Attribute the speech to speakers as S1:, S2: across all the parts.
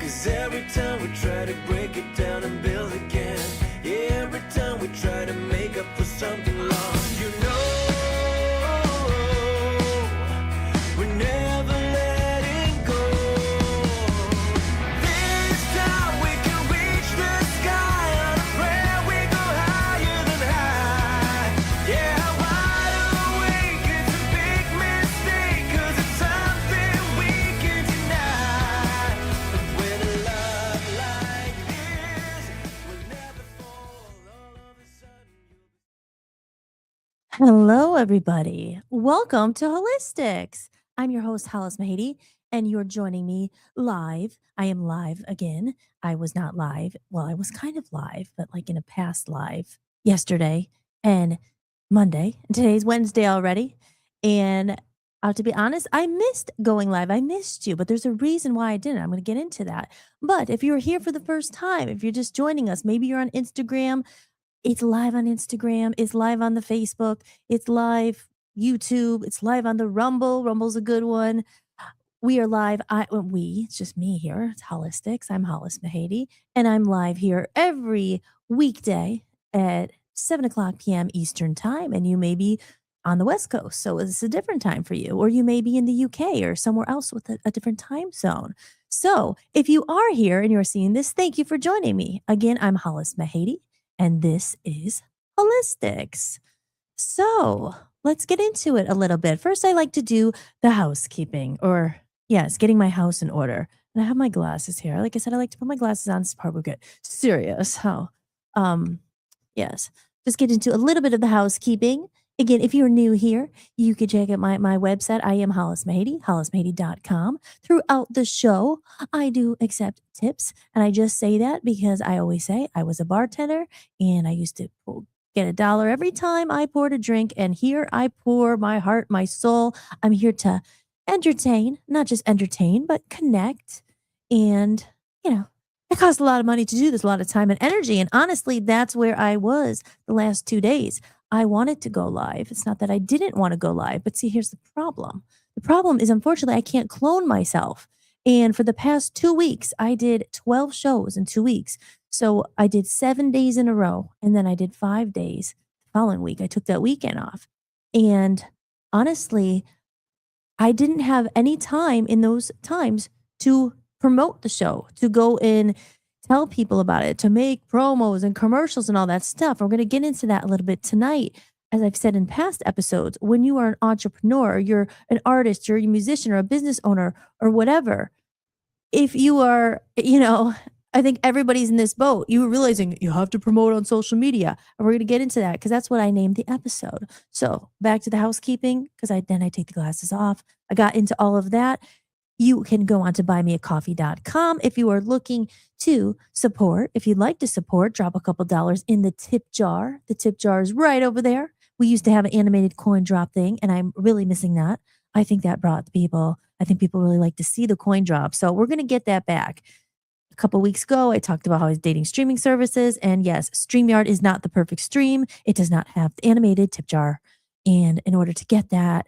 S1: 'Cause every time we try to break it down and build again, yeah, every time we try to make up for something lost, we're never letting go. This time we can reach the sky on a prayer, we go higher than high. Yeah, wide awake, it's a big mistake, 'cause it's something we can deny. But with a love like this, we'll never fall. All of a sudden
S2: Hello, everybody. Welcome to Holistics. I'm your host, Hollis-tics, and you're joining me live. I am live again. I was not live. Well, I was kind of live, but like in a past live yesterday and Monday. And today's Wednesday already. And to be honest, I missed going live. I missed you, but there's a reason why I didn't. I'm going to get into that. But if you're here for the first time, if you're just joining us, maybe you're on Instagram, it's live on Instagram, it's live on the Facebook, it's live YouTube, it's live on the Rumble. Rumble's a good one. We are live. It's just me here. It's Holistics. I'm Hollis Mahady, and I'm live here every weekday at 7 o'clock p.m. Eastern Time. And you may be on the West Coast, so it's a different time for you, or you may be in the UK or somewhere else with a different time zone. So if you are here and you're seeing this, thank you for joining me. Again, I'm Hollis Mahady, and this is Holistics. So let's get into it a little bit. First, I like to do the housekeeping, or yes, getting my house in order. And I have my glasses here. Like I said, I like to put my glasses on. It's probably good. Serious. How? Yes. Just get into a little bit of the housekeeping. Again, if you're new here, you can check out my website. I am Hollis Mahady, hollismahady.com. Throughout the show, I do accept tips. And I just say that because I always say I was a bartender and I used to get $1 every time I poured a drink. And here I pour my heart, my soul. I'm here to entertain, not just entertain, but connect. And, it costs a lot of money to do this, a lot of time and energy. And honestly, that's where I was the last 2 days. I wanted to go live. It's not that I didn't want to go live, but see, here's the problem. The problem is, unfortunately, I can't clone myself. And for the past 2 weeks, I did 12 shows in 2 weeks. So I did 7 days in a row, and then I did 5 days the following week. I took that weekend off. And honestly, I didn't have any time in those times to promote the show, to go and tell people about it, to make promos and commercials and all that stuff. We're going to get into that a little bit tonight. As I've said in past episodes, when you are an entrepreneur, you're an artist, you're a musician or a business owner or whatever, if you are, I think everybody's in this boat. You were realizing you have to promote on social media. And we're going to get into that because that's what I named the episode. So back to the housekeeping, because I take the glasses off. I got into all of that. You can go on to buymeacoffee.com if you are looking to support. If you'd like to support, drop a couple dollars in the tip jar. The tip jar is right over there. We used to have an animated coin drop thing, and I'm really missing that. I think that brought the people. I think people really like to see the coin drop. So we're going to get that back. A couple weeks ago, I talked about how I was dating streaming services. And yes, StreamYard is not the perfect stream. It does not have the animated tip jar. And in order to get that,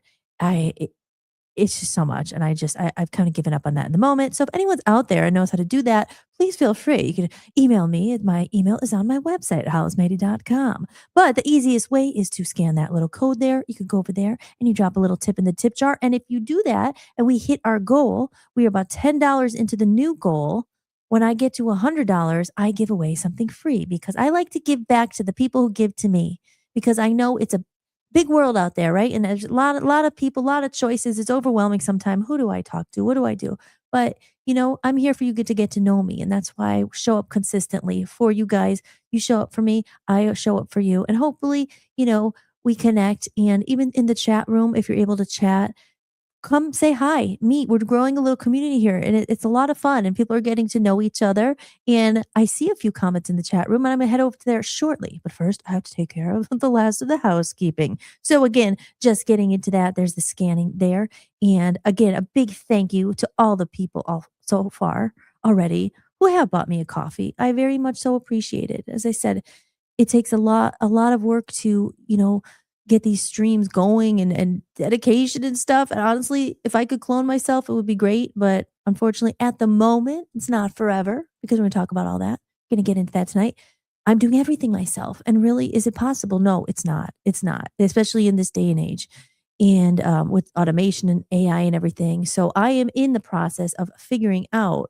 S2: it's just so much. And I've kind of given up on that in the moment. So if anyone's out there and knows how to do that, please feel free. You can email me. My email is on my website, hollismahady.com. But the easiest way is to scan that little code there. You can go over there and you drop a little tip in the tip jar. And if you do that and we hit our goal, we are about $10 into the new goal. When I get to $100, I give away something free because I like to give back to the people who give to me, because I know it's a big world out there, right? And there's a lot of people, a lot of choices. It's overwhelming sometimes. Who do I talk to? What do I do? But I'm here for you to get to know me. And that's why I show up consistently for you guys. You show up for me. I show up for you. And hopefully, we connect. And even in the chat room, if you're able to chat, come say hi, meet. We're growing a little community here, and it's a lot of fun, and people are getting to know each other. And I see a few comments in the chat room, and I'm going to head over there shortly. But first, I have to take care of the last of the housekeeping. So again, just getting into that, there's the scanning there. And again, a big thank you to all the people so far already who have bought me a coffee. I very much so appreciate it. As I said, it takes a lot of work to, get these streams going and dedication and stuff. And honestly, if I could clone myself, it would be great. But Unfortunately, at the moment, it's not forever because we're going to talk about all that. Going to get into that tonight. I'm doing everything myself. And really, is it possible? No, it's not. It's not, especially in this day and age and with automation and AI and everything. So I am in the process of figuring out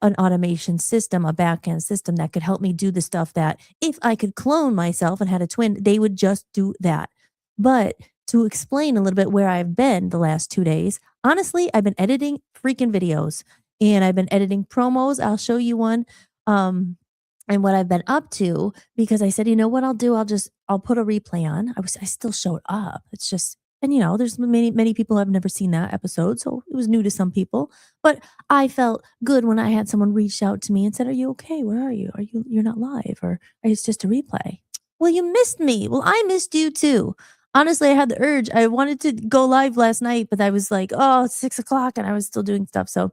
S2: an automation system, a backend system that could help me do the stuff that if I could clone myself and had a twin, they would just do that. But to explain a little bit where I've been the last 2 days, honestly, I've been editing freaking videos and I've been editing promos. I'll show you one. And what I've been up to because I said, you know what I'll do? I'll put a replay on. I still showed up. It's just and there's many people who have never seen that episode, so it was new to some people. But I felt good when I had someone reach out to me and said, "Are you okay? Where are you? You're not live or it's just a replay?" Well, you missed me. Well, I missed you too. Honestly, I had the urge. I wanted to go live last night, but I was like, "Oh, it's 6 o'clock," and I was still doing stuff. So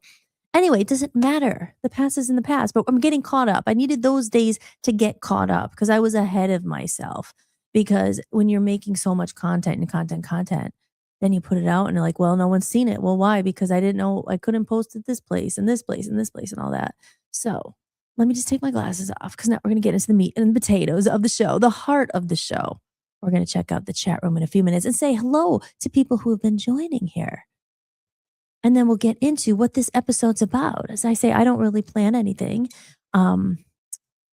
S2: anyway, it doesn't matter. The past is in the past, but I'm getting caught up. I needed those days to get caught up because I was ahead of myself. Because when you're making so much content and content, then you put it out and you're like, well, no one's seen it. Well, why? Because I didn't know I couldn't post it this place and this place and this place and all that. So let me just take my glasses off because now we're going to get into the meat and the potatoes of the show, the heart of the show. We're going to check out the chat room in a few minutes and say hello to people who have been joining here. And then we'll get into what this episode's about. As I say, I don't really plan anything.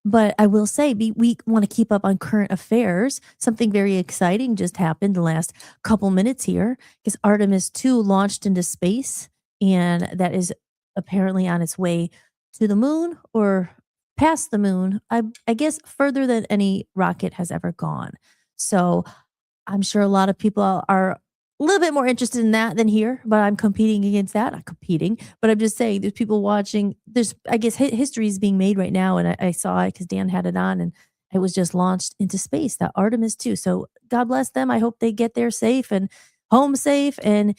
S2: But I will say we want to keep up on current affairs. Something very exciting just happened the last couple minutes here because Artemis 2 launched into space and that is apparently on its way to the moon or past the moon. I guess further than any rocket has ever gone. So I'm sure a lot of people are a little bit more interested in that than here, but I'm competing against that. Not competing, but I'm just saying there's people watching. There's, I guess, history is being made right now. And I saw it because Dan had it on and it was just launched into space, that Artemis 2. So God bless them. I hope they get there safe and home safe. And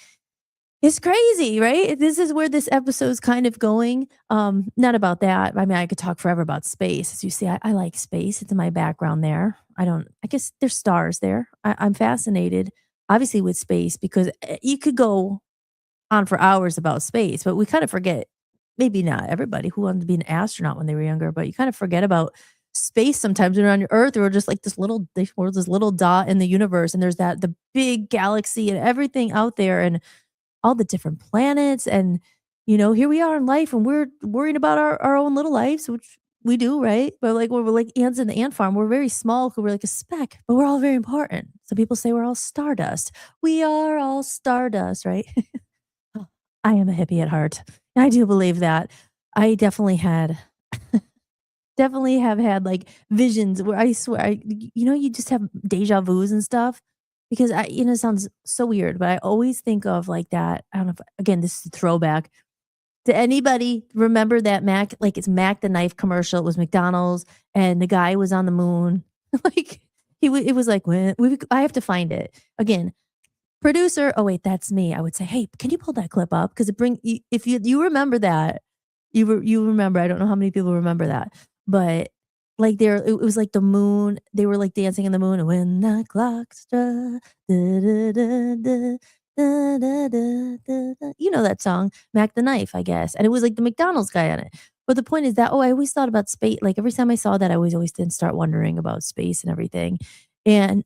S2: it's crazy, right? This is where this episode's kind of going. Not about that. I mean, I could talk forever about space. As you see, I like space. It's in my background there. I guess there's stars there. I'm fascinated, obviously, with space because you could go on for hours about space, but we kind of forget, maybe not everybody who wanted to be an astronaut when they were younger, but you kind of forget about space sometimes when you're on your Earth. We're just like we're this little dot in the universe, and there's the big galaxy and everything out there, and all the different planets. And, here we are in life and we're worrying about our own little lives, which we do, right? But like we're like ants in the ant farm. We're very small, we're like a speck, but we're all very important. Some people say we're all stardust. We are all stardust, right? Oh, I am a hippie at heart. I do believe that. I definitely have had like visions where I swear, you just have deja vus and stuff because it sounds so weird, but I always think of like that. I don't know if, again, this is a throwback. Did anybody remember that Mac, like it's Mac the knife commercial? It was McDonald's and the guy was on the moon. Like it was like, I have to find it again. Producer, oh wait, that's me. I would say, hey, can you pull that clip up? Because if you remember that, you remember. I don't know how many people remember that, but like it was like the moon. They were like dancing in the moon, and when the clock struck, da, da, da, da, da, da, da, da, da. You know that song, Mac the Knife, I guess, and it was like the McDonald's guy on it. But the point is that I always thought about space. Like every time I saw that, I always did start wondering about space and everything, and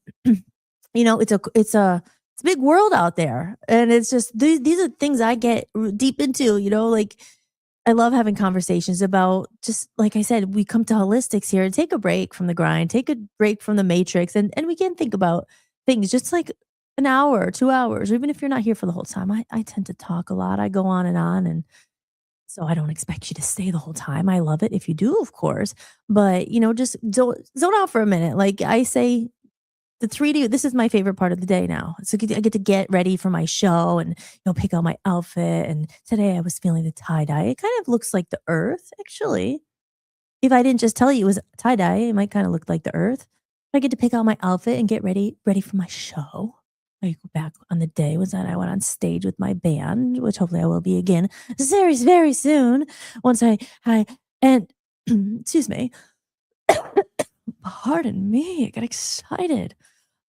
S2: it's a big world out there. And it's just, these are things I get deep into, like I love having conversations about just, like I said, we come to holistics here and take a break from the grind, take a break from the matrix. And we can think about things just like an hour or 2 hours, or even if you're not here for the whole time. I tend to talk a lot. I go on. And so I don't expect you to stay the whole time. I love it if you do, of course. But, just zone out for a minute. Like I say, the 3D, this is my favorite part of the day now. So I get to get ready for my show and pick out my outfit. And today I was feeling the tie-dye. It kind of looks like the earth, actually. If I didn't just tell you it was tie-dye, it might kind of look like the earth. I get to pick out my outfit and get ready for my show. I go back on the day was that I went on stage with my band, which hopefully I will be again very, very soon. Once and excuse me. Pardon me, I got excited.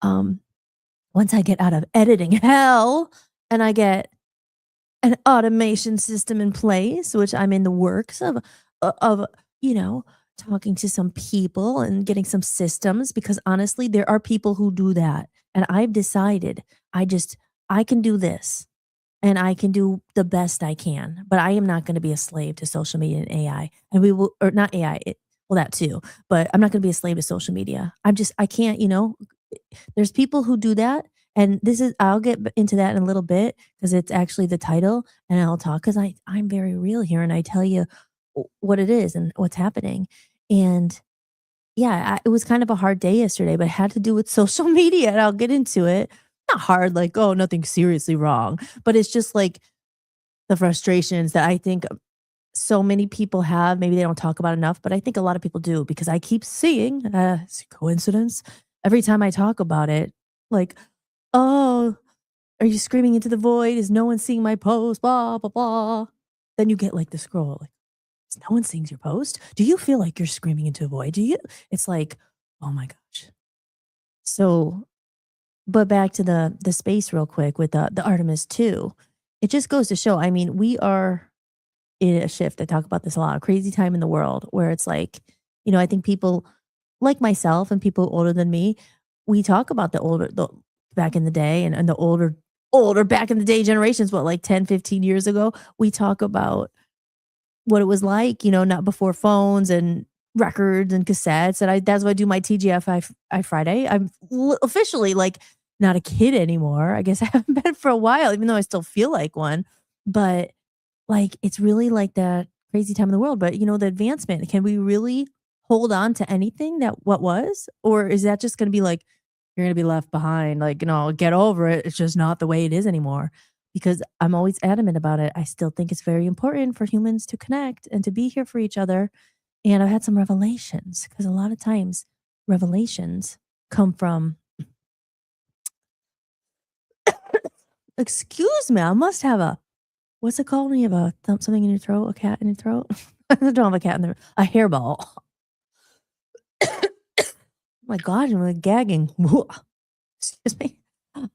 S2: Once I get out of editing hell and I get an automation system in place, which I'm in the works of, you know, talking to some people and getting some systems because honestly, there are people who do that. And I've decided I can do this and I can do the best I can, but I am not going to be a slave to social media and AI. And we will, or not AI, well, that too, but I'm not going to be a slave to social media. I can't, there's people who do that. And I'll get into that in a little bit because it's actually the title and I'll talk because I'm very real here and I tell you what it is and what's happening. And yeah, it was kind of a hard day yesterday, but it had to do with social media and I'll get into it. Not hard, like, oh, nothing seriously wrong, but it's just like the frustrations that I think so many people have. Maybe they don't talk about enough, but I think a lot of people do because I keep seeing, coincidence, every time I talk about it, like, oh, are you screaming into the void? Is no one seeing my post? Blah, blah, blah. Then you get like the scroll, like, is no one seeing your post? Do you feel like you're screaming into a void? Do you? It's like, oh my gosh. So, but back to the space real quick with the Artemis 2. It just goes to show, I mean, we are in a shift. I talk about this a lot, a crazy time in the world where it's like, I think people like myself and people older than me, we talk about the back in the day and the older back in the day generations, what, like 10, 15 years ago, we talk about what it was like, not before phones and records and cassettes. And that's why I do my TGFI Friday. I'm officially like not a kid anymore. I guess I haven't been for a while, even though I still feel like one. But like, it's really like that crazy time in the world. But the advancement, can we really hold on to anything that what was? Or is that just going to be like, you're going to be left behind? Like, get over it. It's just not the way it is anymore. Because I'm always adamant about it. I still think it's very important for humans to connect and to be here for each other. And I've had some revelations because a lot of times revelations come from, excuse me, I must have what's it called when you have something in your throat, a cat in your throat? I don't have a cat in there, a hairball. Oh my God, I'm like gagging. Excuse me.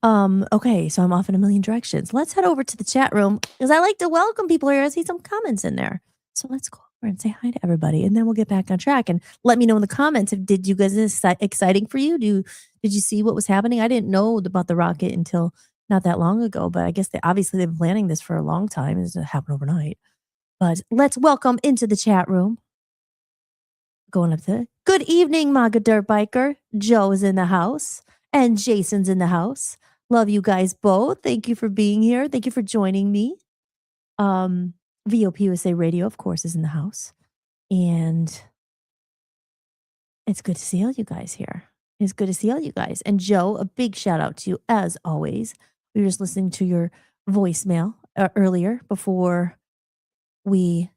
S2: Okay, so I'm off in a million directions. Let's head over to the chat room because I like to welcome people here. I see some comments in there. So let's go over and say hi to everybody and then we'll get back on track and let me know in the comments if did you guys exciting for you? Did you see what was happening? I didn't know about the rocket until not that long ago, but I guess they've been planning this for a long time. It doesn't happen overnight. But let's welcome into the chat room. Going up to good evening, Maga Dirt Biker. Joe is in the house. And Jason's in the house. Love you guys both. Thank you for being here. Thank you for joining me. VOP USA Radio, of course, is in the house. And it's good to see all you guys here. It's good to see all you guys. And Joe, a big shout out to you as always. We were just listening to your voicemail earlier before I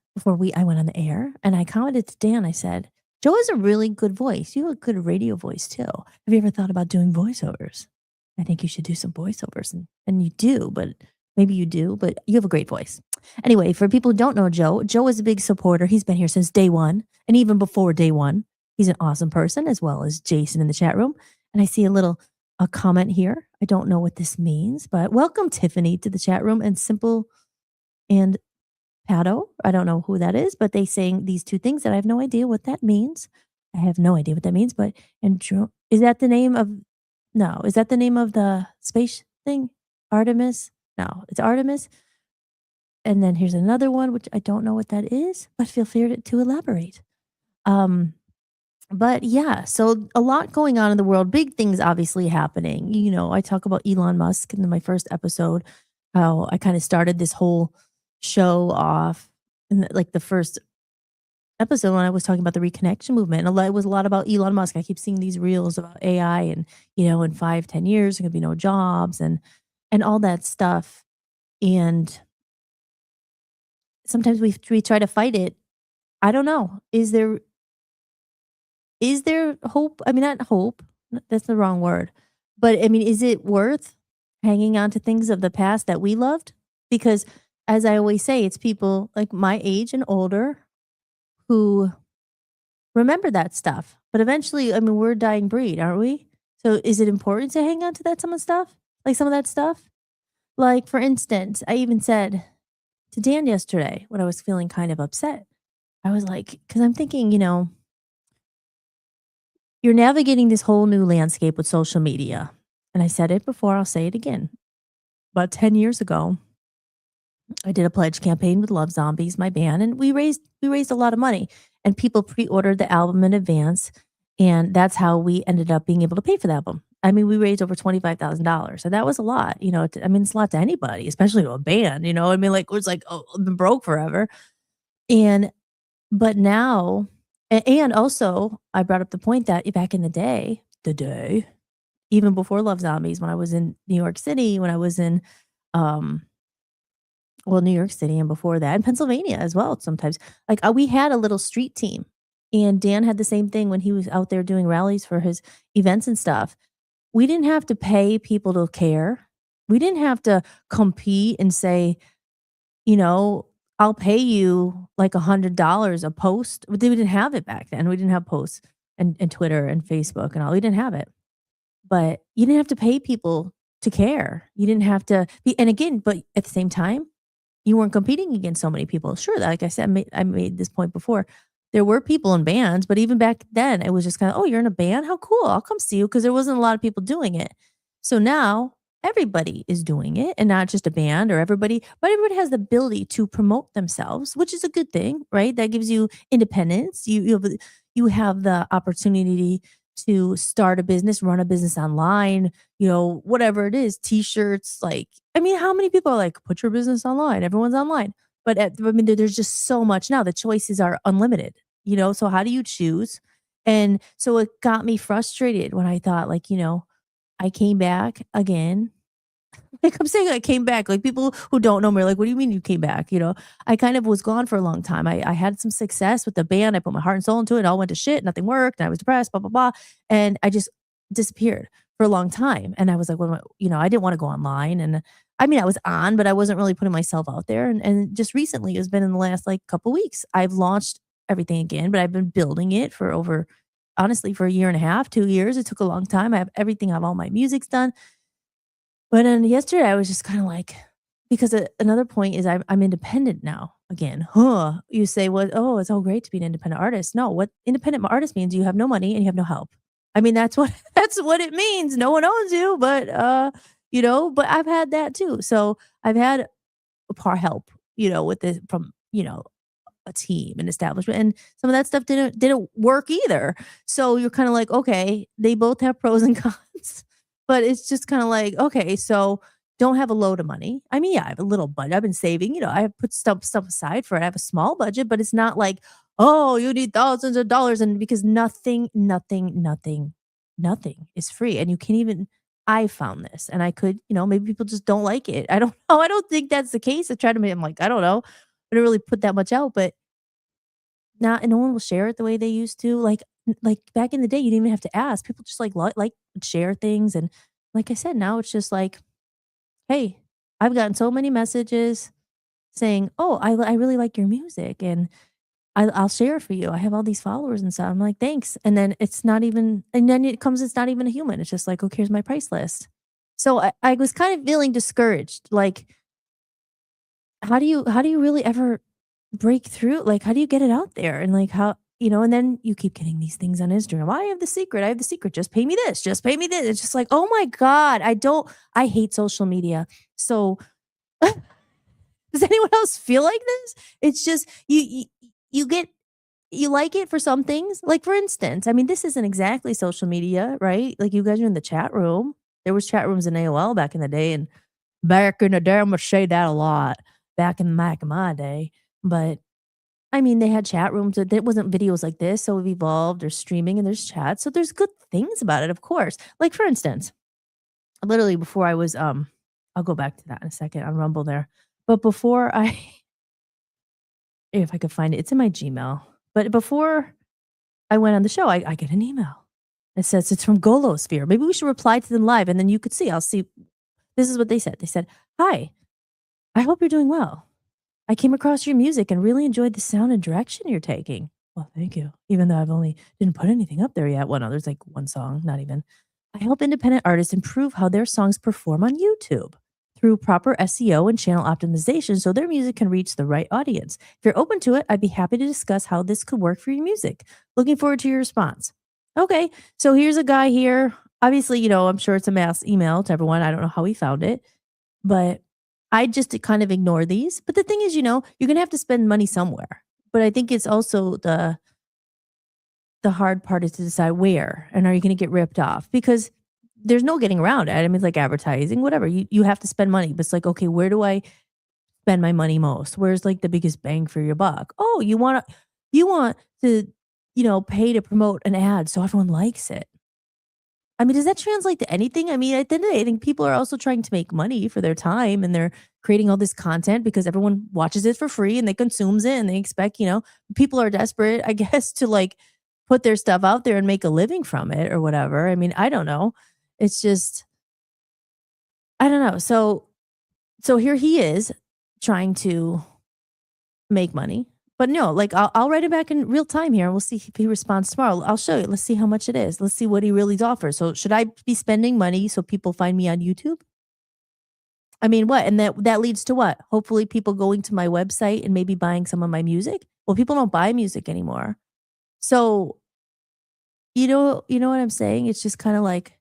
S2: went on the air. And I commented to Dan, I said, Joe has a really good voice. You have a good radio voice too. Have you ever thought about doing voiceovers? I think you should do some voiceovers. And you do, but maybe you do, but you have a great voice. Anyway, for people who don't know Joe is a big supporter. He's been here since day one. And even before day one, he's an awesome person, as well as Jason in the chat room. And I see a comment here. I don't know what this means, but welcome Tiffany to the chat room and Simple and Pato. I don't know who that is, but they saying these two things that I have no idea what that means. I have no idea what that means, but is that the name of the space thing? Artemis? No, it's Artemis. And then here's another one, which I don't know what that is, but feel free to elaborate. But yeah, so a lot going on in the world, big things obviously happening. I talk about Elon Musk in my first episode, how I kind of started this whole show off in the first episode when I was talking about the reconnection movement. And it was a lot about Elon Musk. I keep seeing these reels about AI and, in 5-10 years, there's gonna be no jobs and all that stuff. And sometimes we try to fight it. I don't know. Is there hope? I mean, not hope. That's the wrong word. But I mean, is it worth hanging on to things of the past that we loved? Because as I always say, it's people like my age and older who remember that stuff. But eventually, I mean, we're a dying breed, aren't we? So is it important to hang on to some of that stuff? Like, for instance, I even said, to Dan yesterday when I was feeling kind of upset. I was like, because I'm thinking, you're navigating this whole new landscape with social media. And I said it before, I'll say it again. About 10 years ago, I did a pledge campaign with Love Zombies, my band, and we raised a lot of money. And people pre-ordered the album in advance. And that's how we ended up being able to pay for the album. I mean, we raised over $25,000. And that was a lot. I mean, it's a lot to anybody, especially to a band. I mean, like, it was like, oh, I've been broke forever. And but now, and also, I brought up the point that back in the day, even before Love Zombies, when I was in New York City, when I was in, um, well, New York City, and before that, in Pennsylvania as well. Sometimes, like we had a little street team, and Dan had the same thing when he was out there doing rallies for his events and stuff. We didn't have to pay people to care. We didn't have to compete and say, you know, I'll pay you like $100 a post. We didn't have it back then. We didn't have posts and Twitter and Facebook and all. We didn't have it. But you didn't have to pay people to care. You didn't have to be, and again, but at the same time, you weren't competing against so many people. Sure, like I said, I made this point before. There were people in bands, but even back then, it was just kind of, oh, you're in a band? How cool. I'll come see you because there wasn't a lot of people doing it. So now everybody is doing it and not just a band or everybody, but everybody has the ability to promote themselves, which is a good thing, right? That gives you independence. You have the opportunity to start a business, run a business online, whatever it is, t-shirts, like, I mean, how many people are like, put your business online? Everyone's online. But I mean, there's just so much now. The choices are unlimited, so how do you choose? And so it got me frustrated when I thought, like, I came back again. Like I'm saying, I came back. Like people who don't know me are like, what do you mean you came back? I kind of was gone for a long time. I had some success with the band. I put my heart and soul into it. It all went to shit. Nothing worked. And I was depressed, blah, blah, blah. And I just disappeared for a long time. And I was like, I didn't want to go online. And I mean, I was on, but I wasn't really putting myself out there. And just recently, it's been in the last like couple weeks, I've launched everything again, but I've been building it for honestly, for a year and a half, 2 years. It took a long time. I have everything. I have all my music's done. But then yesterday, I was just kind of like, because another point is I'm independent now again. Huh? You say, well, oh, it's all great to be an independent artist. No, what independent artist means, you have no money and you have no help. I mean, that's what that's what it means. No one owns you, but I've had that too. So I've had a par help, with this from a team and establishment, and some of that stuff didn't work either. So you're kind of like, okay, they both have pros and cons. But it's just kind of like, okay, so don't have a load of money. I mean, yeah, I have a little budget. I've been saving, I have put stuff aside for it. I have a small budget, but it's not like, oh, you need thousands of dollars. And because nothing is free. And you can't even, I found this and I could, maybe people just don't like it. I don't know. I don't think that's the case. I try to make, I'm like, I don't know. I don't really put that much out, but not, and no one will share it the way they used to. Like back in the day, you didn't even have to ask. People just like share things, and like I said, now it's just like, hey, I've gotten so many messages saying, "Oh, I really like your music, and I'll share it for you. I have all these followers and stuff." I'm like, "Thanks," and then it's not even, and then it comes, it's not even a human. It's just like, "Okay, here's my price list." So I was kind of feeling discouraged. Like, how do you really ever break through? Like, how do you get it out there? And like, and then you keep getting these things on Instagram. I have the secret. I have the secret. Just pay me this. Just pay me this. It's just like, oh my God, I hate social media. So does anyone else feel like this? It's just, you like it for some things. Like, for instance, I mean, this isn't exactly social media, right? Like, you guys are in the chat room. There was chat rooms in AOL back in the day. And back in the day, I'm going to say that a lot. Back in my day. But I mean, they had chat rooms. There wasn't videos like this, so we've evolved. There's streaming and there's chat. So there's good things about it, of course. Like, for instance, literally before I was I'll go back to that in a second on Rumble there. But before I if I could find it, it's in my Gmail. But before I went on the show, I get an email. It says it's from Golosphere. Maybe we should reply to them live, and then you could see. I'll see. This is what they said. They said, "Hi, I hope you're doing well. I came across your music and really enjoyed the sound and direction you're taking." Well, thank you. Even though I've only didn't put anything up there yet. Well, no, there's like one song, not even. "I help independent artists improve how their songs perform on YouTube through proper SEO and channel optimization so their music can reach the right audience. If you're open to it, I'd be happy to discuss how this could work for your music. Looking forward to your response. Okay, so here's a guy here. Obviously, I'm sure it's a mass email to everyone. I don't know how he found it, but I just kind of ignore these. But the thing is, you're going to have to spend money somewhere. But I think it's also the hard part is to decide where, and are you going to get ripped off? Because there's no getting around it. I mean, it's like advertising, whatever. You have to spend money, but it's like, okay, where do I spend my money most? Where's like the biggest bang for your buck? Oh, you want to pay to promote an ad so everyone likes it. I mean, does that translate to anything? I mean, at the end of the day, I think people are also trying to make money for their time and they're creating all this content because everyone watches it for free and they consumes it and they expect, people are desperate, I guess, to like put their stuff out there and make a living from it or whatever. I mean, I don't know. It's just, I don't know. So here he is trying to make money. But no, like I'll write it back in real time here and we'll see if he responds tomorrow. I'll show you. Let's see how much it is. Let's see what he really offers. So should I be spending money so people find me on YouTube? I mean, what? And that leads to what? Hopefully people going to my website and maybe buying some of my music. Well, people don't buy music anymore. So you know what I'm saying? It's just kind of like,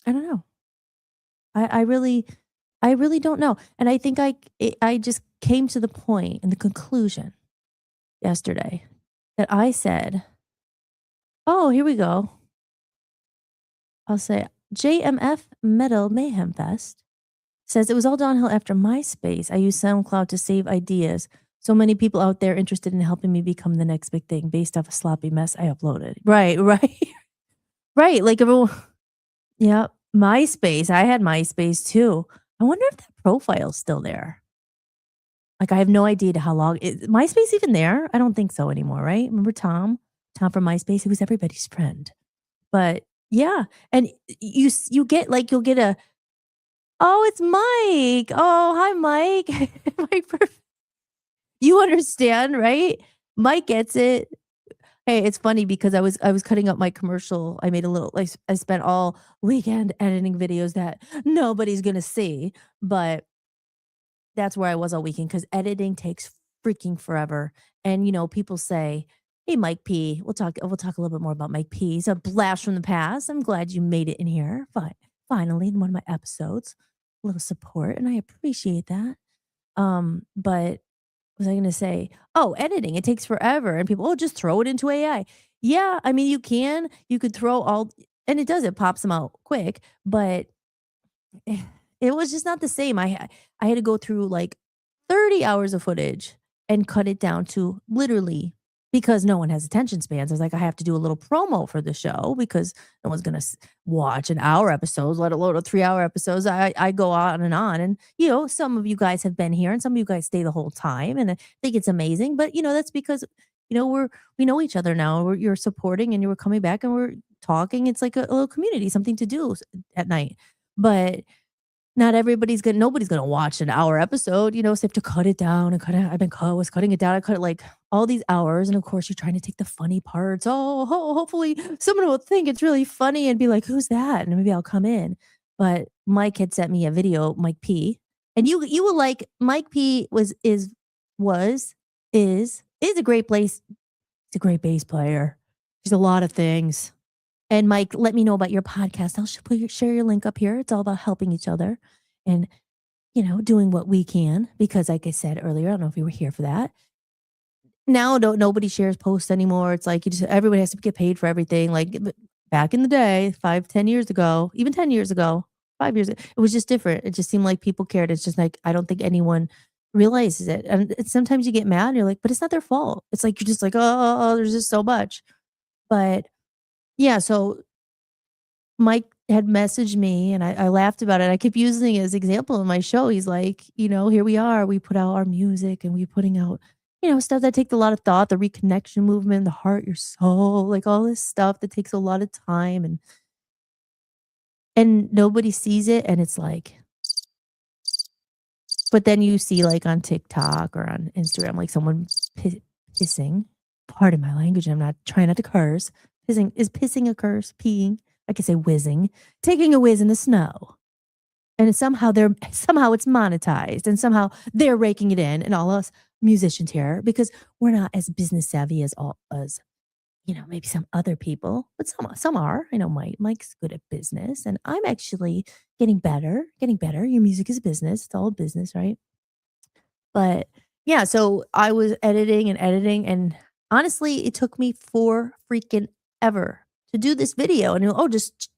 S2: I don't know. I really don't know. And I think I just came to the point and the conclusion yesterday that I said, "Oh, here we go." I'll say JMF Metal Mayhem Fest says it was all downhill after MySpace. I used SoundCloud to save ideas. So many people out there interested in helping me become the next big thing based off a sloppy mess I uploaded. Right, right. Right. Like everyone, yeah. MySpace. I had MySpace too. I wonder if that profile's still there. Like, I have no idea to how long is MySpace even there? I don't think so anymore, right? Remember Tom? Tom from MySpace? He was everybody's friend. But yeah, and you get like you'll get a, oh, it's Mike. Oh, hi, Mike. Mike, you understand, right? Mike gets it. Hey, it's funny because I was cutting up my commercial. I made a little like I spent all weekend editing videos that nobody's gonna see, but that's where I was all weekend because editing takes freaking forever. And people say, "Hey, Mike P." We'll talk a little bit more about Mike P. He's a blast from the past. I'm glad you made it in here. Finally, in one of my episodes, a little support, and I appreciate that. But what was I gonna say? Oh, editing. It takes forever. And people, oh, just throw it into AI. Yeah, I mean, you could throw all, and it does, it pops them out quick, but it was just not the same. I had to go through like 30 hours of footage and cut it down to literally, because no one has attention spans. I was like, I have to do a little promo for the show because no one's gonna watch an hour episodes, let alone a 3 hour episodes. I go on and on, and some of you guys have been here, and some of you guys stay the whole time, and I think it's amazing. But that's because we know each other now. You're supporting, and you were coming back, and we're talking. It's like a little community, something to do at night. But not nobody's gonna watch an hour episode, so you have to cut it down and cut it. Was cutting it down. I cut it like all these hours. And of course you're trying to take the funny parts. Oh, hopefully someone will think it's really funny and be like, who's that? And maybe I'll come in. But Mike had sent me a video, Mike P. And you were like, Mike P is a great place. He's a great bass player. He's a lot of things. And Mike, let me know about your podcast. I'll share your link up here. It's all about helping each other and, doing what we can. Because like I said earlier, I don't know if you were here for that. Now, nobody shares posts anymore. It's like everybody has to get paid for everything. Like back in the day, 5, 10 years ago, even 10 years ago, 5 years ago, it was just different. It just seemed like people cared. It's just like, I don't think anyone realizes it. And sometimes you get mad and you're like, but it's not their fault. It's like, you're just like, oh, there's just so much. But yeah, so Mike had messaged me and I laughed about it. I kept using it as example in my show. He's like, here we are. We put out our music and we're putting out, stuff that takes a lot of thought, the reconnection movement, the heart, your soul, like all this stuff that takes a lot of time and nobody sees it. And it's like, but then you see like on TikTok or on Instagram, like someone pissing. Pardon my language. I'm not trying not to curse. Pissing a curse? Peeing. I could say whizzing. Taking a whiz in the snow. and somehow it's monetized, and somehow they're raking it in, and all us musicians here, because we're not as business savvy as maybe some other people, but some are. I know Mike's good at business, and I'm actually getting better, getting better. Your music is business; it's all business, right? But yeah, so I was editing and editing, and honestly, it took me for freaking ever to do this video. And just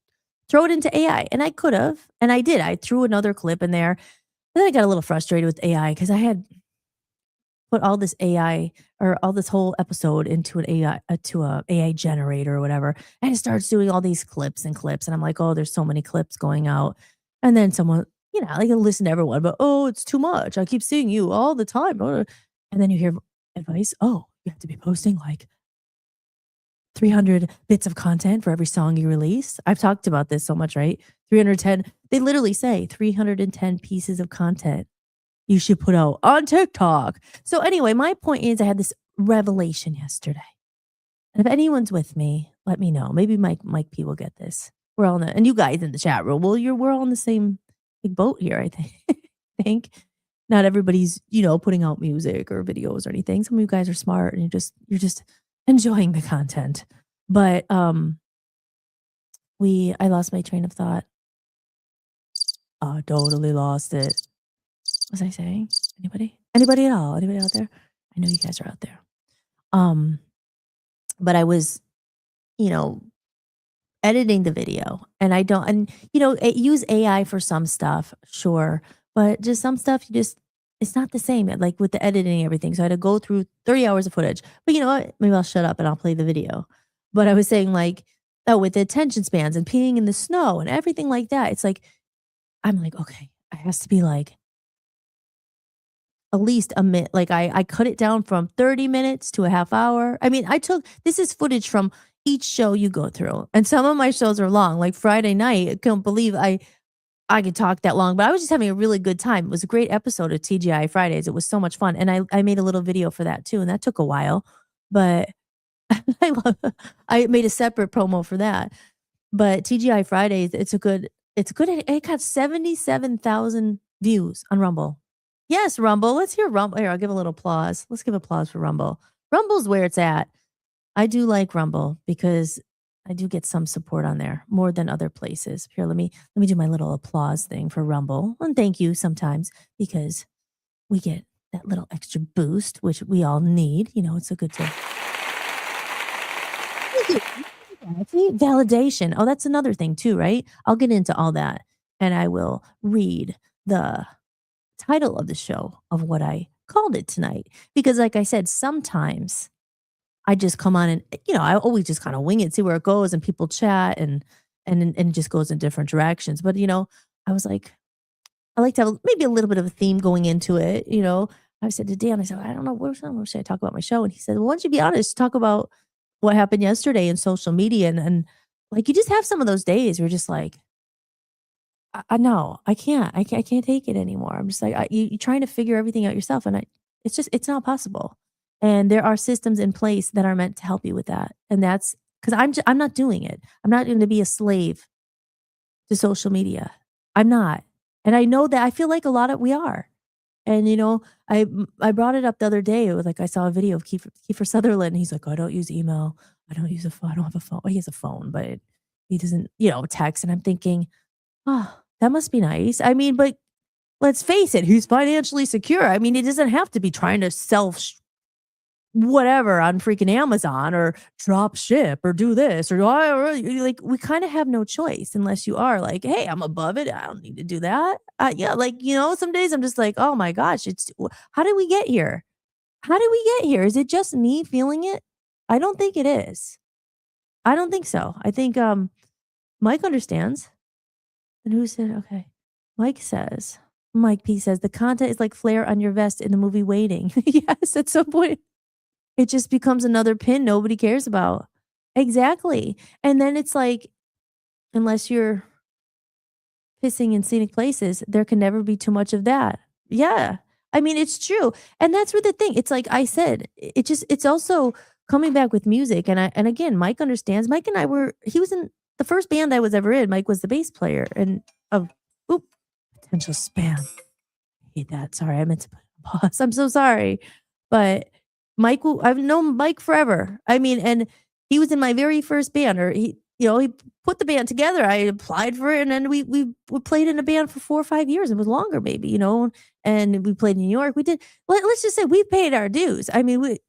S2: throw it into AI, and I could have, and I did. I threw another clip in there, but then I got a little frustrated with AI because I had put all this AI or all this whole episode into an AI to a AI generator or whatever, and it starts doing all these clips and clips, and I'm like, oh, there's so many clips going out, and then someone, like I listen to everyone, but oh, it's too much. I keep seeing you all the time, and then you hear advice. Oh, you have to be posting like 300 bits of content for every song you release. I've talked about this so much, right? 310. They literally say 310 pieces of content you should put out on TikTok. So anyway, my point is I had this revelation yesterday. And if anyone's with me, let me know. Maybe Mike P will get this. We're all in the, and you guys in the chat room. Well, we're all in the same big boat here, I think. think. Not everybody's, putting out music or videos or anything. Some of you guys are smart and you're just enjoying the content. But I lost my train of thought. I totally lost it. What was I saying? Anybody? Anybody at all? Anybody out there? I know you guys are out there. But I was, editing the video, and use AI for some stuff, sure, but just some stuff it's not the same, like with the editing and everything. So I had to go through 30 hours of footage. But you know what? Maybe I'll shut up and I'll play the video. But I was saying with the attention spans and peeing in the snow and everything like that, it's like, I'm like, okay, it has to be like at least a minute. Like I cut it down from 30 minutes to a half hour. I mean, this is footage from each show you go through. And some of my shows are long, like Friday night. I can't believe I could talk that long, but I was just having a really good time. It was a great episode of TGI Fridays. It was so much fun. And I made a little video for that too. And that took a while, but I made a separate promo for that. But TGI Fridays, it got 77,000 views on Rumble. Yes, Rumble. Let's hear Rumble. Here, I'll give a little applause. Let's give applause for Rumble. Rumble's where it's at. I do like Rumble because I do get some support on there more than other places. Here, let me do my little applause thing for Rumble. And thank you sometimes, because we get that little extra boost, which we all need. It's a good to see, validation. Oh, that's another thing too, right? I'll get into all that, and I will read the title of the show of what I called it tonight, because like I said, sometimes I just come on and I always just kind of wing it, see where it goes, and people chat and it just goes in different directions. But I was like, I like to have maybe a little bit of a theme going into it. I said to Dan, I said, I don't know, where should I talk about my show? And he said, well, why don't you be honest, talk about what happened yesterday in social media, and like you just have some of those days where you're just like, I know I can't take it anymore. I'm just like, you're trying to figure everything out yourself, and it's not possible. And there are systems in place that are meant to help you with that. And that's because I'm not doing it. I'm not going to be a slave to social media. I'm not. And I know that I feel like a lot of we are. And I brought it up the other day. It was like I saw a video of Kiefer Sutherland. And he's like, I don't use email. I don't use a phone. I don't have a phone. Well, he has a phone, but he doesn't, text. And I'm thinking, oh, that must be nice. I mean, but let's face it, who's financially secure? I mean, it doesn't have to be trying to sell whatever on freaking Amazon or drop ship or do this or like we kind of have no choice unless you are like, hey, I'm above it. I don't need to do that. Some days I'm just like, oh my gosh, how did we get here? How did we get here? Is it just me feeling it? I don't think it is. I don't think so. I think Mike understands. And who said, okay. Mike P says, the content is like flare on your vest in the movie Waiting. Yes, at some point, it just becomes another pin nobody cares about. Exactly. And then it's like, unless you're pissing in scenic places, there can never be too much of that. Yeah. I mean, it's true. And that's where the thing, it's like I said, it's also coming back with music. And again, Mike understands. Mike and he was in the first band I was ever in. Mike was the bass player. And potential spam. Hate that. Sorry, I meant to put a pause. I'm so sorry. But I've known Mike forever. I mean, and he was in my very first band, or he put the band together. I applied for it, and then we played in a band for 4 or 5 years. It was longer, maybe. And we played in New York. Let's just say we paid our dues. I mean, we've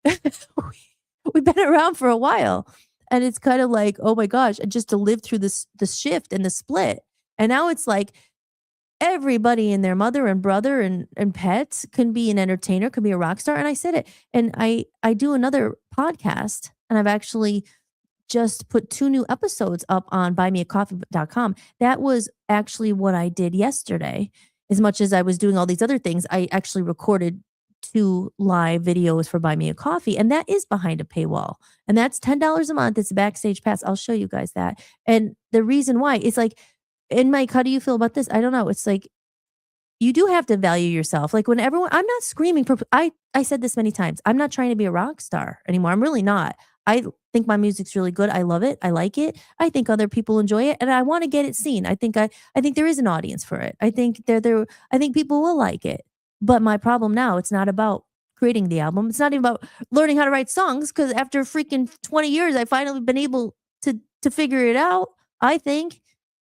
S2: been around for a while. And it's kind of like, oh my gosh, and just to live through the shift and the split. And now it's like everybody and their mother and brother and pets can be an entertainer, can be a rock star. And I said it. And I do another podcast, and I've actually just put 2 new episodes up on buymeacoffee.com. That was actually what I did yesterday. As much as I was doing all these other things, I actually recorded 2 live videos for Buy Me a Coffee, and that is behind a paywall. And that's $10 a month. It's a backstage pass. I'll show you guys that. And the reason why is like, and Mike, how do you feel about this? I don't know. It's like you do have to value yourself. Like when I'm not screaming for, I said this many times. I'm not trying to be a rock star anymore. I'm really not. I think my music's really good. I love it. I like it. I think other people enjoy it, and I want to get it seen. I think there is an audience for it. I think I think people will like it. But my problem now, it's not about creating the album. It's not even about learning how to write songs, because after freaking 20 years, I finally been able to figure it out. I think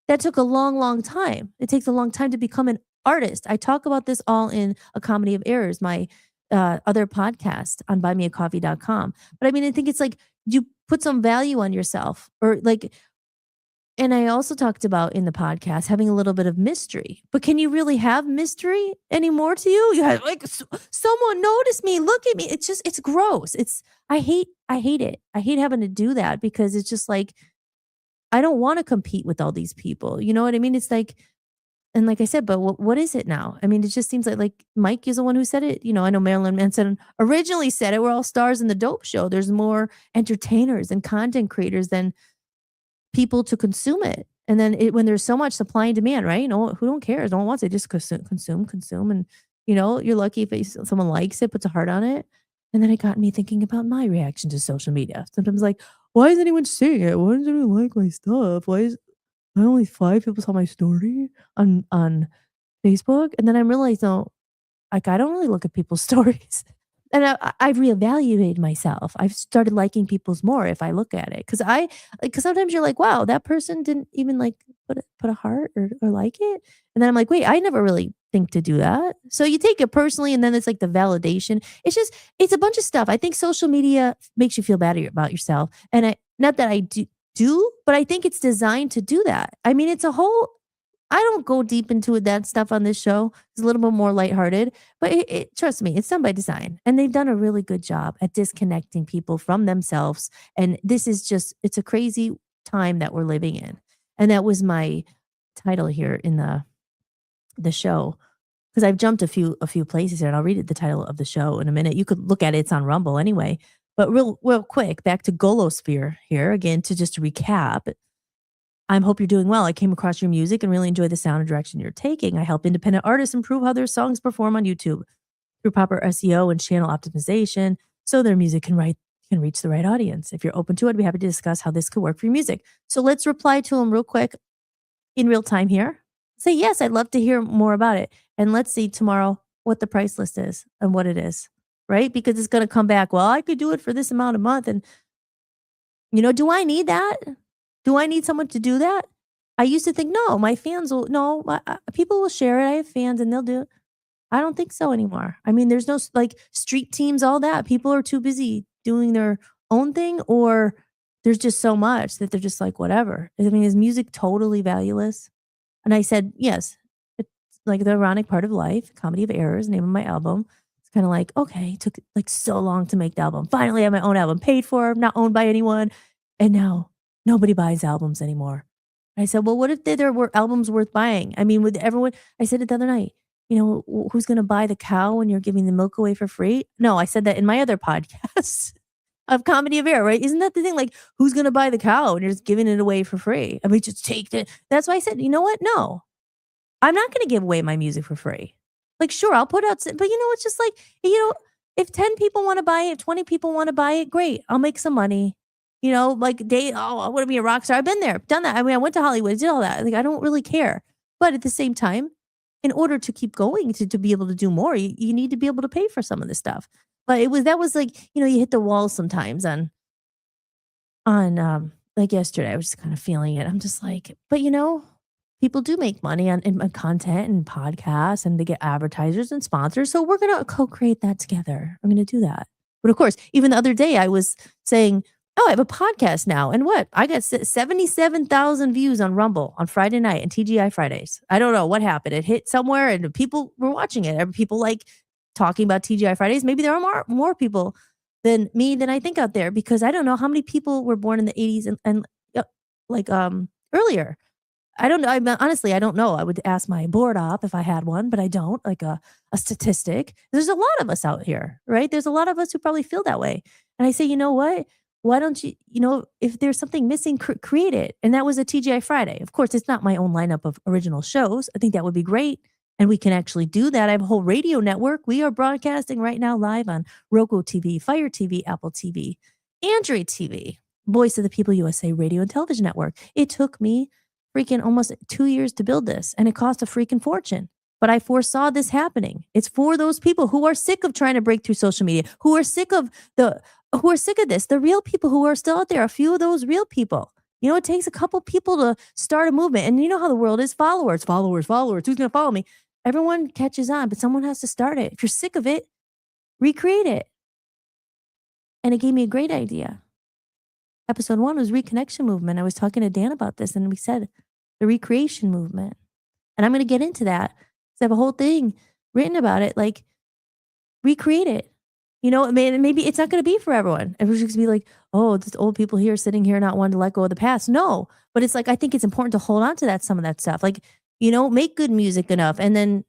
S2: that took a long, long time. It takes a long time to become an artist. I talk about this all in A Comedy of Errors, my other podcast on buymeacoffee.com. But I mean, I think it's like you put some value on yourself, or like, and I also talked about in the podcast having a little bit of mystery. But can you really have mystery anymore to you? You have like someone noticed me, look at me. It's gross. I hate it. I hate having to do that, because it's just like I don't want to compete with all these people. You know what I mean? It's like, and like I said, but what is it now? I mean, it just seems like Mike is the one who said it. I know Marilyn Manson originally said it. We're all stars in the dope show. There's more entertainers and content creators than people to consume it. And then when there's so much supply and demand, right? Who don't care? No one wants it. Just consume. And, you're lucky if someone likes it, puts a heart on it. And then it got me thinking about my reaction to social media. Sometimes like, why is anyone seeing it? Why does anyone like my stuff? Why only 5 people saw my story on Facebook? And then I realized, no, like I don't really look at people's stories. And I've reevaluated myself. I've started liking people's more if I look at it. Because sometimes you're like, wow, that person didn't even like put a heart or like it. And then I'm like, wait, I never really think to do that. So you take it personally, and then it's like the validation. It's a bunch of stuff. I think social media makes you feel bad about yourself. And not that I do, but I think it's designed to do that. I mean, I don't go deep into that stuff on this show. It's a little bit more lighthearted, but trust me, it's done by design. And they've done a really good job at disconnecting people from themselves. And this is it's a crazy time that we're living in. And that was my title here in the show, because I've jumped a few places here, and I'll read the title of the show in a minute. You could look at it. It's on Rumble anyway. But real quick, back to Golosphere here again, to just recap. I hope you're doing well. I came across your music and really enjoy the sound and direction you're taking. I help independent artists improve how their songs perform on YouTube through proper SEO and channel optimization, so their music can reach the right audience. If you're open to it, I'd be happy to discuss how this could work for your music. So let's reply to him real quick in real time here. Say, yes, I'd love to hear more about it. And let's see tomorrow what the price list is and what it is, right? Because it's going to come back, well, I could do it for this amount a month. And, do I need that? Do I need someone to do that? I used to think, no, my fans will, no, people will share it. I have fans and they'll do it. I don't think so anymore. I mean, there's no like street teams, all that. People are too busy doing their own thing, or there's just so much that they're just like, whatever. I mean, is music totally valueless? And I said, yes, it's like the ironic part of life, Comedy of Errors, name of my album. It's kind of like, okay, it took like so long to make the album. Finally, I have my own album, paid for, not owned by anyone. And now nobody buys albums anymore. I said, well, what if there were albums worth buying? I mean, with everyone, I said it the other night, who's going to buy the cow when you're giving the milk away for free? No, I said that in my other podcast of Comedy of Error, right? Isn't that the thing? Like, who's going to buy the cow when you're just giving it away for free? I mean, just take it. That's why I said, you know what? No, I'm not going to give away my music for free. Like, sure, I'll put out, but it's just like, if 10 people want to buy it, 20 people want to buy it, great. I'll make some money. Like I want to be a rock star. I've been there, done that. I mean, I went to Hollywood, did all that. Like, I don't really care. But at the same time, in order to keep going to be able to do more, you need to be able to pay for some of this stuff. But that was like, you hit the wall sometimes on like yesterday. I was just kind of feeling it. I'm just like, but people do make money on content and podcasts, and they get advertisers and sponsors. So we're gonna co-create that together. I'm gonna do that. But of course, even the other day I was saying, oh, I have a podcast now. And what? I got 77,000 views on Rumble on Friday night and TGI Fridays. I don't know what happened. It hit somewhere and people were watching it. People like talking about TGI Fridays. Maybe there are more people than I think out there, because I don't know how many people were born in the 80s and like earlier. I don't know. Honestly, I don't know. I would ask my board op if I had one, but I don't. Like a statistic. There's a lot of us out here, right? There's a lot of us who probably feel that way. And I say, you know what? Why don't you, if there's something missing, create it. And that was a TGI Friday. Of course, it's not my own lineup of original shows. I think that would be great. And we can actually do that. I have a whole radio network. We are broadcasting right now live on Roku TV, Fire TV, Apple TV, Android TV, Voice of the People USA Radio and Television Network. It took me freaking almost 2 years to build this, and it cost a freaking fortune. But I foresaw this happening. It's for those people who are sick of trying to break through social media, who are sick of this, the real people who are still out there, a few of those real people. It takes a couple people to start a movement. And you know how the world is: followers. Who's going to follow me? Everyone catches on, but someone has to start it. If you're sick of it, recreate it. And it gave me a great idea. Episode 1 was Reconnection Movement. I was talking to Dan about this, and we said the recreation movement. And I'm going to get into that. I have a whole thing written about it. Like, recreate it. Maybe it's not going to be for everyone. Everyone's just going to be like, oh, just old people here sitting here not wanting to let go of the past. No, but it's like, I think it's important to hold on to some of that stuff. Like, make good music enough, and then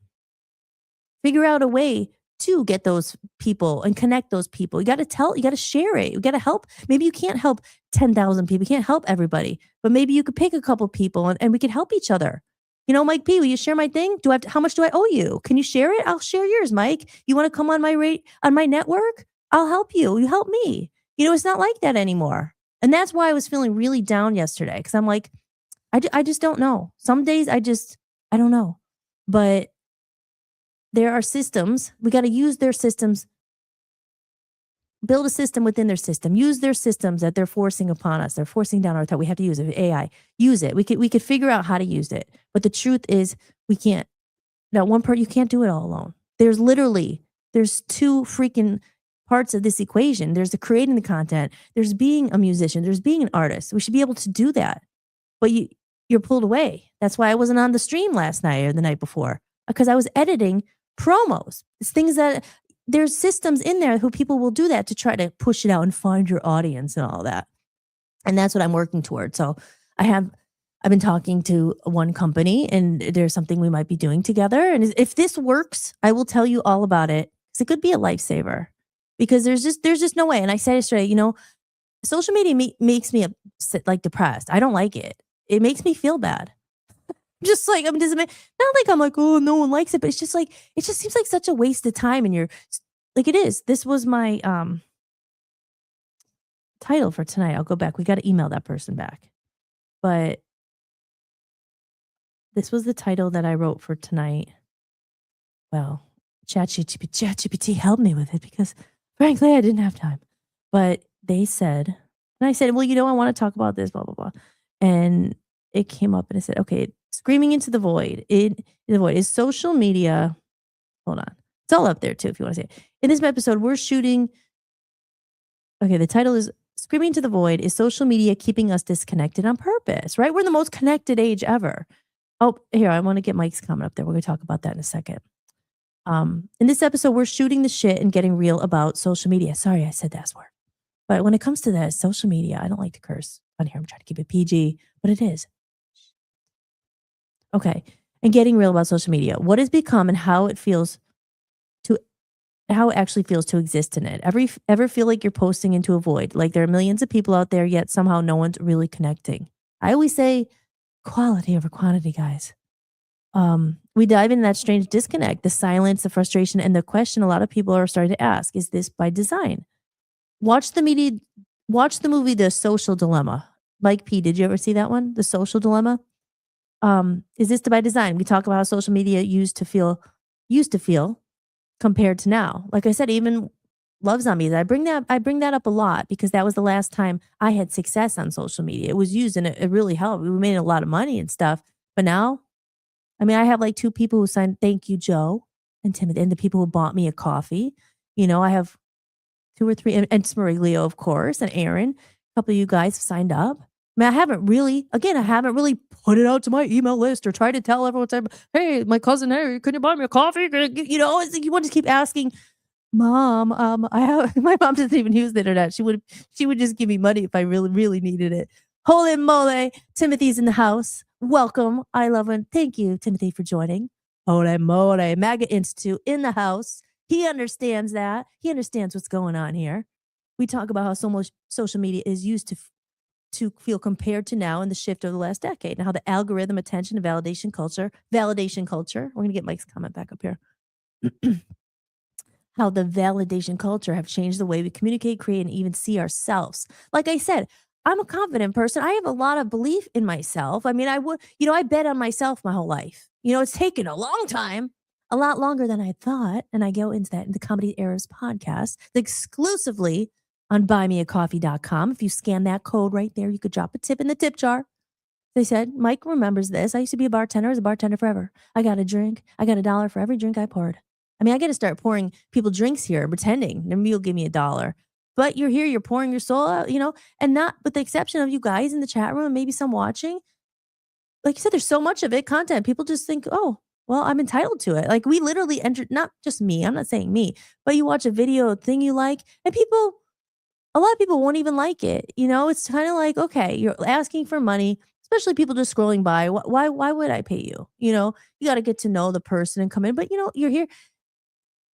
S2: figure out a way to get those people and connect those people. You got to share it. You got to help. Maybe you can't help 10,000 people. You can't help everybody, but maybe you could pick a couple people and we could help each other. Mike P, will you share my thing? How much do I owe you? Can you share it? I'll share yours, Mike. You want to come on my network? I'll help you. You help me. It's not like that anymore. And that's why I was feeling really down yesterday. Cause I'm like, I just don't know. Some days I don't know, but there are systems. We got to use their systems, build a system within their system, use their systems that they're forcing upon us. They're forcing down our throat. We have to use it. AI, use it. We could figure out how to use it. But the truth is we can't. Now, one part, you can't do it all alone. There's two freaking parts of this equation. There's the creating the content. There's being a musician. There's being an artist. We should be able to do that. But you're pulled away. That's why I wasn't on the stream last night or the night before, because I was editing promos. It's things that there's systems in there who people will do that to try to push it out and find your audience and all that. And that's what I'm working towards. So I've been talking to one company, and there's something we might be doing together. And if this works, I will tell you all about it. Because it could be a lifesaver, because there's just no way. And I said it straight, social media makes me like depressed. I don't like it. It makes me feel bad. Just like, not like I'm like, oh, no one likes it, but it's just like, it just seems like such a waste of time. And you're like, it is. This was my title for tonight. I'll go back. We got to email that person back. But this was the title that I wrote for tonight. Well, ChatGPT helped me with it, because frankly, I didn't have time. But they said, and I said, well, I want to talk about this, blah, blah, blah. And it came up and it said, okay, screaming into the void. Is social media. Hold on. It's all up there too, if you want to see it. In this episode, we're shooting. Okay, the title is Screaming into the Void. Is social media keeping us disconnected on purpose? Right? We're in the most connected age ever. Oh, here, I want to get Mike's comment up there. We're going to talk about that in a second. In this episode, we're shooting the shit and getting real about social media. Sorry, I said that word. But when it comes to that, social media, I don't like to curse on here. I'm trying to keep it PG, but it is. Okay. And getting real about social media. What it's become and how it actually feels to exist in it. Ever feel like you're posting into a void? Like there are millions of people out there, yet somehow no one's really connecting. I always say quality over quantity, guys. We dive into that strange disconnect, the silence, the frustration, and the question a lot of people are starting to ask: is this by design? Watch the movie The Social Dilemma. Mike P, did you ever see that one? The Social Dilemma? Is this by design? We talk about how social media used to feel compared to now. Like I said, even Love Zombies. I bring that up a lot because that was the last time I had success on social media. It was used and it really helped. We made a lot of money and stuff. But now, I mean, I have like two people who signed thank you, Joe and Timothy, and the people who bought me a coffee. I have two or three, and Smariglio, of course, and Aaron. A couple of you guys have signed up. I mean, I haven't really put it out to my email list or tried to tell everyone, hey, my cousin, hey, can you buy me a coffee? It's like you want to keep asking, Mom, I have my mom doesn't even use the internet. She would just give me money if I really, really needed it. Holy moly, Timothy's in the house. Welcome. I love him. Thank you, Timothy, for joining. Holy moly, MAGA Institute in the house. He understands that. He understands what's going on here. We talk about how so much social media is used to feel compared to now in the shift of the last decade, and how the algorithm, attention, and validation culture. We're gonna get Mike's comment back up here. How the validation culture have changed the way we communicate, create, and even see ourselves. Like I said, I'm a confident person. I have a lot of belief in myself. I mean, I bet on myself my whole life. It's taken a long time, a lot longer than I thought. And I go into that in the Comedy Eras podcast, exclusively on buymeacoffee.com. If you scan that code right there, you could drop a tip in the tip jar. They said, Mike remembers this. I used to be a bartender. I was a bartender forever. I got a drink. I got $1 for every drink I poured. I mean, I got to start pouring people drinks here, pretending. Maybe you'll give me $1. But you're here, you're pouring your soul out, and not with the exception of you guys in the chat room and maybe some watching. Like you said, there's so much of it, content. People just think, oh, well, I'm entitled to it. Like we literally entered, not just me, I'm not saying me, but you watch a video, a thing you like, and a lot of people won't even like it. It's kind of like, okay, you're asking for money, especially people just scrolling by. Why would I pay you? You got to get to know the person and come in, but you're here.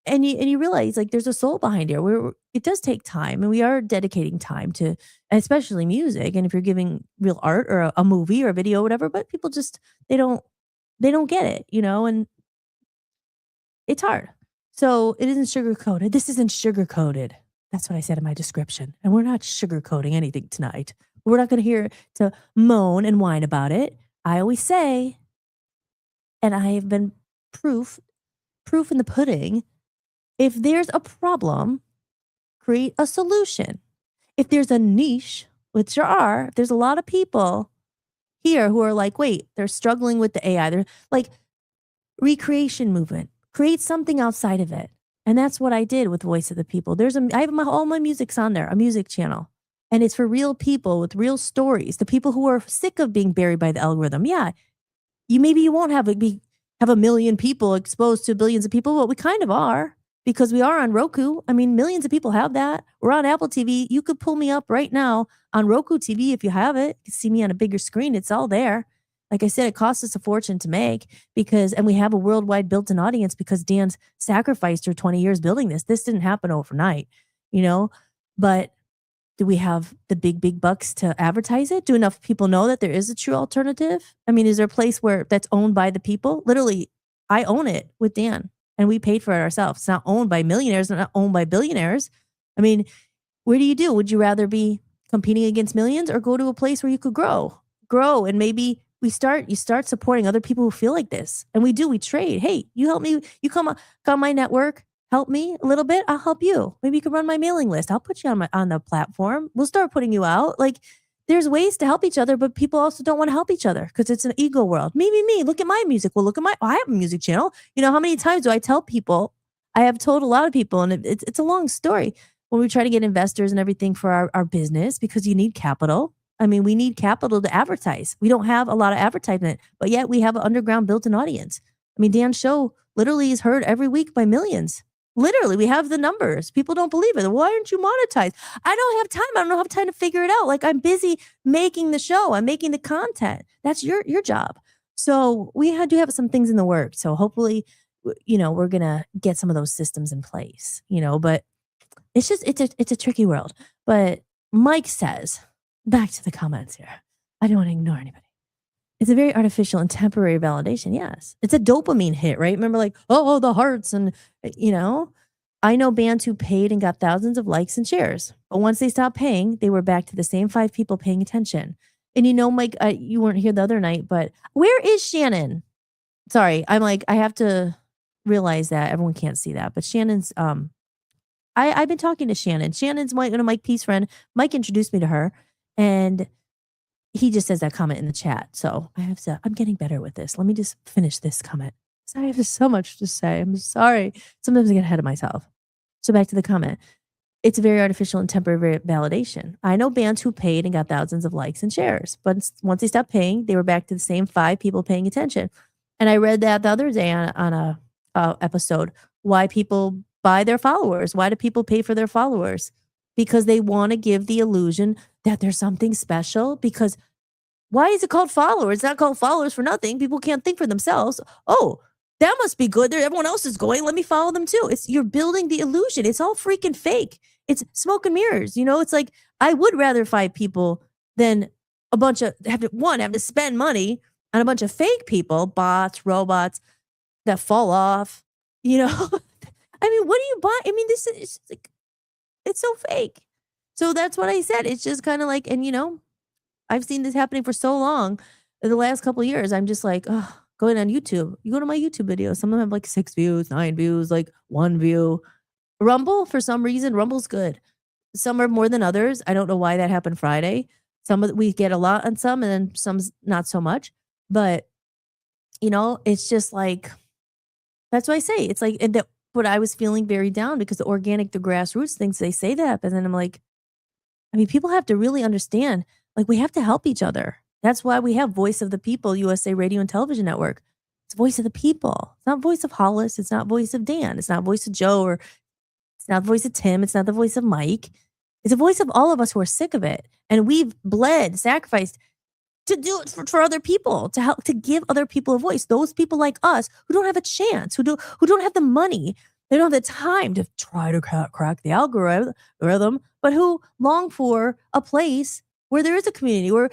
S2: And you realize like there's a soul behind here. It does take time, and we are dedicating time to, especially music. And if you're giving real art or a movie or a video or whatever, but people just they don't get it, and it's hard. So it isn't sugar coated. This isn't sugar coated. That's what I said in my description. And we're not sugarcoating anything tonight. We're not going to hear to moan and whine about it. I always say, and I have been proof in the pudding. If there's a problem, create a solution. If there's a niche, which there are, if there's a lot of people here who are like, wait, they're struggling with the AI. They're like, recreation movement. Create something outside of it. And that's what I did with Voice of the People. I have all my music's on there, a music channel. And it's for real people with real stories. The people who are sick of being buried by the algorithm. Yeah, maybe you won't have a million people exposed to billions of people, but we kind of are. Because we are on Roku. I mean, millions of people have that. We're on Apple TV. You could pull me up right now on Roku TV if you have it. You can see me on a bigger screen. It's all there. Like I said, it costs us a fortune to make and we have a worldwide built-in audience because Dan's sacrificed her 20 years building this. This didn't happen overnight, but do we have the big bucks to advertise it? Do enough people know that there is a true alternative? I mean, is there a place that's owned by the people? Literally, I own it with Dan. And we paid for it ourselves. It's not owned by millionaires, not owned by billionaires. I mean, where do you do? Would you rather be competing against millions or go to a place where you could grow? And maybe you start supporting other people who feel like this. And we trade. Hey, you help me. You come on my network, help me a little bit. I'll help you. Maybe you can run my mailing list. I'll put you on the platform. We'll start putting you out. Like there's ways to help each other, but people also don't want to help each other because it's an ego world. Me. Look at my music. Well, I have a music channel. How many times do I tell people? I have told a lot of people, and it's a long story when we try to get investors and everything for our business because you need capital. I mean, we need capital to advertise. We don't have a lot of advertisement, but yet we have an underground built-in audience. I mean, Dan's show literally is heard every week by millions. Literally, we have the numbers. People don't believe it. Why aren't you monetized? I don't have time. I don't have time to figure it out. Like I'm busy making the show. I'm making the content. That's your job. So we do have some things in the works. So hopefully, we're going to get some of those systems in place, but it's a tricky world. But Mike says, back to the comments here. I don't want to ignore anybody. It's a very artificial and temporary validation. Yes. It's a dopamine hit, right? Remember like, oh, the hearts and, I know bands who paid and got thousands of likes and shares. But once they stopped paying, they were back to the same 5 people paying attention. And Mike, you weren't here the other night, but where is Shannon? Sorry, I'm like, I have to realize that everyone can't see that, but Shannon's I've been talking to Shannon. Shannon's one of Mike P's friend. Mike introduced me to her, and he just says that comment in the chat. So I'm getting better with this. Let me just finish this comment. I have so much to say. I'm sorry. Sometimes I get ahead of myself. So back to the comment. It's very artificial and temporary validation. I know bands who paid and got thousands of likes and shares, but once they stopped paying, they were back to the same 5 people paying attention. And I read that the other day on a episode, why people buy their followers. Why do people pay for their followers? Because they want to give the illusion that there's something special. Because why is it called followers? It's not called followers for nothing. People can't think for themselves. Oh, that must be good. Everyone else is going. Let me follow them too. You're building the illusion. It's all freaking fake. It's smoke and mirrors. It's like, I would rather fight people than a bunch of have to spend money on a bunch of fake people, bots, robots that fall off. I mean, what do you buy? I mean, this is like, it's so fake. So that's what I said. It's just kind of like, and I've seen this happening for so long. In the last couple of years, I'm just like, oh, going on YouTube. You go to my YouTube videos. Some of them have like 6 views, 9 views, like 1 view. Rumble, for some reason, Rumble's good. Some are more than others. I don't know why that happened Friday. We get a lot on some, and then some's not so much. But it's just like, that's what I say. It's like, but I was feeling very down because the grassroots things, they say that, but then I'm like, I mean, people have to really understand, like, we have to help each other. That's why we have Voice of the People, USA Radio and Television Network. It's Voice of the People. It's not Voice of Hollis. It's not Voice of Dan. It's not Voice of Joe, or it's not the voice of Tim. It's not the voice of Mike. It's a voice of all of us who are sick of it. And we've bled, sacrificed to do it for other people, to help, to give other people a voice. Those people like us who don't have a chance, who don't have the money, they don't have the time to try to crack the algorithm, but who long for a place where there is a community where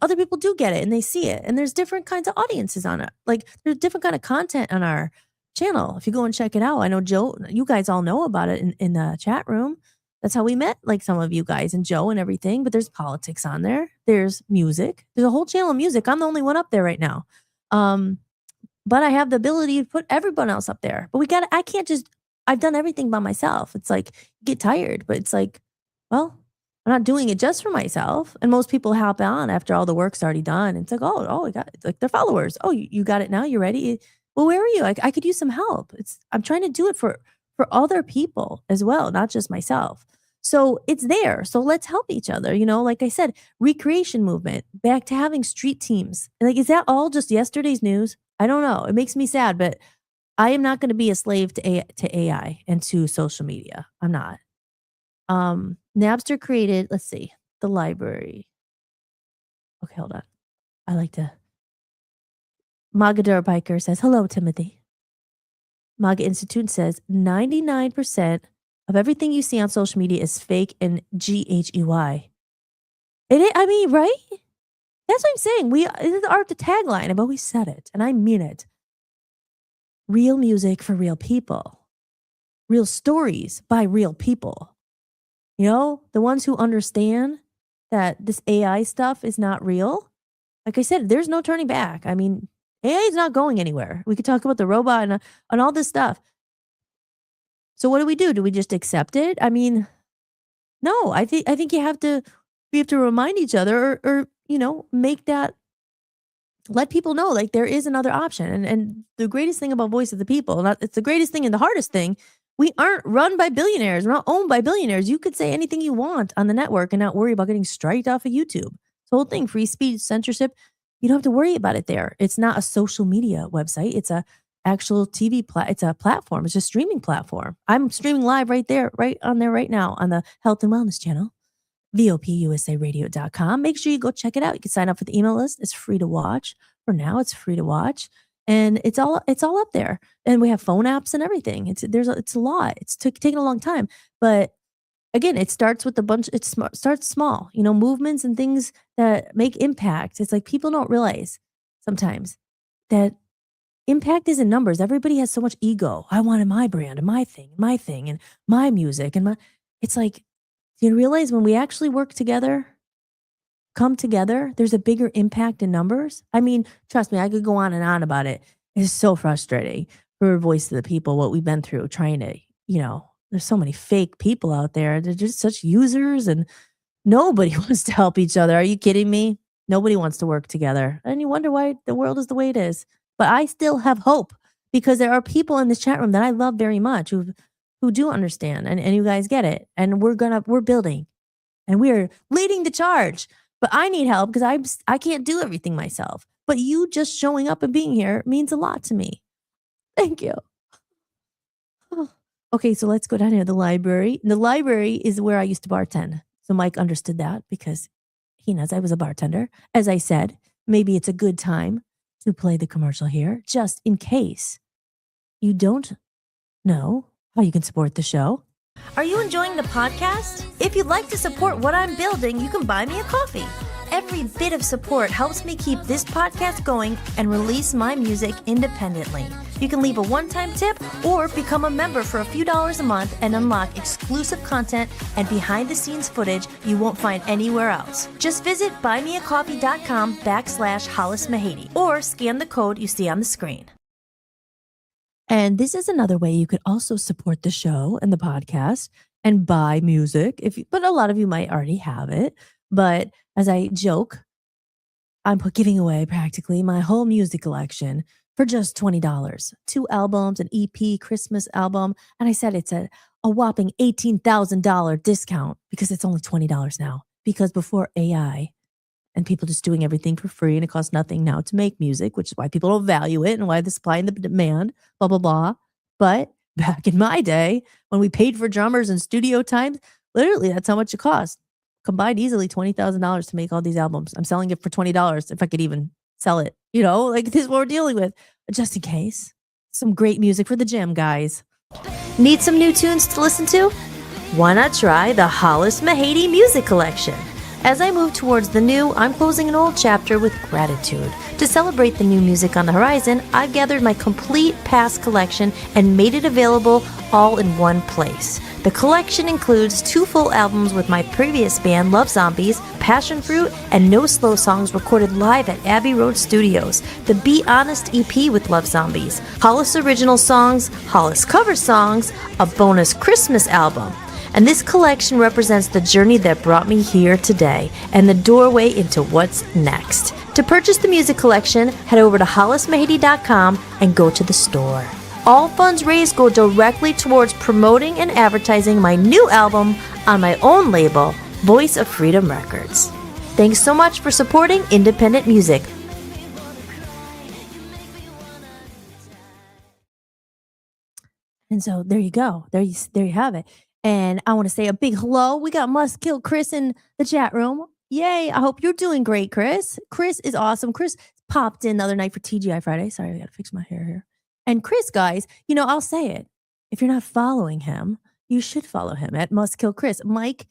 S2: other people do get it and they see it. And there's different kinds of audiences on it. Like, there's different kind of content on our channel. If you go and check it out, I know Joe, you guys all know about it in the chat room. That's how we met, like, some of you guys and Joe and everything. But there's politics on there. There's music. There's a whole channel of music. I'm the only one up there right now. But I have the ability to put everyone else up there. But I can't just, I've done everything by myself. It's like, you get tired, but it's like, well, I'm not doing it just for myself. And most people hop on after all the work's already done. It's like, I got it. It's like, they're followers. Oh, you got it now? You ready? Well, where are you? I could use some help. I'm trying to do it for other people as well, not just myself. So it's there. So let's help each other. Like I said, recreation movement, back to having street teams. Like, is that all just yesterday's news? I don't know. It makes me sad, but I am not going to be a slave to AI and to social media. I'm not. Napster created, let's see, the library. Okay, hold on. I like to. Magador Biker says, hello, Timothy. MAGA Institute says 99% of everything you see on social media is fake and GHEY. I mean, right? That's what I'm saying. This is our tagline. I've always said it, and I mean it. Real music for real people. Real stories by real people. The ones who understand that this AI stuff is not real. Like I said, there's no turning back. I mean, AI is not going anywhere. We could talk about the robot and all this stuff. So what do? Do we just accept it? I mean, no. I think we have to remind each other, or make that, let people know, like, there is another option. And the greatest thing about Voice of the People, it's the greatest thing and the hardest thing. We aren't run by billionaires. We're not owned by billionaires. You could say anything you want on the network and not worry about getting striked off of YouTube. This whole thing, free speech, censorship, you don't have to worry about it there. It's not a social media website. It's a actual TV it's a platform. It's a streaming platform. I'm streaming live right on there right now on the Health and Wellness channel, VOPUSARadio.com. Make sure you go check it out. You can sign up for the email list. It's free to watch. For now, it's free to watch. And it's all up there. And we have phone apps and everything. It's a lot. It's taken a long time. But again, it starts with starts small, movements and things that make impact. It's like, people don't realize sometimes that impact is in numbers. Everybody has so much ego. I wanted my brand and my thing and my music and it's like, do you realize when we actually work together, come together, there's a bigger impact in numbers. I mean, trust me, I could go on and on about it. It's so frustrating for Voice of the People, what we've been through trying to, there's so many fake people out there. They're just such users and nobody wants to help each other. Are you kidding me? Nobody wants to work together. And you wonder why the world is the way it is. But I still have hope because there are people in this chat room that I love very much who do understand and you guys get it. And we're building and we're leading the charge. But I need help because I can't do everything myself. But you just showing up and being here means a lot to me. Thank you. Okay, so let's go down here to the library. The library is where I used to bartend. So Mike understood that because he knows I was a bartender. As I said, maybe it's a good time to play the commercial here, just in case you don't know how you can support the show. Are you enjoying the podcast? If you'd like to support what I'm building, you can buy me a coffee. Every bit of support helps me keep this podcast going and release my music independently. You can leave a one-time tip or become a member for a few dollars a month and unlock exclusive content and behind-the-scenes footage you won't find anywhere else. Just visit buymeacoffee.com/Hollis-Mahady or scan the code you see on the screen. And this is another way you could also support the show and the podcast and buy music. But a lot of you might already have it. But as I joke, I'm giving away practically my whole music collection for just $20. 2 albums, an EP, Christmas album. And I said it's a whopping $18,000 discount because it's only $20 now. Because before AI and people just doing everything for free and it costs nothing now to make music, which is why people don't value it and why the supply and the demand, blah, blah, blah. But back in my day, when we paid for drummers and studio times, literally that's how much it cost. Combined easily $20,000 to make all these albums. I'm selling it for $20 if I could even sell it. Like this is what we're dealing with. Just in case. Some great music for the gym, guys. Need some new tunes to listen to? Why not try the Hollis-Mahady Music Collection? As I move towards the new, I'm closing an old chapter with gratitude. To celebrate the new music on the horizon, I've gathered my complete past collection and made it available all in one place. The collection includes 2 full albums with my previous band, Love Zombies, Passion Fruit, and No Slow songs recorded live at Abbey Road Studios, the Be Honest EP with Love Zombies, Hollis original songs, Hollis cover songs, a bonus Christmas album. And this collection represents the journey that brought me here today and the doorway into what's next. To purchase the music collection, head over to hollismahady.com and go to the store. All funds raised go directly towards promoting and advertising my new album on my own label, Voice of Freedom Records. Thanks so much for supporting independent music. And so there you go. There you have it. And I want to say a big hello. We got Must Kill Chris in the chat room. Yay. I hope you're doing great, Chris. Chris is awesome. Chris popped in the other night for TGI Friday. Sorry, I got to fix my hair here. And Chris, guys, I'll say it. If you're not following him, you should follow him at Must Kill Chris. Mike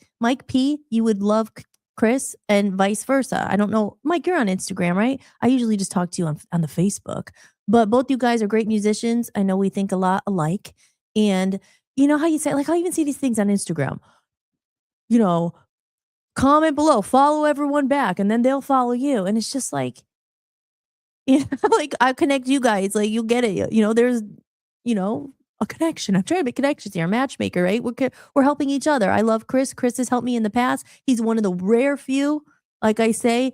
S2: P, you would love Chris and vice versa. I don't know. Mike, you're on Instagram, right? I usually just talk to you on the Facebook. But both you guys are great musicians. I know we think a lot alike. And you know how you say, like, I even see these things on Instagram. Comment below, follow everyone back, and then they'll follow you. And it's just like, like I connect you guys, like you get it. There's, a connection. I'm trying to make connections here. Matchmaker, right? We're helping each other. I love Chris. Chris has helped me in the past. He's one of the rare few, like I say,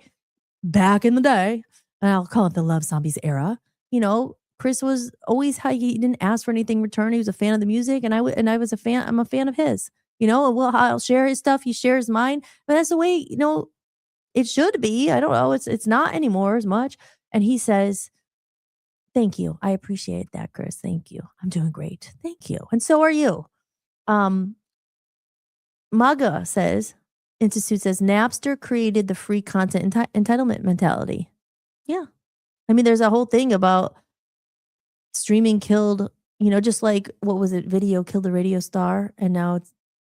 S2: back in the day, and I'll call it the Love Zombies era. Chris was always he didn't ask for anything in return. He was a fan of the music, and I was a fan. I'm a fan of his. I'll share his stuff. He shares mine, but that's the way it should be. I don't know. It's not anymore as much. And he says, "Thank you. I appreciate that, Chris. Thank you. I'm doing great. Thank you, and so are you." Maga says, Institute says Napster created the free content entitlement mentality. Yeah, I mean, there's a whole thing about streaming killed, just like, what was it? Video killed the radio star. And now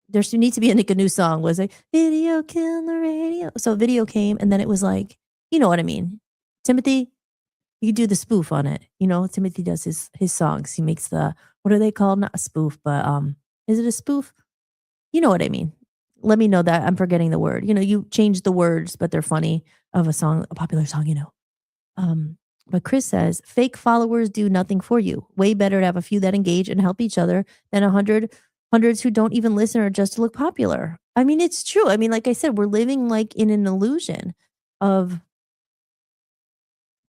S2: there needs to be a new song. Was it video killed the radio? So video came and then it was like, you know what I mean? Timothy, you do the spoof on it. Timothy does his songs. He makes what are they called? Not a spoof, but is it a spoof? You know what I mean? let me know that I'm forgetting the word. You change the words, but they're funny of a song, a popular song. Um, but Chris says, fake followers do nothing for you. Way better to have a few that engage and help each other than hundreds who don't even listen or just to look popular. I mean, it's true. I mean, like I said, we're living like in an illusion of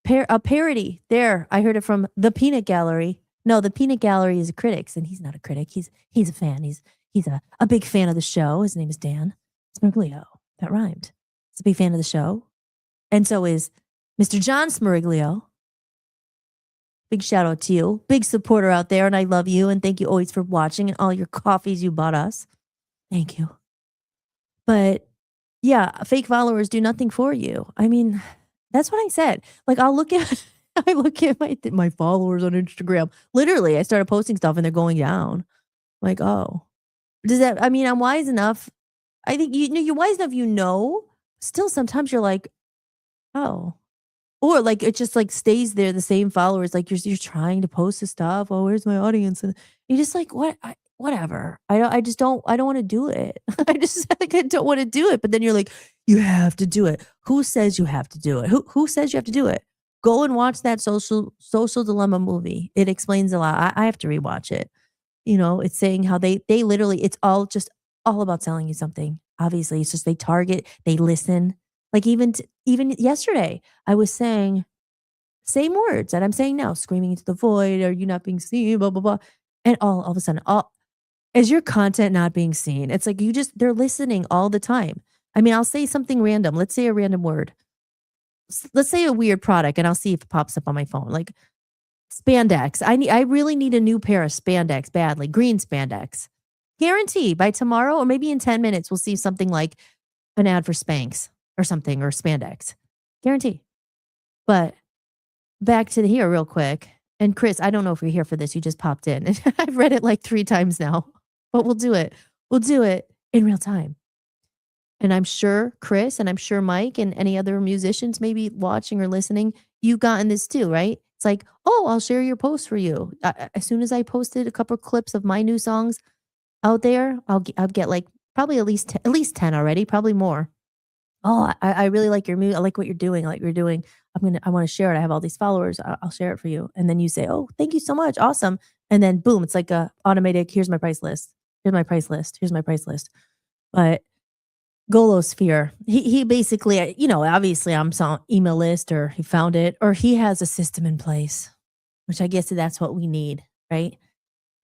S2: a parody. There, I heard it from the Peanut Gallery. No, the Peanut Gallery is a critic, and he's not a critic. He's a fan. He's a big fan of the show. His name is Dan Smirglio. That rhymed. He's a big fan of the show, and so is Mr. John Smirglio. Big shout out to you, big supporter out there, and I love you, and thank you always for watching and all your coffees you bought us. Thank you. But yeah, fake followers do nothing for you. I mean, that's what I said. Like I'll look at I look at my followers on Instagram. Literally, I started posting stuff and they're going down. Like, oh. Does that I mean, I'm wise enough. I think you're wise enough, still sometimes you're like, oh. Or like it just like stays there, the same followers. Like you're trying to post the stuff. Oh, where's my audience? And you're just like, what? Whatever. I just don't. I don't want to do it. I just like I don't want to do it. But then you're like, you have to do it. Who says you have to do it? Who says you have to do it? Go and watch that social dilemma movie. It explains a lot. I have to rewatch it. It's saying how they literally. It's all about selling you something. Obviously, it's just they target. They listen. Like even yesterday, I was saying same words that I'm saying now, screaming into the void, are you not being seen, blah, blah, blah. And all of a sudden, is your content not being seen? It's like they're listening all the time. I mean, I'll say something random. Let's say a random word. Let's say a weird product and I'll see if it pops up on my phone. Like spandex. I really need a new pair of spandex badly. Green spandex. Guarantee by tomorrow or maybe in 10 minutes, we'll see something like an ad for Spanx or something or spandex. Guarantee. But back to here real quick. And Chris, I don't know if you're here for this. You just popped in. I've read it like 3 times now, but we'll do it. We'll do it in real time. And I'm sure Chris and I'm sure Mike and any other musicians maybe watching or listening, you've gotten this too, right? It's like, oh, I'll share your post for you. As soon as I posted a couple clips of my new songs out there, I'll get like probably at least 10 already, probably more. Oh, I really like your music. I like what you're doing. I like what you're doing. I want to share it. I have all these followers. I'll share it for you. And then you say, oh, thank you so much. Awesome. And then boom, it's like a automated, here's my price list. Here's my price list. Here's my price list. But Golosphere, he basically, obviously I'm on email list or he found it or he has a system in place, which I guess that's what we need, right?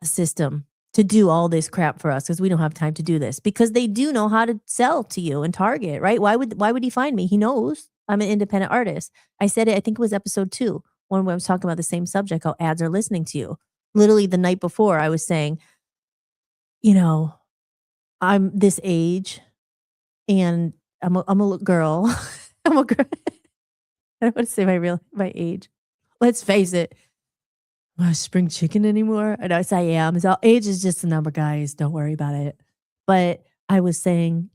S2: A system to do all this crap for us because we don't have time to do this because they do know how to sell to you and target, right? Why would he find me? He knows I'm an independent artist. I said it, I think it was episode 2, when I was talking about the same subject, how ads are listening to you. Literally the night before I was saying, I'm this age and I'm a girl. I'm a girl. I don't want to say my age. Let's face it. Am I spring chicken anymore? I know I am. So age is just a number, guys. Don't worry about it. But I was saying,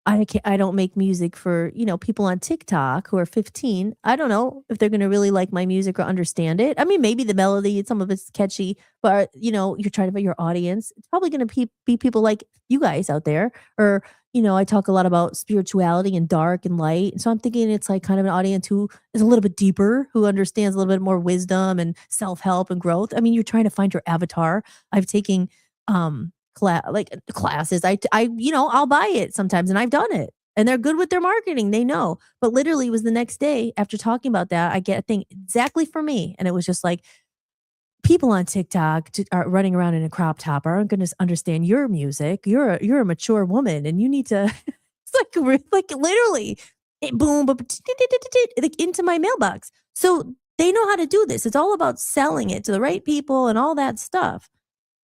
S2: I don't make music for, people on TikTok who are 15. I don't know if they're going to really like my music or understand it. I mean, maybe the melody, some of it's catchy, but you're trying to find your audience. It's probably going to be people like you guys out there or, I talk a lot about spirituality and dark and light. So I'm thinking it's like kind of an audience who is a little bit deeper, who understands a little bit more wisdom and self-help and growth. I mean, you're trying to find your avatar. I've taken classes. I'll buy it sometimes and I've done it. And they're good with their marketing. They know. But literally it was the next day after talking about that, I get a thing exactly for me. And it was just like, people on TikTok are running around in a crop top aren't going to understand your music. You're a mature woman, and you need to. It's like literally, boom, like into my mailbox. So they know how to do this. It's all about selling it to the right people and all that stuff.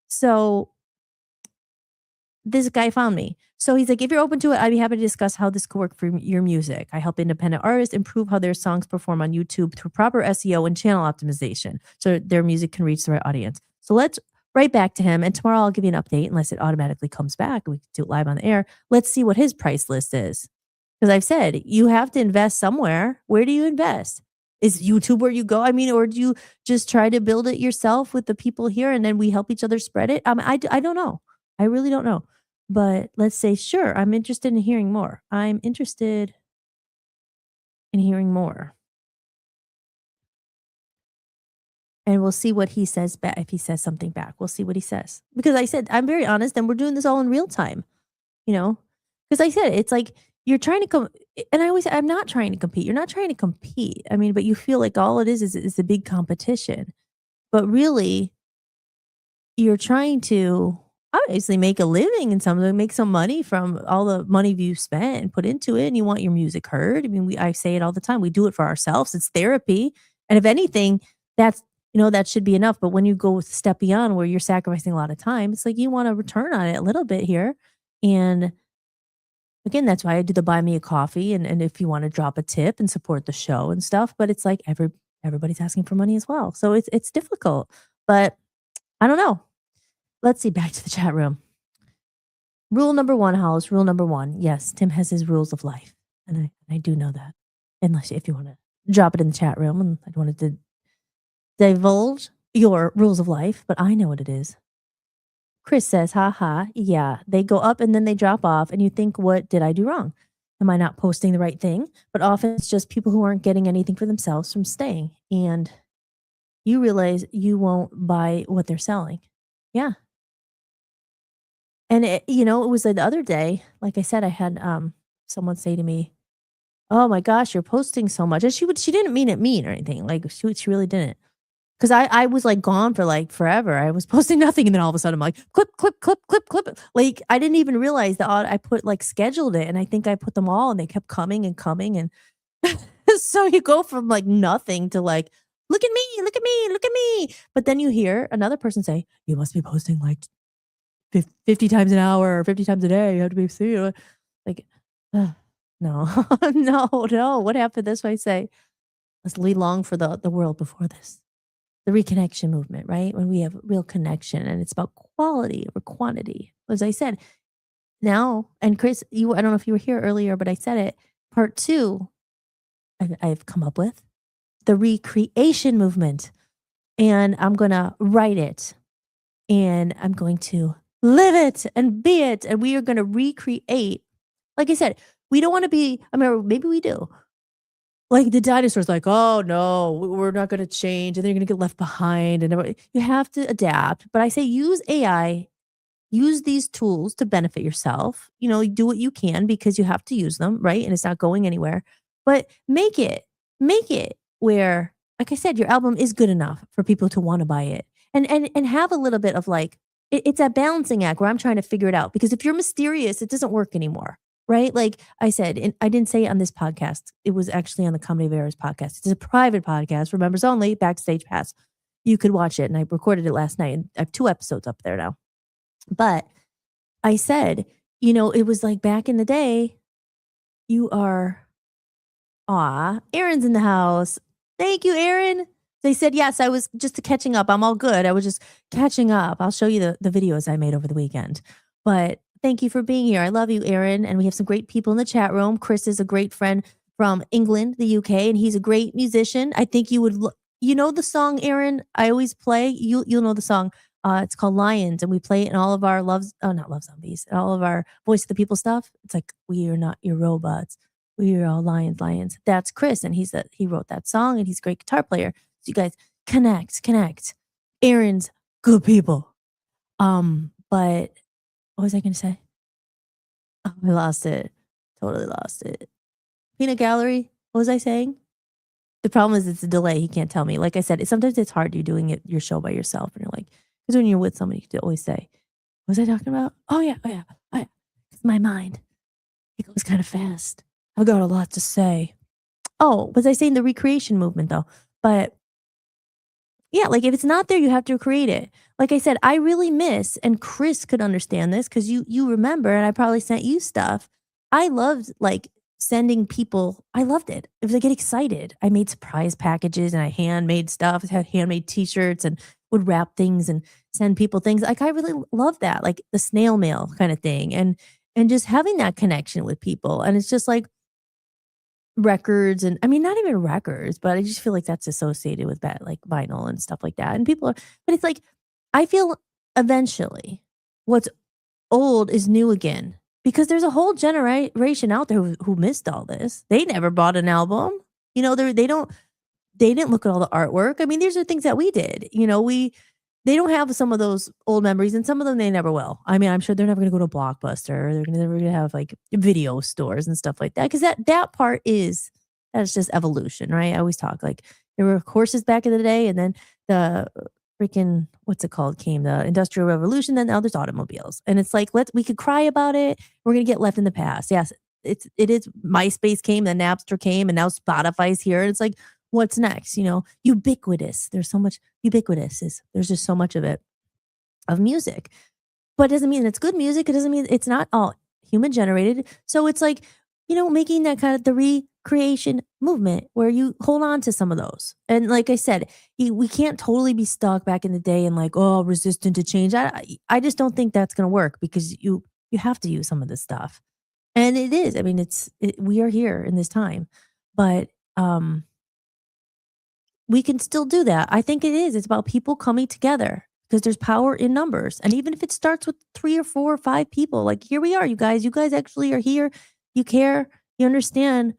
S2: So this guy found me. So he's like, if you're open to it, I'd be happy to discuss how this could work for your music. I help independent artists improve how their songs perform on YouTube through proper SEO and channel optimization so their music can reach the right audience. So let's write back to him. And tomorrow I'll give you an update unless it automatically comes back. We can do it live on the air. Let's see what his price list is. Because I've said, you have to invest somewhere. Where do you invest? Is YouTube where you go? I mean, or do you just try to build it yourself with the people here and then we help each other spread it? I don't know. I really don't know. But let's say, sure, I'm interested in hearing more. I'm interested in hearing more. And we'll see what he says back. If he says something back, we'll see what he says. Because I said, I'm very honest and we're doing this all in real time, you know? Because I said, it's like you're trying to come. And I always say, I'm not trying to compete. You're not trying to compete. I mean, but you feel like all it is a big competition. But really, you're trying to obviously make a living and something, make some money from all the money you spent and put into it, and you want your music heard. I mean, I say it all the time. We do it for ourselves. It's therapy. And if anything, that's that should be enough. But when you go a step beyond where you're sacrificing a lot of time, it's like you want to return on it a little bit here. And again, that's why I do the buy me a coffee and if you want to drop a tip and support the show and stuff. But it's like everybody's asking for money as well. So it's difficult. But I don't know. Let's see, back to the chat room. Rule number one, Hollis, rule number one. Yes, Tim has his rules of life. And I do know that. Unless if you want to drop it in the chat room and I wanted to divulge your rules of life, but I know what it is. Chris says, haha, yeah, they go up and then they drop off, and you think, what did I do wrong? Am I not posting the right thing? But often it's just people who aren't getting anything for themselves from staying. And you realize you won't buy what they're selling. Yeah. And it was the other day, like I said, I had someone say to me, "Oh my gosh, you're posting so much." And she didn't mean it mean or anything. Like she really didn't. Because I was like gone for like forever. I was posting nothing, and then all of a sudden I'm like clip, clip, clip, clip, clip. Like I didn't even realize that I put like scheduled it, and I think I put them all, and they kept coming and coming, and so you go from like nothing to like look at me, look at me, look at me. But then you hear another person say, "You must be posting like 50 times an hour or 50 times a day. You have to be seeing it." Like, no, no, no. What happened? That's why I say, let's lead long for the world before this. The reconnection movement, right? When we have real connection and it's about quality over quantity. As I said, now, and Chris, I don't know if you were here earlier, but I said it. Part two, I've come up with the recreation movement. And I'm going to write it and I'm going to live it and be it. And we are going to recreate. Like I said, we don't want to be, I mean, maybe we do. Like the dinosaurs, like, oh no, we're not going to change and they're going to get left behind. And you have to adapt. But I say use AI, use these tools to benefit yourself. Do what you can because you have to use them, right? And it's not going anywhere. But make it where, like I said, your album is good enough for people to want to buy it. And have a little bit of like, it's a balancing act where I'm trying to figure it out. Because if you're mysterious, it doesn't work anymore. Right? Like I said, and I didn't say it on this podcast. It was actually on the Comedy of Errors podcast. It's a private podcast for members only, Backstage Pass. You could watch it. And I recorded it last night. And I have 2 episodes up there now. But I said, it was like back in the day, Aaron's in the house. Thank you, Aaron. They said, yes, I was just catching up. I'm all good. I was just catching up. I'll show you the videos I made over the weekend. But thank you for being here. I love you, Aaron. And we have some great people in the chat room. Chris is a great friend from England, the UK, and he's a great musician. I think you would the song, Aaron, I always play. You'll know the song. It's called Lions, and we play it in all of our not Love Zombies, all of our Voice of the People stuff. It's like, we are not your robots. We are all lions, lions. That's Chris, and he wrote that song, and he's a great guitar player. So you guys connect. Aaron's good people. But what was I going to say? Oh, I lost it. Totally lost it. Peanut Gallery. What was I saying? The problem is it's a delay. He can't tell me. Like I said, sometimes it's hard you doing your show by yourself, and you're like, because when you're with somebody, you always say, "What was I talking about? Oh yeah. It's my mind. It goes kind of fast. I've got a lot to say." Oh, was I saying the recreation movement though? But yeah, like if it's not there, you have to create it. Like I said, I really miss, and Chris could understand this because you remember, and I probably sent you stuff. I loved like sending people. I loved it. It was I get excited. I made surprise packages and I handmade stuff. I had handmade T-shirts and would wrap things and send people things. Like I really love that, like the snail mail kind of thing, and just having that connection with people. And it's just like records, and I mean not even records, but I just feel like that's associated with that, like vinyl and stuff like that. And people are, but it's like I feel eventually what's old is new again because there's a whole generation out there who missed all this. They never bought an album. They didn't look at all the artwork. I mean, these are things that we did. They don't have some of those old memories, and some of them they never will. I mean, I'm sure they're never gonna go to Blockbuster. They're never gonna have like video stores and stuff like that. Because that part that's just evolution, right? I always talk like there were horses back in the day, and then the freaking what's it called came the Industrial Revolution. Then now there's automobiles, and it's like we could cry about it. We're gonna get left in the past. Yes, it is. MySpace came, then Napster came, and now Spotify's here. And it's like, what's next? Ubiquitous. There's so much there's just so much of it of music. But it doesn't mean it's good music. It doesn't mean it's not all human generated. So it's like, making that kind of the recreation movement where you hold on to some of those. And like I said, we can't totally be stuck back in the day and like, oh, resistant to change. I just don't think that's going to work because you have to use some of this stuff. And it is. I mean, we are here in this time, but we can still do that. I think it is. It's about people coming together because there's power in numbers. And even if it starts with 3 or 4 or 5 people, like here we are, you guys. You guys actually are here. You care. You understand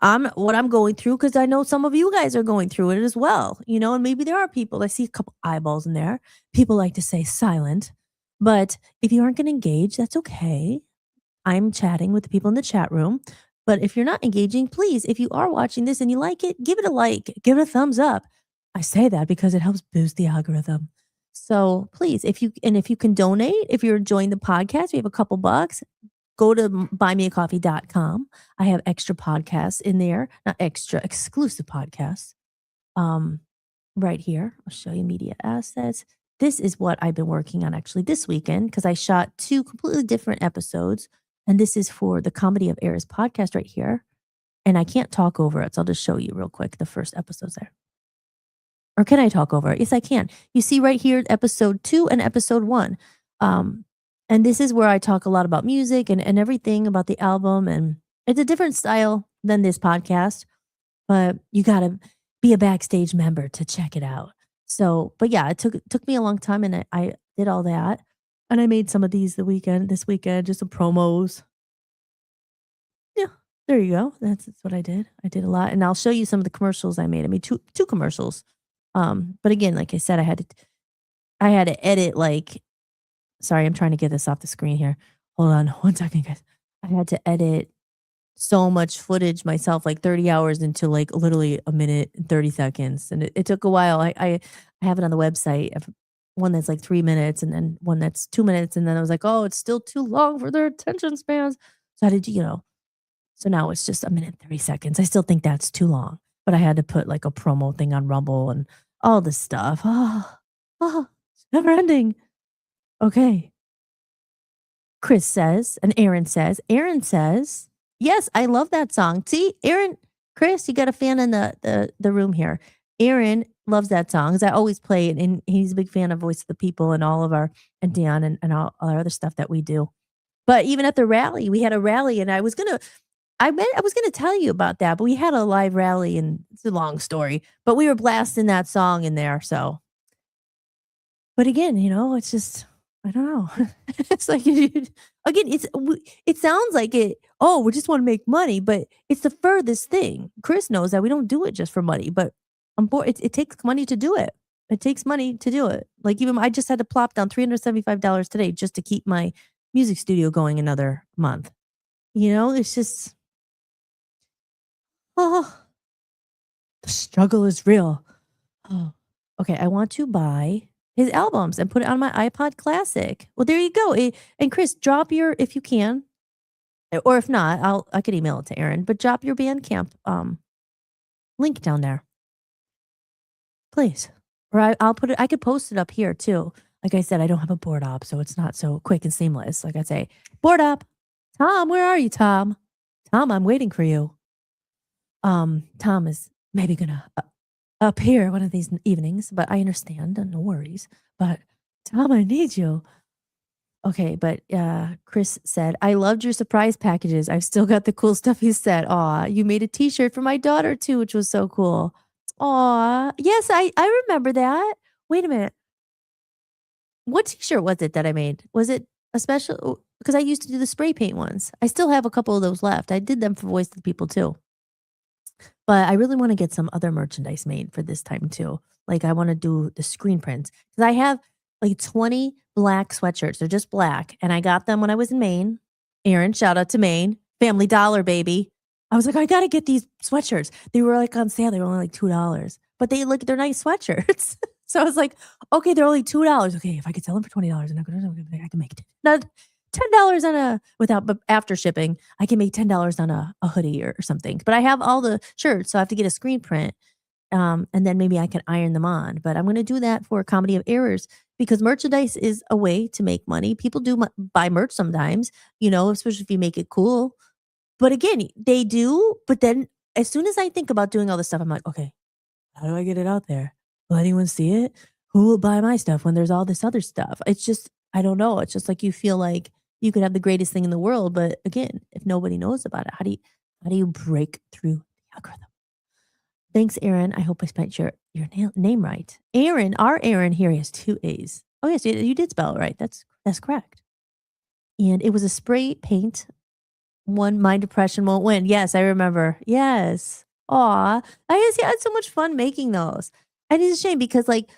S2: what I'm going through because I know some of you guys are going through it as well. And maybe there are people. I see a couple eyeballs in there. People like to say silent, but if you aren't going to engage, that's okay. I'm chatting with the people in the chat room. But if you're not engaging, please, if you are watching this and you like it, give it a like, give it a thumbs up. I say that because it helps boost the algorithm. So please, if you can donate, if you're enjoying the podcast, we have a couple bucks, go to buymeacoffee.com. I have extra podcasts in there, not extra, exclusive podcasts. Right here, I'll show you media assets. This is what I've been working on actually this weekend because I shot 2 completely different episodes. And this is for the Comedy of Errors podcast right here. And I can't talk over it. So I'll just show you real quick the first episodes there. Or can I talk over it? Yes, I can. You see right here, episode 2 and episode 1. And this is where I talk a lot about music and everything about the album. And it's a different style than this podcast. But you got to be a backstage member to check it out. So, but yeah, it took me a long time and I did all that. And I made some of these this weekend, just some promos. Yeah, there you go. That's what I did. I did a lot. And I'll show you some of the commercials I made. I made two commercials. But again, like I said, I had to edit sorry, I'm trying to get this off the screen here. Hold on 1 second, guys. I had to edit so much footage myself, like 30 hours into like literally a minute and 30 seconds. And it took a while. I have it on the website. I have one that's like 3 minutes and then one that's 2 minutes. And then I was like, oh, it's still too long for their attention spans. So I had to, so now it's just a minute and 30 seconds. I still think that's too long, but I had to put like a promo thing on Rumble and all this stuff. It's never ending. Okay. Chris says, and Aaron says, yes, I love that song. See, Aaron, Chris, you got a fan in the room here. Aaron loves that song because I always play it, and he's a big fan of Voice of the People and all of and Dan and all our other stuff that we do. But even at the rally, we had a rally, and I was gonna tell you about that, but we had a live rally, and it's a long story. But we were blasting that song in there, so. But again, it's just I don't know. It's like again, it sounds like it. Oh, we just want to make money, but it's the furthest thing. Chris knows that we don't do it just for money, but I'm bored. It takes money to do it. It takes money to do it. Like even I just had to plop down $375 today just to keep my music studio going another month. It's just the struggle is real. Oh, okay. I want to buy his albums and put it on my iPod Classic. Well, there you go. And Chris, drop if you can, or if not, I could email it to Aaron. But drop your Bandcamp link down there, please. Or I'll put it. I could post it up here too. Like I said, I don't have a board op, so it's not so quick and seamless. Like I say, board op. Tom, where are you, Tom? Tom, I'm waiting for you. Tom is maybe gonna appear one of these evenings, but I understand, no worries. But Tom, I need you. Okay, but Chris said, I loved your surprise packages. I've still got the cool stuff he said. Aw, you made a t-shirt for my daughter too, which was so cool. Aw, yes, I remember that. Wait a minute. What t-shirt was it that I made? Was it especially because I used to do the spray paint ones. I still have a couple of those left. I did them for Voice of the People too. But I really wanna get some other merchandise made for this time too. Like, I wanna do the screen prints because I have, like, 20 black sweatshirts. They're just black, and I got them when I was in Maine. Aaron, shout out to Maine. Family Dollar, baby. I was like, "I gotta get these sweatshirts." They were, like, on sale. They were only, like, $2, but they're nice sweatshirts. So I was like, "Okay, they're only $2. Okay, if I could sell them for $20, I can make not $10 on a without but after shipping, I can make $10 on a hoodie or something. But I have all the shirts, so I have to get a screen print, and then maybe I can iron them on. But I'm gonna do that for Comedy of Errors because merchandise is a way to make money. People do buy merch sometimes, especially if you make it cool. But again, they do. But then as soon as I think about doing all this stuff, I'm like, okay, how do I get it out there? Will anyone see it? Who will buy my stuff when there's all this other stuff? It's just, I don't know. It's just like you feel like you could have the greatest thing in the world, but again, if nobody knows about it, how do you break through the algorithm? Thanks, Aaron. I hope I spelled your name right. Aaron, our Aaron here, he has two A's. Oh yes, you did spell it right. That's correct. And it was a spray paint one. My depression won't win. Yes, I remember. Yes. Aw, I just had so much fun making those. And it's a shame because, like,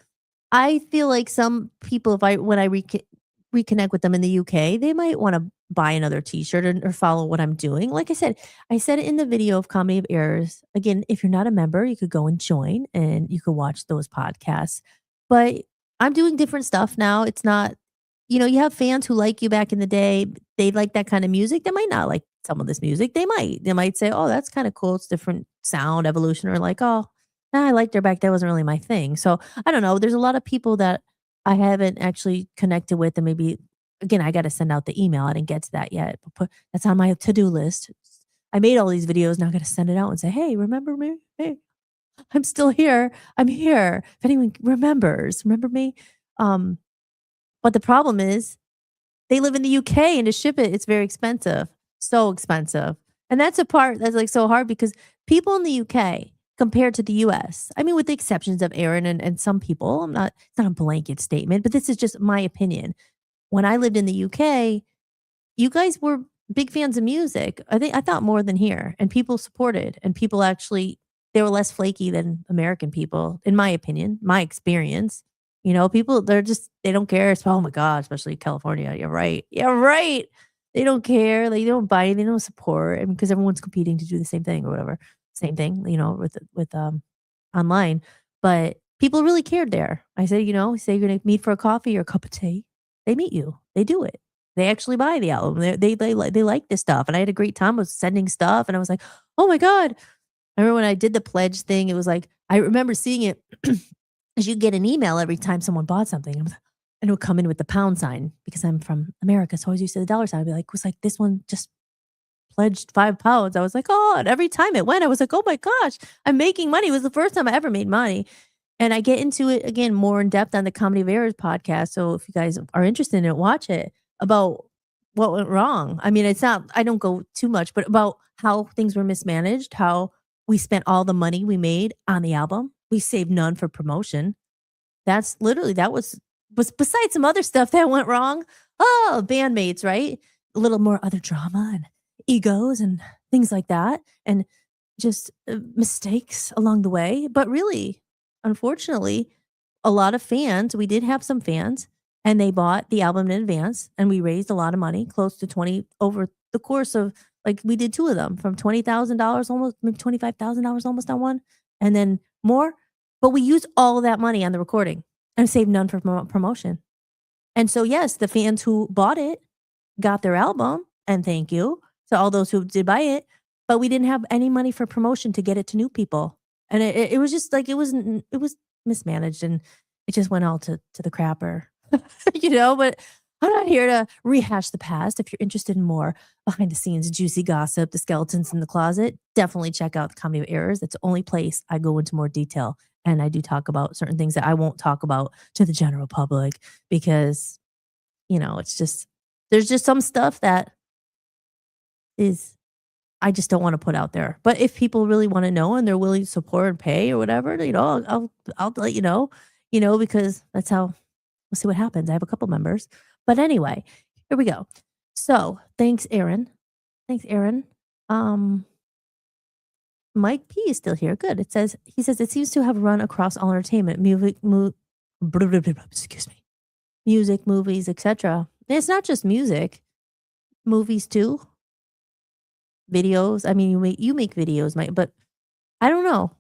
S2: I feel like some people, if I when I reconnect with them in the UK, they might wanna buy another T-shirt or follow what I'm doing. Like I said it in the video of Comedy of Errors. Again, if you're not a member, you could go and join, and you could watch those podcasts. But I'm doing different stuff now. It's not you have fans who like you back in the day. They like that kind of music. They might not like some of this music. They might say, "Oh, that's kinda cool. It's different sound evolution," or like, "Oh, I liked her back. That wasn't really my thing." So, I don't know. There's a lot of people that I haven't actually connected with, and maybe again, I gotta send out the email. I didn't get to that yet, but that's on my to-do list. I made all these videos, now I gotta send it out and say, "Hey, remember me? Hey, I'm still here. I'm here. If anyone remembers, remember me?" Um, but the problem is they live in the UK, and to ship it, it's very expensive, so expensive. And that's a part that's, like, so hard because people in the UK compared to the US, I mean, with the exceptions of Aaron and some people, it's not a blanket statement, but this is just my opinion. When I lived in the UK, you guys were big fans of music. I thought more than here, and people supported, and people actually they were less flaky than American people, in my opinion, my experience. People they don't care. Oh my god, especially California. You're right. You're right. They don't care. Like they don't buy anything. They don't support. I mean, because everyone's competing to do the same thing or whatever. Same thing, with online. But people really cared there. I said, say you're gonna meet for a coffee or a cup of tea. They meet you. They do it. They actually buy the album. They like this stuff, and I had a great time with sending stuff, and I was like, "Oh my god." I remember when I did the pledge thing, it was like I remember seeing it as you get an email every time someone bought something, and it would come in with the pound sign because I'm from America, so I always used to the dollar sign. I'd be like, was like, "This one just pledged £5." I was like, "Oh," and every time it went, I was like, "Oh my gosh, I'm making money." It was the first time I ever made money. And I get into it again more in depth on the Comedy of Errors podcast. So if you guys are interested in it, watch it about what went wrong. I mean, it's not, I don't go too much, but about how things were mismanaged, how we spent all the money we made on the album. We saved none for promotion. That's literally, that was besides some other stuff that went wrong. Oh, bandmates, right? A little more other drama and egos and things like that. And just mistakes along the way. But really, unfortunately, a lot of fans, we did have some fans, and they bought the album in advance, and we raised a lot of money, close to 20 over the course of like we did two of them from $20,000 almost, maybe $25,000 almost on one, and then more. But we used all of that money on the recording and saved none for promotion. And so, yes, the fans who bought it got their album, and thank you to all those who did buy it, but we didn't have any money for promotion to get it to new people. And it was just like it was mismanaged, and it just went all to the crapper. But I'm not here to rehash the past. If you're interested in more behind the scenes juicy gossip, the skeletons in the closet, definitely check out the Comedy of Errors. That's the only place I go into more detail. And I do talk about certain things that I won't talk about to the general public because, it's just there's just some stuff that is I just don't want to put out there. But if people really want to know and they're willing to support and pay or whatever, I'll let because that's how we'll see what happens. I have a couple members. But anyway, Here we go. So thanks, Aaron. Thanks, Aaron. Um, Mike P is still here. Good. He says it seems to have run across all entertainment, excuse me, music, movies, etc. It's not just music, movies too, videos. I mean, you make videos, Mike, but I don't know.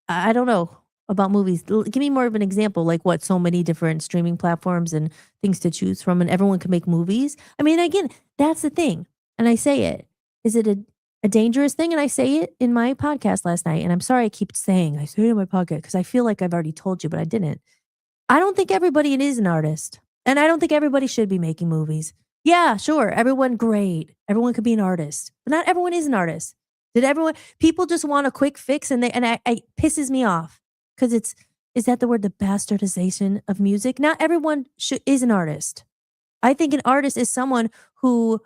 S2: I don't know about movies. Give me more of an example, like what so many different streaming platforms and things to choose from, and everyone can make movies. I mean, again, that's the thing. And I say it. Is it a dangerous thing? And I say it in my podcast last night. And I'm sorry I keep saying I say it in my podcast because I feel like I've already told you, but I didn't. I don't think everybody is an artist. And I don't think everybody should be making movies. Yeah, sure. Everyone great. Everyone could be an artist. But not everyone is an artist. Did everyone people just want a quick fix and I pisses me off because is that the word, the bastardization of music? Not everyone is an artist. I think an artist is someone who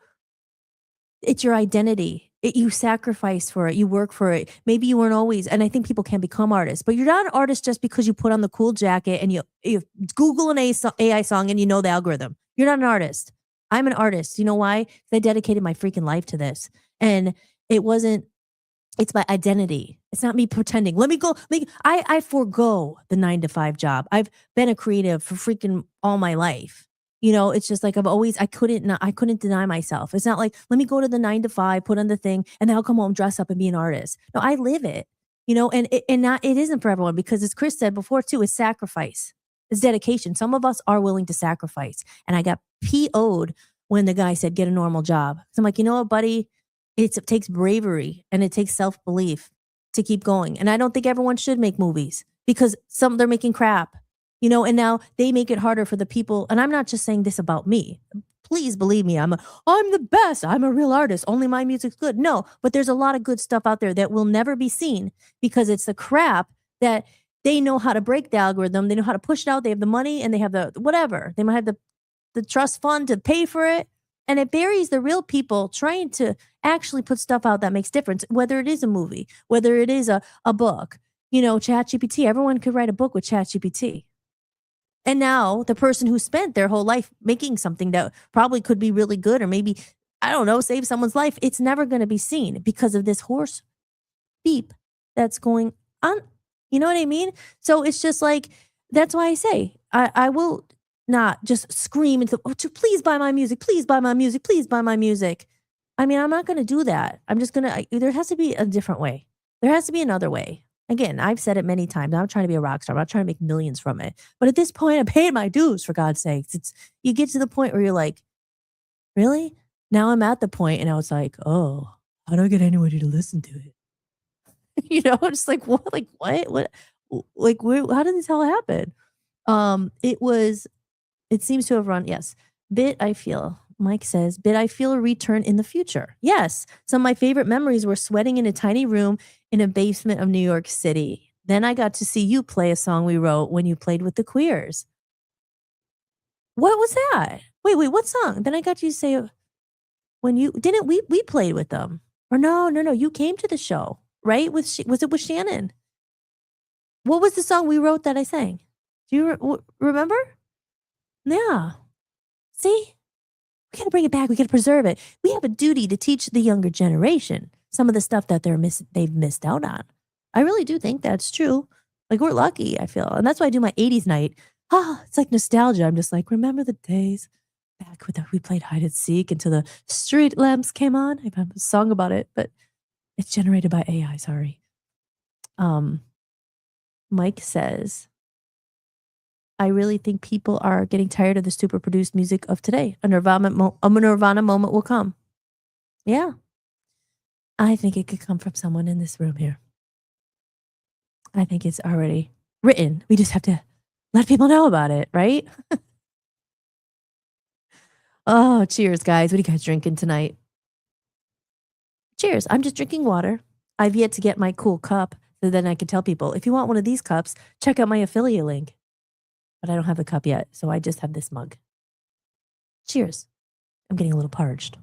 S2: it's your identity. You sacrifice for it. You work for it. Maybe you weren't always, and I think people can become artists, but you're not an artist just because you put on the cool jacket and you Google an AI song and you know the algorithm. You're not an artist. I'm an artist. You know why? 'Cause I dedicated my freaking life to this. And it wasn't, it's my identity. It's not me pretending. Let me go. I forego the 9 to 5 job. I've been a creative for freaking all my life. It's just like I couldn't deny myself. It's not like, let me go to the 9 to 5, put on the thing, and then I'll come home, dress up and be an artist. No, I live it, it isn't for everyone because as Chris said before too, it's sacrifice. It's dedication. Some of us are willing to sacrifice. And I got PO'd when the guy said, get a normal job. So I'm like, you know what, buddy? It takes bravery and it takes self-belief to keep going. And I don't think everyone should make movies because they're making crap. And now they make it harder for the people. And I'm not just saying this about me. Please believe me. I'm the best. I'm a real artist. Only my music's good. No, but there's a lot of good stuff out there that will never be seen because it's the crap that they know how to break the algorithm. They know how to push it out. They have the money and they have the whatever. They might have the trust fund to pay for it. And it buries the real people trying to actually put stuff out that makes difference, whether it is a movie, whether it is a book, ChatGPT. Everyone could write a book with ChatGPT. And now the person who spent their whole life making something that probably could be really good or maybe, I don't know, save someone's life, it's never going to be seen because of this horse beep that's going on. You know what I mean? So it's just like, that's why I say, I will not just scream into, please buy my music, please buy my music, please buy my music. I mean, I'm not going to do that. I'm just going to, there has to be a different way. There has to be another way. Again, I've said it many times. I'm not trying to be a rock star. I'm not trying to make millions from it. But at this point, I paid my dues, for God's sakes. You get to the point where you're like, really? Now I'm at the point, and I was like, oh, how do I get anybody to listen to it? Just like, what? Like, what? Like, how did this all happen? It seems to have run, yes. Mike says, I feel a return in the future. Yes. Some of my favorite memories were sweating in a tiny room in a basement of New York City. Then I got to see you play a song we wrote when you played with the Queers. What was that? Wait, what song? Then I got you to say when you didn't we played with them. Or no, you came to the show, right? Was it with Shannon? What was the song we wrote that I sang? Do you remember? Yeah. See? We got to bring it back. We got to preserve it. We have a duty to teach the younger generation some of the stuff that they've missed out on. I really do think that's true. Like, we're lucky, I feel. And that's why I do my 80s night. It's like nostalgia. I'm just like, remember the days back when we played hide and seek until the street lamps came on? I have a song about it, but it's generated by AI, sorry. Mike says, I really think people are getting tired of the super produced music of today. A Nirvana moment will come. Yeah. I think it could come from someone in this room here. I think it's already written. We just have to let people know about it, right? Oh, cheers, guys. What are you guys drinking tonight? Cheers. I'm just drinking water. I've yet to get my cool cup so then I can tell people, if you want one of these cups, check out my affiliate link. But I don't have the cup yet, so I just have this mug. Cheers. I'm getting a little parched.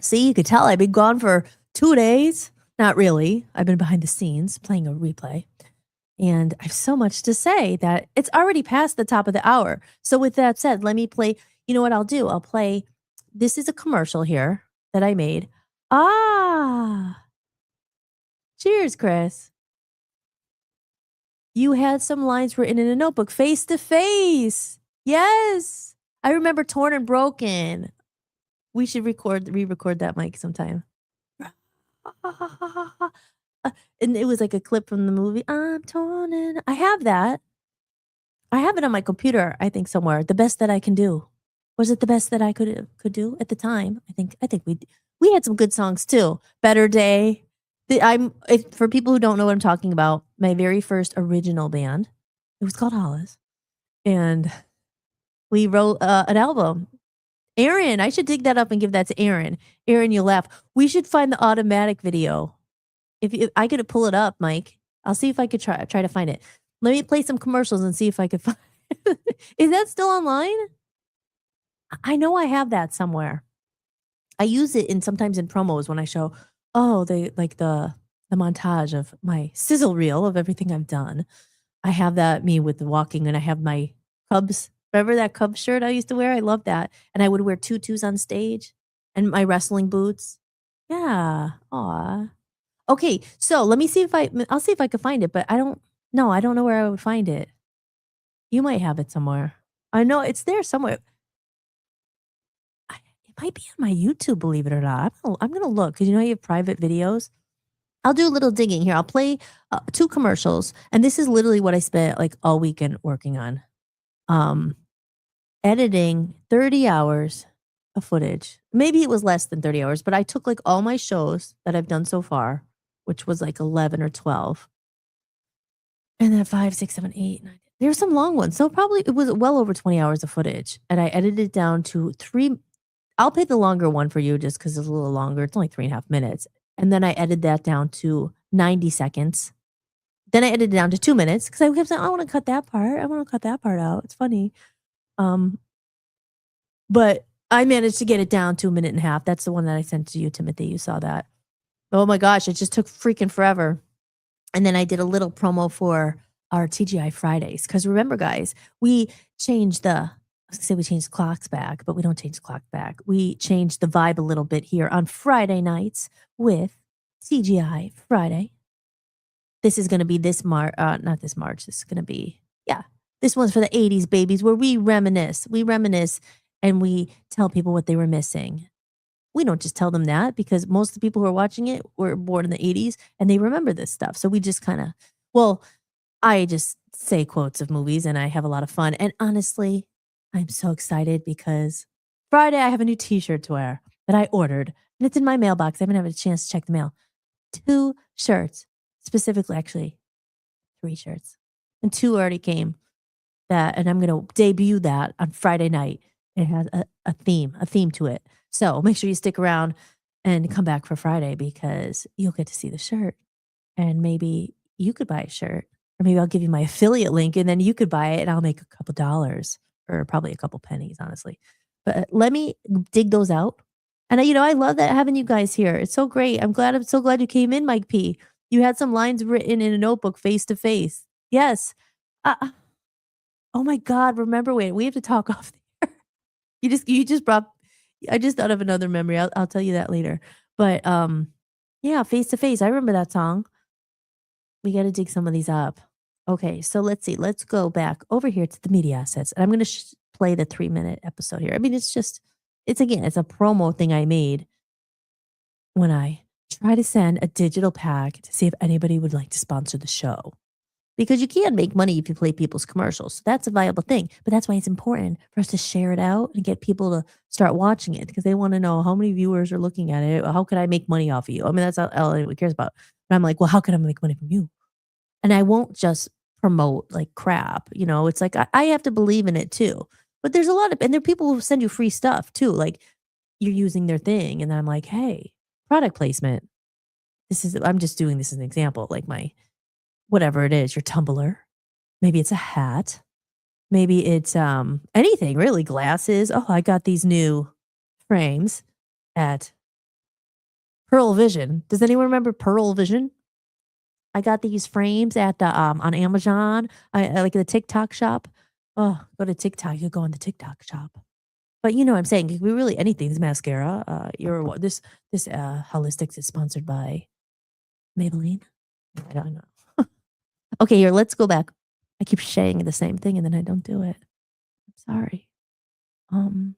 S2: See, you could tell I've been gone for 2 days. Not really. I've been behind the scenes playing a replay. And I have so much to say that it's already past the top of the hour. So, with that said, let me play. You know what I'll do? I'll play. This is a commercial here that I made. Ah, cheers, Chris. You had some lines written in a notebook, face to face. Yes. I remember torn and broken. We should re-record that mic sometime. And it was like a clip from the movie. I'm torn and I have that. I have it on my computer, I think somewhere. The best that I can do. Was it the best that I could do at the time? I think we had some good songs too. Better Day. For people who don't know what I'm talking about, my very first original band, it was called Hollis, and we wrote an album. Aaron, I should dig that up and give that to Aaron. Aaron, you'll laugh. We should find the automatic video. If I could pull it up, Mike, I'll see if I could try to find it. Let me play some commercials and see if I could find. Is that still online? I know I have that somewhere. I use it sometimes in promos when I show, oh, they like the montage of my sizzle reel of everything I've done. I have that me with the walking, and I have my Cubs. Remember that Cubs shirt I used to wear? I love that. And I would wear tutus on stage and my wrestling boots. Yeah. Aw. Okay, so let me see if I'll see if I could find it, but I don't no, I don't know where I would find it. You might have it somewhere. I know it's there somewhere. It might be on my YouTube, believe it or not. I'm gonna look because you know you have private videos. I'll do a little digging here. I'll play 2 commercials, and this is literally what I spent like all weekend working on. Um, Editing 30 hours of footage. Maybe it was less than 30 hours, but I took like all my shows that I've done so far, which was like 11 or 12. And then 5, 6, 7, 8, 9. There were some long ones. So probably it was well over 20 hours of footage. And I edited it down to 3. I'll play the longer one for you just because it's a little longer. It's only 3.5 minutes. And then I edited that down to 90 seconds. Then I edited it down to 2 minutes because I kept saying, I want to cut that part. I want to cut that part out. It's funny. Um, but I managed to get it down to a minute and a half. That's the one that I sent to you, Timothy. You saw that. Oh my gosh, it just took freaking forever. And then I did a little promo for our TGI Fridays. Because remember, guys, we changed I was gonna say we changed clocks back, but we don't change the clock back. We changed the vibe a little bit here on Friday nights with TGI Friday. This is gonna be not this March. This is gonna be, yeah. This one's for the 80s babies where we reminisce. We reminisce and we tell people what they were missing. We don't just tell them that because most of the people who are watching it were born in the 80s and they remember this stuff. So we just kind of, well, I just say quotes of movies and I have a lot of fun. And honestly, I'm so excited because Friday I have a new t-shirt to wear that I ordered and it's in my mailbox. I haven't had a chance to check the mail. 2 shirts, specifically, actually 3 shirts, and 2 already came. And I'm going to debut that on Friday night. It has a theme to it. So make sure you stick around and come back for Friday because you'll get to see the shirt. And maybe you could buy a shirt, or maybe I'll give you my affiliate link and then you could buy it and I'll make a couple dollars or probably a couple pennies, honestly. But let me dig those out. And I love that having you guys here. It's so great. I'm so glad you came in, Mike P. You had some lines written in a notebook face to face. Yes. Oh my God. Remember, wait, we have to talk off there. You just brought, I just thought of another memory. I'll tell you that later. But yeah, face to face. I remember that song. We got to dig some of these up. Okay, so let's see. Let's go back over here to the media assets. And I'm going to play the 3-minute episode here. I mean, it's a promo thing I made when I try to send a digital pack to see if anybody would like to sponsor the show. Because you can make money if you play people's commercials. So that's a viable thing. But that's why it's important for us to share it out and get people to start watching it because they want to know how many viewers are looking at it. How can I make money off of you? I mean, that's all anyone cares about. But I'm like, well, how can I make money from you? And I won't just promote like crap. It's like I have to believe in it too. But there's and there are people who send you free stuff too. Like you're using their thing. And then I'm like, hey, product placement. I'm just doing this as an example. Like my, whatever it is, your tumbler. Maybe it's a hat. Maybe it's anything really, glasses. Oh, I got these new frames at Pearl Vision. Does anyone remember Pearl Vision? I got these frames at the on Amazon. I like the TikTok shop. Oh, go to TikTok. You go in the TikTok shop. But you know what I'm saying? It could be really anything. This mascara. This Holistics is sponsored by Maybelline. I don't know. Okay, here, let's go back. I keep saying the same thing and then I don't do it. I'm sorry. Um,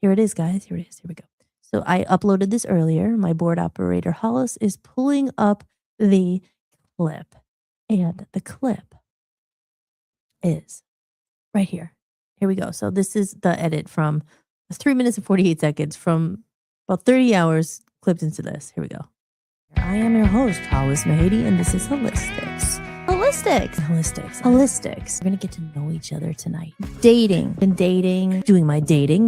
S2: Here it is, guys. Here it is. Here we go. So I uploaded this earlier. My board operator Hollis is pulling up the clip. And the clip is right here. Here we go. So this is the edit from 3 minutes and 48 seconds from about 30 hours clipped into this. Here we go. I am your host, Hollis Mahady, and this is Holistics. Holistics. We're gonna get to know each other tonight. Dating. Been dating. Doing my dating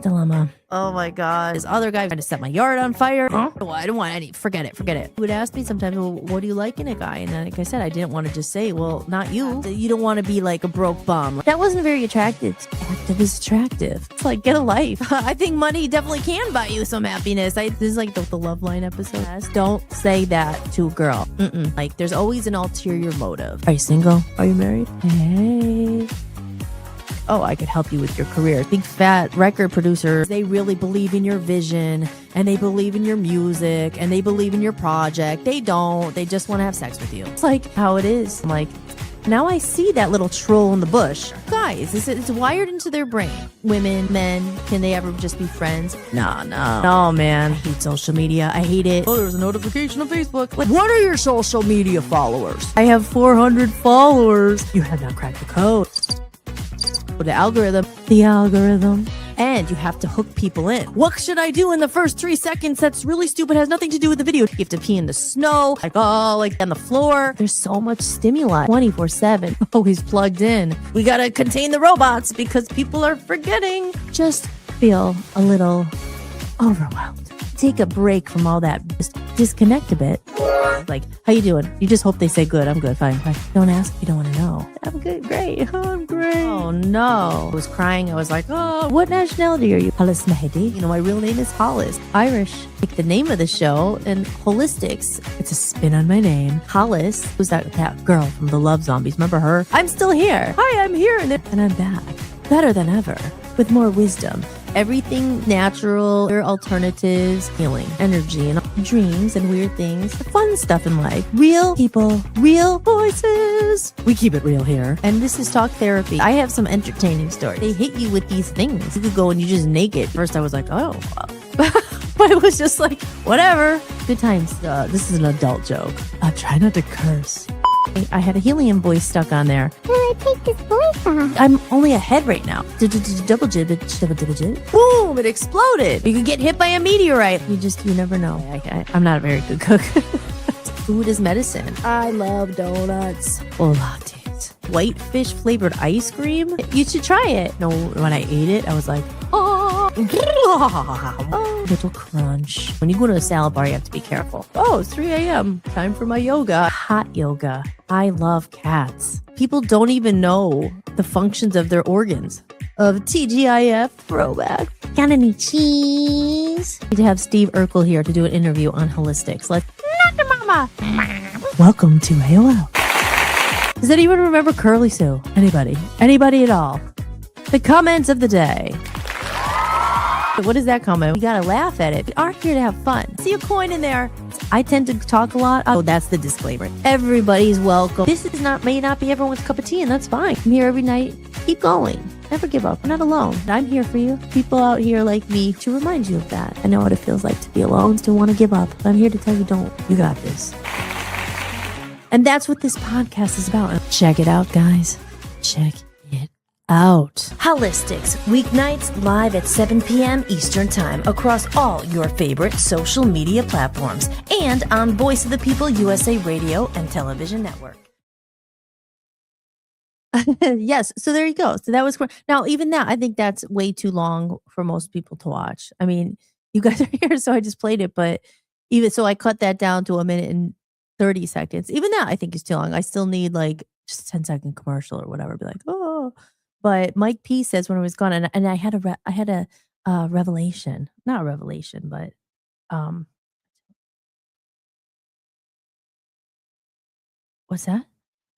S2: dilemma. Oh my god. This other guy trying to set my yard on fire. Huh? Oh, I don't want any. Forget it. He would ask me sometimes, well, what do you like in a guy? And then, like I said, I didn't want to just say, well, not you. You don't want to be like a broke bum. That wasn't very attractive. Active is attractive. It's like, get a life. I think money definitely can buy you some happiness. This is like the Love Line episode. Don't say that to a girl. Like, there's always an ulterior motive. Are you single? Are you married? Hey. Oh, I could help you with your career. Big fat record producers, they really believe in your vision and they believe in your music and they believe in your project. They don't. They just want to have sex with you. It's like how it is. I'm like, now I see that little troll in the bush. Guys, it's wired into their brain. Women, men, can they ever just be friends? No, man. I hate social media. I hate it. Oh, there's a notification on Facebook. Like, what are your social media followers? I have 400 followers. You have not cracked the code. The algorithm. And you have to hook people in. What should I do in the first 3 seconds? That's really stupid. Has nothing to do with the video. You have to pee in the snow, like on the floor. There's so much stimuli 24/7. Always plugged in. We gotta contain the robots because people are forgetting. Just feel a little overwhelmed. Take a break from all that. Just disconnect a bit. Like, how you doing? You just hope they say good. I'm good. Fine. Don't ask if you don't want to know. I'm good. Great. I'm great. Oh, no. I was crying. I was like, oh, what nationality are you? Hollis Mahady. You know, my real name is Hollis. Irish. Like the name of the show and Holistics. It's a spin on my name. Hollis was that girl from the Love Zombies. Remember her? I'm still here. Hi, I'm here. And I'm back. Better than ever. With more wisdom. Everything natural, alternatives, healing, energy, and dreams and weird things. The fun stuff in life. Real people, real voices. We keep it real here. And this is talk therapy. I have some entertaining stories. They hit you with these things. You could go and you just naked. First I was like, oh. But it was just like, whatever. Good times. This is an adult joke. Try not to curse. I had a helium voice stuck on there.
S3: Can I take this voice off?
S2: I'm only a head right now. Double jib. Boom! It exploded. You could get hit by a meteorite. You never know. I'm not a very good cook. Food is medicine. I love donuts. Or lattes. Whitefish flavored ice cream. You should try it. No, when I ate it, I was like, little crunch. When you go to a salad bar, you have to be careful. Oh, it's 3 a.m. Time for my yoga. Hot yoga. I love cats. People don't even know the functions of their organs. Of TGIF throwback. Got any cheese? We need to have Steve Urkel here to do an interview on Holistics. Let's mama. Welcome to AOL. Does anyone remember Curly Sue? Anybody? Anybody at all? The comments of the day. What is that comment? We gotta laugh at it. We are here to have fun. See a coin in there. I tend to talk a lot. Oh, that's the disclaimer. Everybody's welcome. This may not be everyone's cup of tea, and that's fine. I'm here every night. Keep going. Never give up. We're not alone. I'm here for you. People out here like me to remind you of that. I know what it feels like to be alone, to want to give up. But I'm here to tell you, don't. You got this. And that's what this podcast is about. Check it out, guys. Check it out. Holistics, weeknights live at 7 p.m. Eastern Time across all your favorite social media platforms and on Voice of the People USA Radio and Television Network. Yes, so there you go. So that was now even that I think that's way too long for most people to watch. I mean, you guys are here, so I just played it, but even so, I cut that down to 1 minute and 30 seconds. Even that I think is too long. I still need like just a 10-second commercial or whatever. Be like, oh. But Mike P says when I was gone, and I had a revelation, not a revelation, but What's that?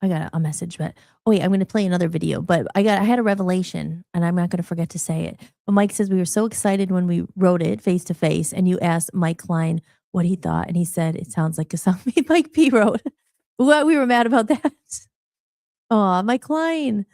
S2: I got a message, but oh wait, I'm going to play another video. But I had a revelation, and I'm not going to forget to say it. But Mike says we were so excited when we wrote it face to face, and you asked Mike Klein what he thought, and he said it sounds like a song Mike P wrote. What we were mad about that. Aw, Mike Klein.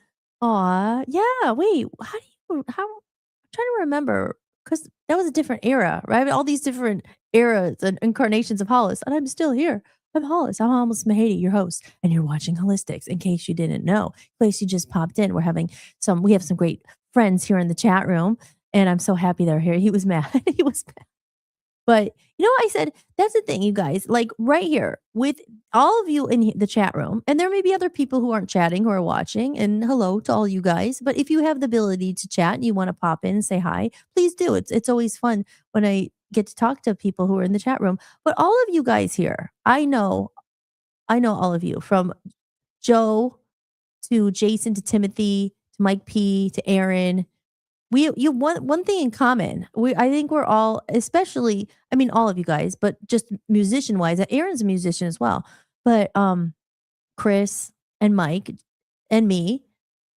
S2: Aw, yeah. Wait, how? I'm trying to remember because that was a different era, right? All these different eras and incarnations of Hollis, and I'm still here. I'm Hollis. I'm Hollis Mahady, your host, and you're watching Holistics. In case you didn't know, in case you just popped in, we have some great friends here in the chat room, and I'm so happy they're here. He was mad. He was mad. But I said that's the thing, you guys. Like right here with all of you in the chat room, and there may be other people who aren't chatting who are watching. And hello to all you guys. But if you have the ability to chat and you want to pop in and say hi, please do. It's always fun when I get to talk to people who are in the chat room. But all of you guys here, I know all of you from Joe to Jason to Timothy to Mike P to Aaron. You one thing in common. I think we're all, especially, I mean, all of you guys, but just musician wise. Aaron's a musician as well, but Chris and Mike and me.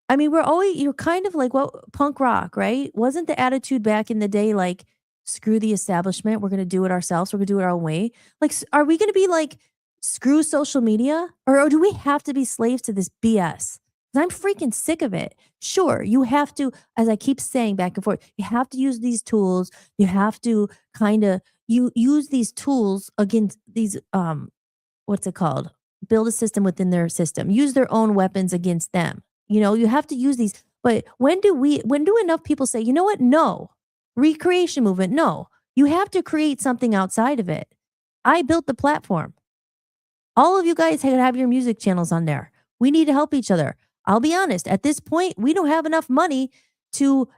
S2: I mean, you're kind of like punk rock, right? Wasn't the attitude back in the day like screw the establishment? We're gonna do it ourselves. We're gonna do it our own way. Like, are we gonna be like screw social media, or do we have to be slaves to this BS? I'm freaking sick of it. Sure, you have to, as I keep saying back and forth, you have to use these tools. You have to kind of use these tools against these what's it called? Build a system within their system. Use their own weapons against them. You have to use these. But when do enough people say, you know what? No. Recreation movement, no. You have to create something outside of it. I built the platform. All of you guys have your music channels on there. We need to help each other. I'll be honest, at this point, we don't have enough money to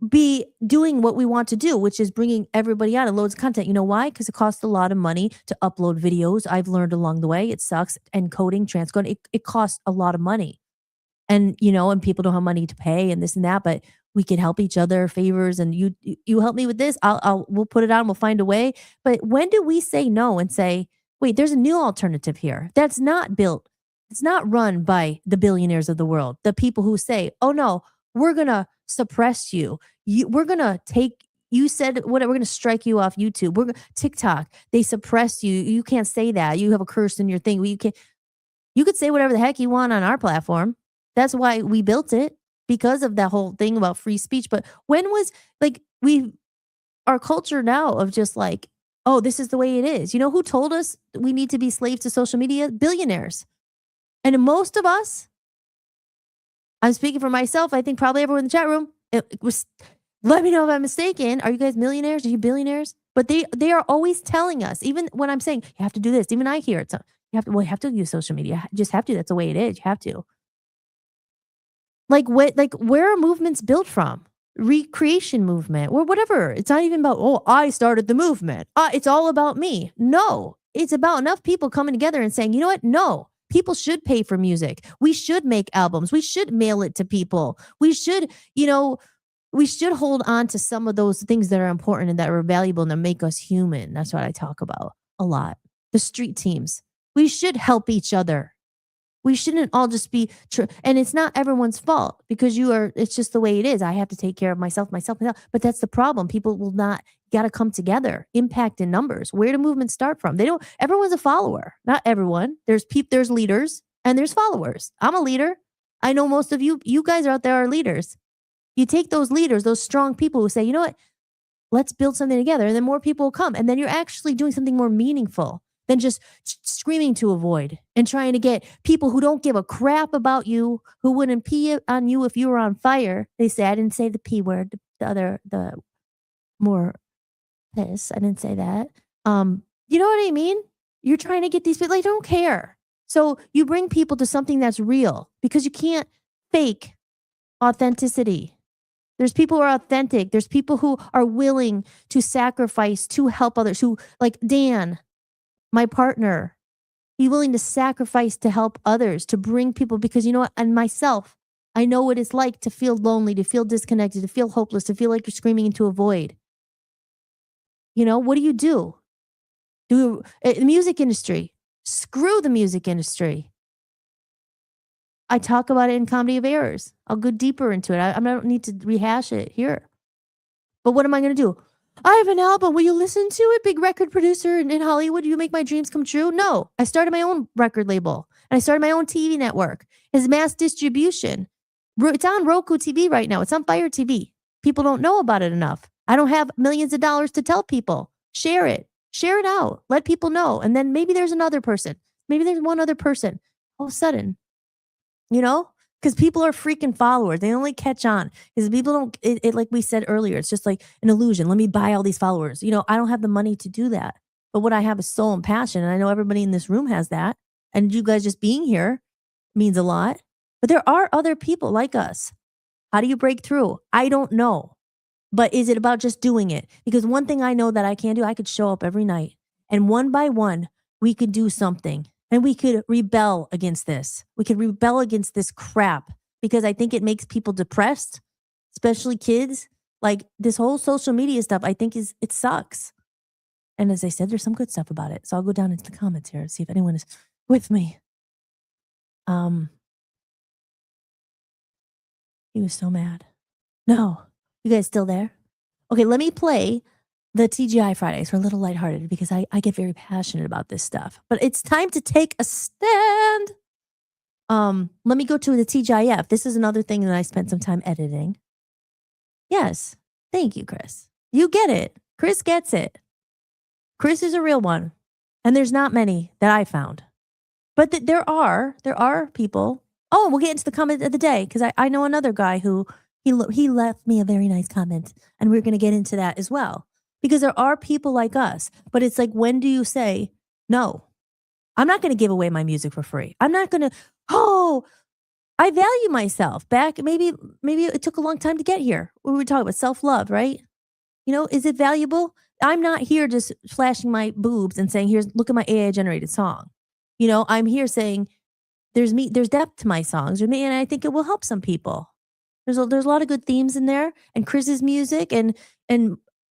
S2: be doing what we want to do, which is bringing everybody out and loads of content. You know why? Because it costs a lot of money to upload videos. I've learned along the way. It sucks. Encoding, transcoding, it costs a lot of money. And, and people don't have money to pay and this and that, but we can help each other favors. And you help me with this. We'll put it on. We'll find a way. But when do we say no and say, wait, there's a new alternative here that's not built. It's not run by the billionaires of the world, the people who say, oh no, we're going to suppress you. We're going to take, you said whatever, we're going to strike you off YouTube. TikTok, they suppress you. You can't say that. You have a curse in your thing. You could say whatever the heck you want on our platform. That's why we built it, because of that whole thing about free speech. But when was our culture now of just like, oh, this is the way it is. Who told us we need to be slaves to social media? Billionaires. And most of us, I'm speaking for myself, I think probably everyone in the chat room, it was, let me know if I'm mistaken. Are you guys millionaires? Are you billionaires? But they are always telling us, even when I'm saying, you have to do this, even I hear it. So you have to use social media. You just have to. That's the way it is. You have to. Where are movements built from? Recreation movement or whatever. It's not even about, oh, I started the movement. It's all about me. No, it's about enough people coming together and saying, you know what? No. People should pay for music. We should make albums. We should mail it to people. We should, hold on to some of those things that are important and that are valuable and that make us human. That's what I talk about a lot. The street teams. We should help each other. We shouldn't all just be, and it's not everyone's fault because it's just the way it is. I have to take care of myself. But that's the problem. People will not, got to come together, impact in numbers. Where do movements start from? Everyone's a follower. Not everyone. There's leaders and there's followers. I'm a leader. I know most of you guys out there are leaders. You take those leaders, those strong people who say, you know what, let's build something together. And then more people will come. And then you're actually doing something more meaningful than just screaming to a void and trying to get people who don't give a crap about you, who wouldn't pee on you if you were on fire. They say, I didn't say the P word, the more piss. I didn't say that. You know what I mean? You're trying to get these people, they don't care. So you bring people to something that's real because you can't fake authenticity. There's people who are authentic. There's people who are willing to sacrifice to help others, who, like Dan, my partner, be willing to sacrifice to help others, to bring people, because you know what? And myself, I know what it's like to feel lonely, to feel disconnected, to feel hopeless, to feel like you're screaming into a void. What do? The music industry. Screw the music industry. I talk about it in Comedy of Errors. I'll go deeper into it. I don't need to rehash it here. But what am I going to do? I have an album. Will you listen to it? Big record producer in Hollywood. You make my dreams come true? No. I started my own record label. And I started my own TV network. It's mass distribution. It's on Roku TV right now. It's on Fire TV. People don't know about it enough. I don't have millions of dollars to tell people. Share it. Share it out. Let people know. And then maybe there's another person. Maybe there's one other person. All of a sudden, because people are freaking followers. They only catch on because people don't, it like we said earlier, it's just like an illusion. Let me buy all these followers. I don't have the money to do that. But what I have is soul and passion. And I know everybody in this room has that. And you guys just being here means a lot. But there are other people like us. How do you break through? I don't know. But is it about just doing it? Because one thing I know that I can do, I could show up every night. And one by one, we could do something. And we could rebel against this. We could rebel against this crap because I think it makes people depressed, especially kids. Like this whole social media stuff, I think it sucks. And as I said, there's some good stuff about it. So I'll go down into the comments here and see if anyone is with me. He was so mad. No, you guys still there? Okay, let me play the TGI Fridays. We're a little lighthearted because I get very passionate about this stuff. But it's time to take a stand. Let me go to the TGIF. This is another thing that I spent some time editing. Yes. Thank you, Chris. You get it. Chris gets it. Chris is a real one. And there's not many that I found. But there are people. Oh, we'll get into the comment of the day because I know another guy who he left me a very nice comment. And we're going to get into that as well. Because there are people like us, but it's like, when do you say, no, I'm not going to give away my music for free. I'm not going to, I value myself back. Maybe it took a long time to get here. We were talking about self-love, right? Is it valuable? I'm not here just flashing my boobs and saying, look at my AI generated song. I'm here saying there's depth to my songs, and I think it will help some people. There's a lot of good themes in there, and Chris's music and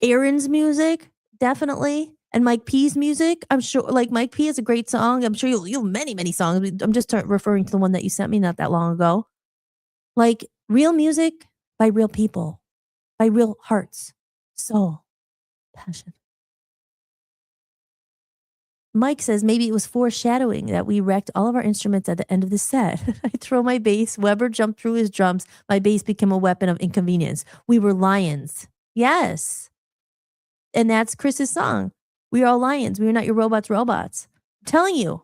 S2: Aaron's music, definitely. And Mike P's music. I'm sure, like, Mike P is a great song. I'm sure you'll have many, many songs. I'm just referring to the one that you sent me not that long ago. Like, real music by real people, by real hearts, soul, passion. Mike says maybe it was foreshadowing that we wrecked all of our instruments at the end of the set. I throw my bass. Weber jumped through his drums. My bass became a weapon of inconvenience. We were lions. Yes. And that's Chris's song. We are all lions. We are not your robots. I'm telling you.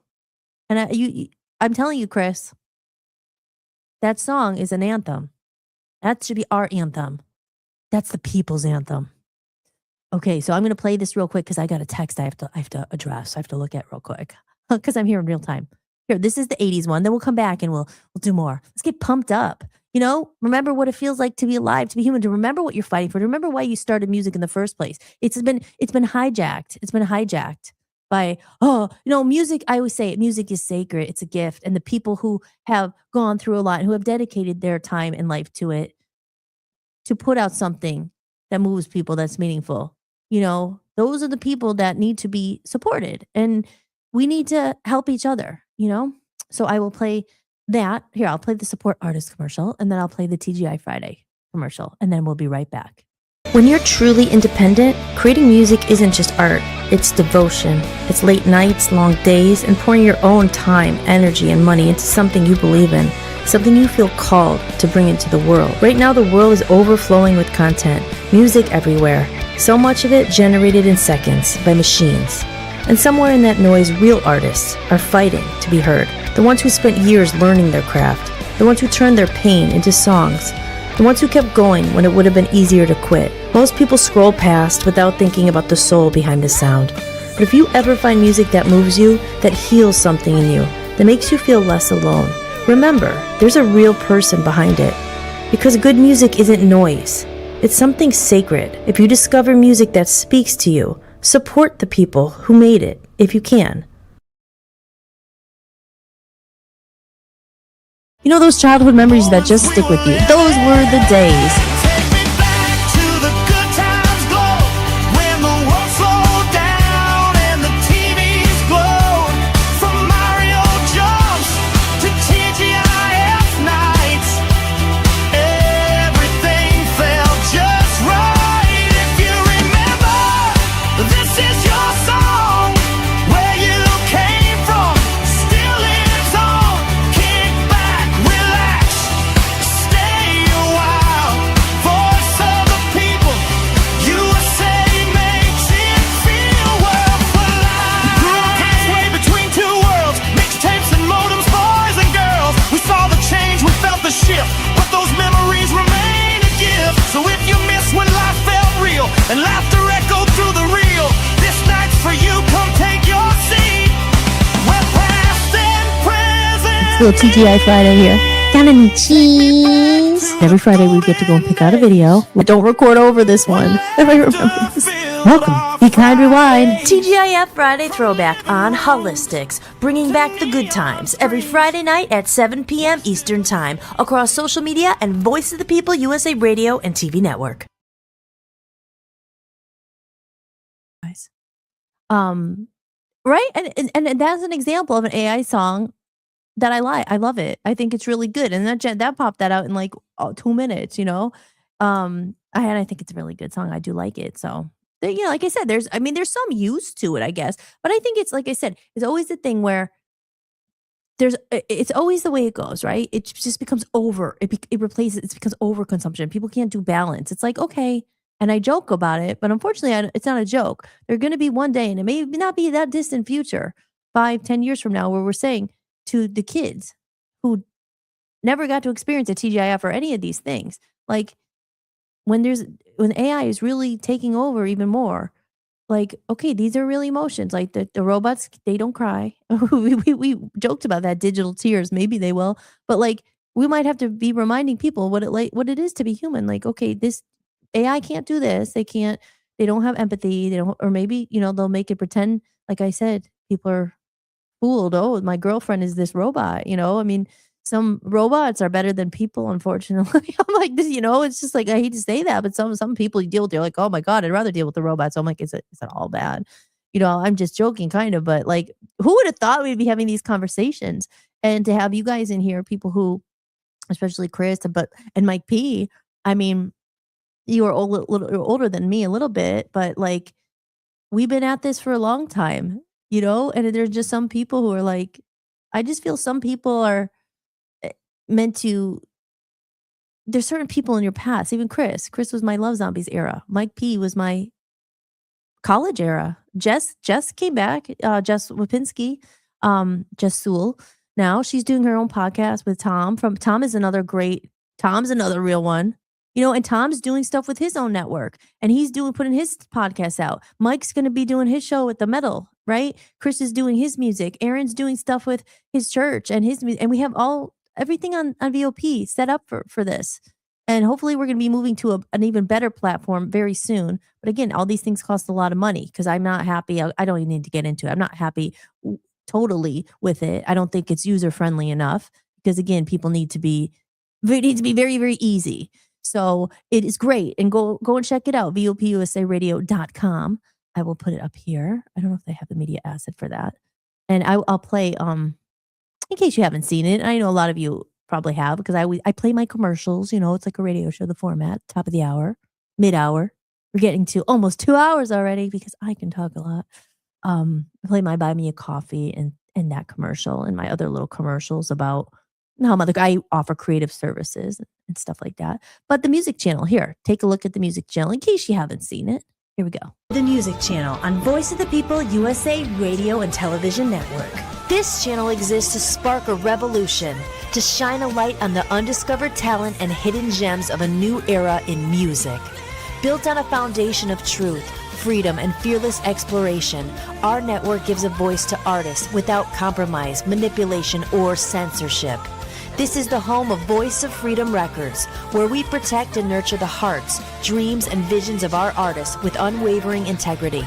S2: And I'm telling you, Chris, that song is an anthem. That should be our anthem. That's the people's anthem. Okay, so I'm going to play this real quick because I got a text I have to address. I have to look at real quick because I'm here in real time. Here, this is the 80s one. Then we'll come back and we'll do more. Let's get pumped up. Remember what it feels like to be alive, to be human, to remember what you're fighting for, to remember why you started music in the first place. It's been hijacked. It's been hijacked by, music. I always say it, music is sacred. It's a gift. And the people who have gone through a lot, who have dedicated their time and life to it, to put out something that moves people, that's meaningful. Those are the people that need to be supported. And we need to help each other, So I will play that. Here, I'll play the support artist commercial, and then I'll play the TGI Friday commercial, and then we'll be right back. When you're truly independent, creating music isn't just art, it's devotion. It's late nights, long days, and pouring your own time, energy, and money into something you believe in, something you feel called to bring into the world. Right now, the world is overflowing with content, music everywhere, so much of it generated in seconds by machines. And somewhere in that noise, real artists are fighting to be heard. The ones who spent years learning their craft, the ones who turned their pain into songs, the ones who kept going when it would have been easier to quit. Most people scroll past without thinking about the soul behind the sound. But if you ever find music that moves you, that heals something in you, that makes you feel less alone, remember, there's a real person behind it. Because good music isn't noise. It's something sacred. If you discover music that speaks to you, support the people who made it, if you can. Those childhood memories that just stick with you. Those were the days.
S1: Take me back to the good times glow, when the world slowed down and the TVs glowed. From Mario jumps to TGIF,
S2: Little TGI Friday here.
S3: Got any cheese?
S2: Every Friday we get to go and pick out a video. We don't record over this one. If I remember this. Welcome. Be kind, rewind. TGIF Friday Throwback on Hollis-tics, bringing back the good times every Friday night at 7 p.m. Eastern Time across social media and Voice of the People USA Radio and TV network. Nice. Right? And that's an example of an AI song that I like. I love it. I think it's really good. And that popped that out in like 2 minutes, you know? I think it's a really good song. I do like it. So, like I said, there's some use to it, I guess. But I think it's, like I said, it's always the thing where it's always the way it goes, right? It just becomes over. It becomes overconsumption. People can't do balance. It's like, okay. And I joke about it, but unfortunately, it's not a joke. There's going to be one day, and it may not be that distant future, 5-10 years from now, where we're saying to the kids who never got to experience a TGIF or any of these things, like when AI is really taking over even more, like, okay, these are real emotions. Like the robots, they don't cry. we joked about that, digital tears. Maybe they will, but like we might have to be reminding people what it is to be human. Like, okay, this AI can't do this. They don't have empathy. They don't, or maybe, they'll make it pretend, like I said, people are fooled. Oh, my girlfriend is this robot, some robots are better than people, unfortunately. I'm like, this, it's just like, I hate to say that, but some people you deal with, they're like, oh my God, I'd rather deal with the robots. So I'm like, is it all bad? I'm just joking kind of, but like, who would have thought we'd be having these conversations? And to have you guys in here, people who, especially Chris, and Mike P, you are a little older than me a little bit, but like we've been at this for a long time, and there's just some people who are like, I just feel some people are meant to, there's certain people in your past, even Chris was my Love Zombies era. Mike P was my college era. Jess came back, Jess Wapinski, Jess Sewell. Now she's doing her own podcast with Tom. Tom's another real one. And Tom's doing stuff with his own network, and he's putting his podcast out. Mike's going to be doing his show with the metal, right? Chris is doing his music. Aaron's doing stuff with his church and his music. And we have everything on VOP set up for this. And hopefully we're going to be moving to an even better platform very soon. But again, all these things cost a lot of money because I'm not happy. I don't even need to get into it. I'm not happy totally with it. I don't think it's user friendly enough because again, people need to be very, very easy. So it is great. And go and check it out. VOPUSAradio.com. I will put it up here. I don't know if they have the media asset for that. And I'll play, in case you haven't seen it. I know a lot of you probably have because I play my commercials. It's like a radio show, the format, top of the hour, mid-hour. We're getting to almost 2 hours already because I can talk a lot. I play my Buy Me a Coffee and that commercial and my other little commercials about how I offer creative services and stuff like that. But the music channel here, take a look at the music channel in case you haven't seen it. Here we go. The music channel on Voice of the People USA Radio and Television Network. This channel exists to spark a revolution, to shine a light on the undiscovered talent and hidden gems of a new era in music. Built on a foundation of truth, freedom, and fearless exploration, our network gives a voice to artists without compromise, manipulation, or censorship. This is the home of Voice of Freedom Records, where we protect and nurture the hearts, dreams, and visions of our artists with unwavering integrity.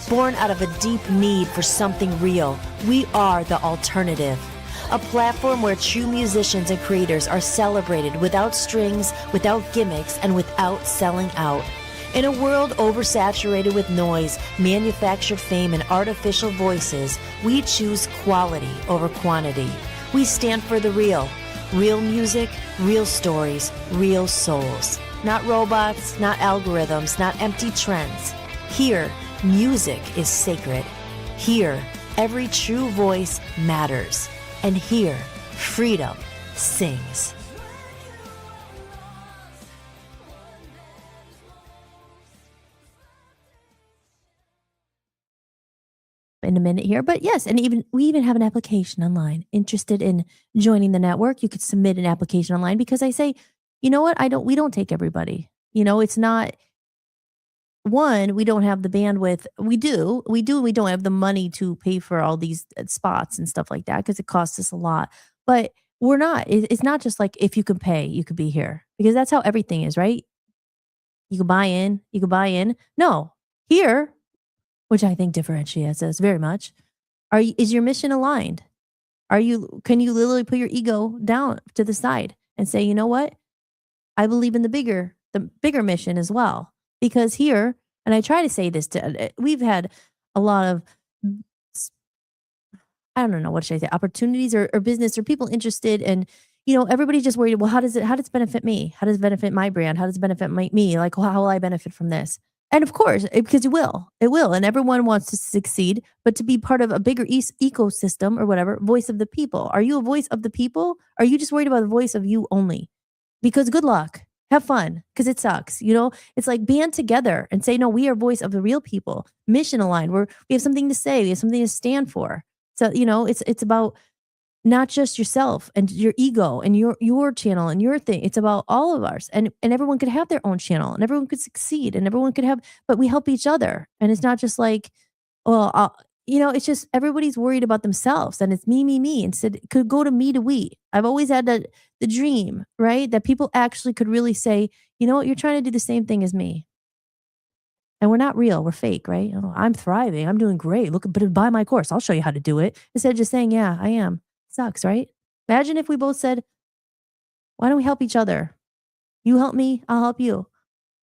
S2: Born out of a deep need for something real, we are the alternative. A platform where true musicians and creators are celebrated without strings, without gimmicks, and without selling out. In a world oversaturated with noise, manufactured fame, and artificial voices, we choose quality over quantity. We stand for the real. Real music, real stories, real souls. Not robots, not algorithms, not empty trends. Here, music is sacred. Here, every true voice matters. And here, freedom sings. In a minute here, but yes, and we even have an application online. Interested in joining the network, you could submit an application online because I say, you know what, we don't take everybody. It's not one, we don't have the bandwidth. We don't have the money to pay for all these spots and stuff like that because it costs us a lot. But we're not. It's not just like if you can pay, you could be here because that's how everything is, right? You can buy in. You can buy in. No, here, which I think differentiates us very much. Is your mission aligned? Can you literally put your ego down to the side and say, you know what? I believe in the bigger mission as well. Because here, and I try to say this we've had a lot of, I don't know, what should I say, opportunities or business or people interested. And, everybody's just worried, well, how does it benefit me? How does it benefit my brand? How does it benefit me? Like, how will I benefit from this? And of course, because it will. And everyone wants to succeed, but to be part of a bigger ecosystem or whatever, voice of the people. Are you a voice of the people? Or are you just worried about the voice of you only? Because good luck. Have fun because it sucks. It's like band together and say, no, we are voice of the real people, mission aligned. We have something to say. We have something to stand for. So, it's about not just yourself and your ego and your channel and your thing. It's about all of ours. And everyone could have their own channel and everyone could succeed and everyone could but we help each other. And it's not just like, well, it's just everybody's worried about themselves and it's me. Instead, it could go to me to we. I've always had the dream, right? That people actually could really say, you know what, you're trying to do the same thing as me. And we're not real. We're fake, right? Oh, I'm thriving. I'm doing great. Look, but buy my course. I'll show you how to do it. Instead of just saying, yeah, I am. Sucks, right? Imagine if we both said, why don't we help each other? You help me, I'll help you.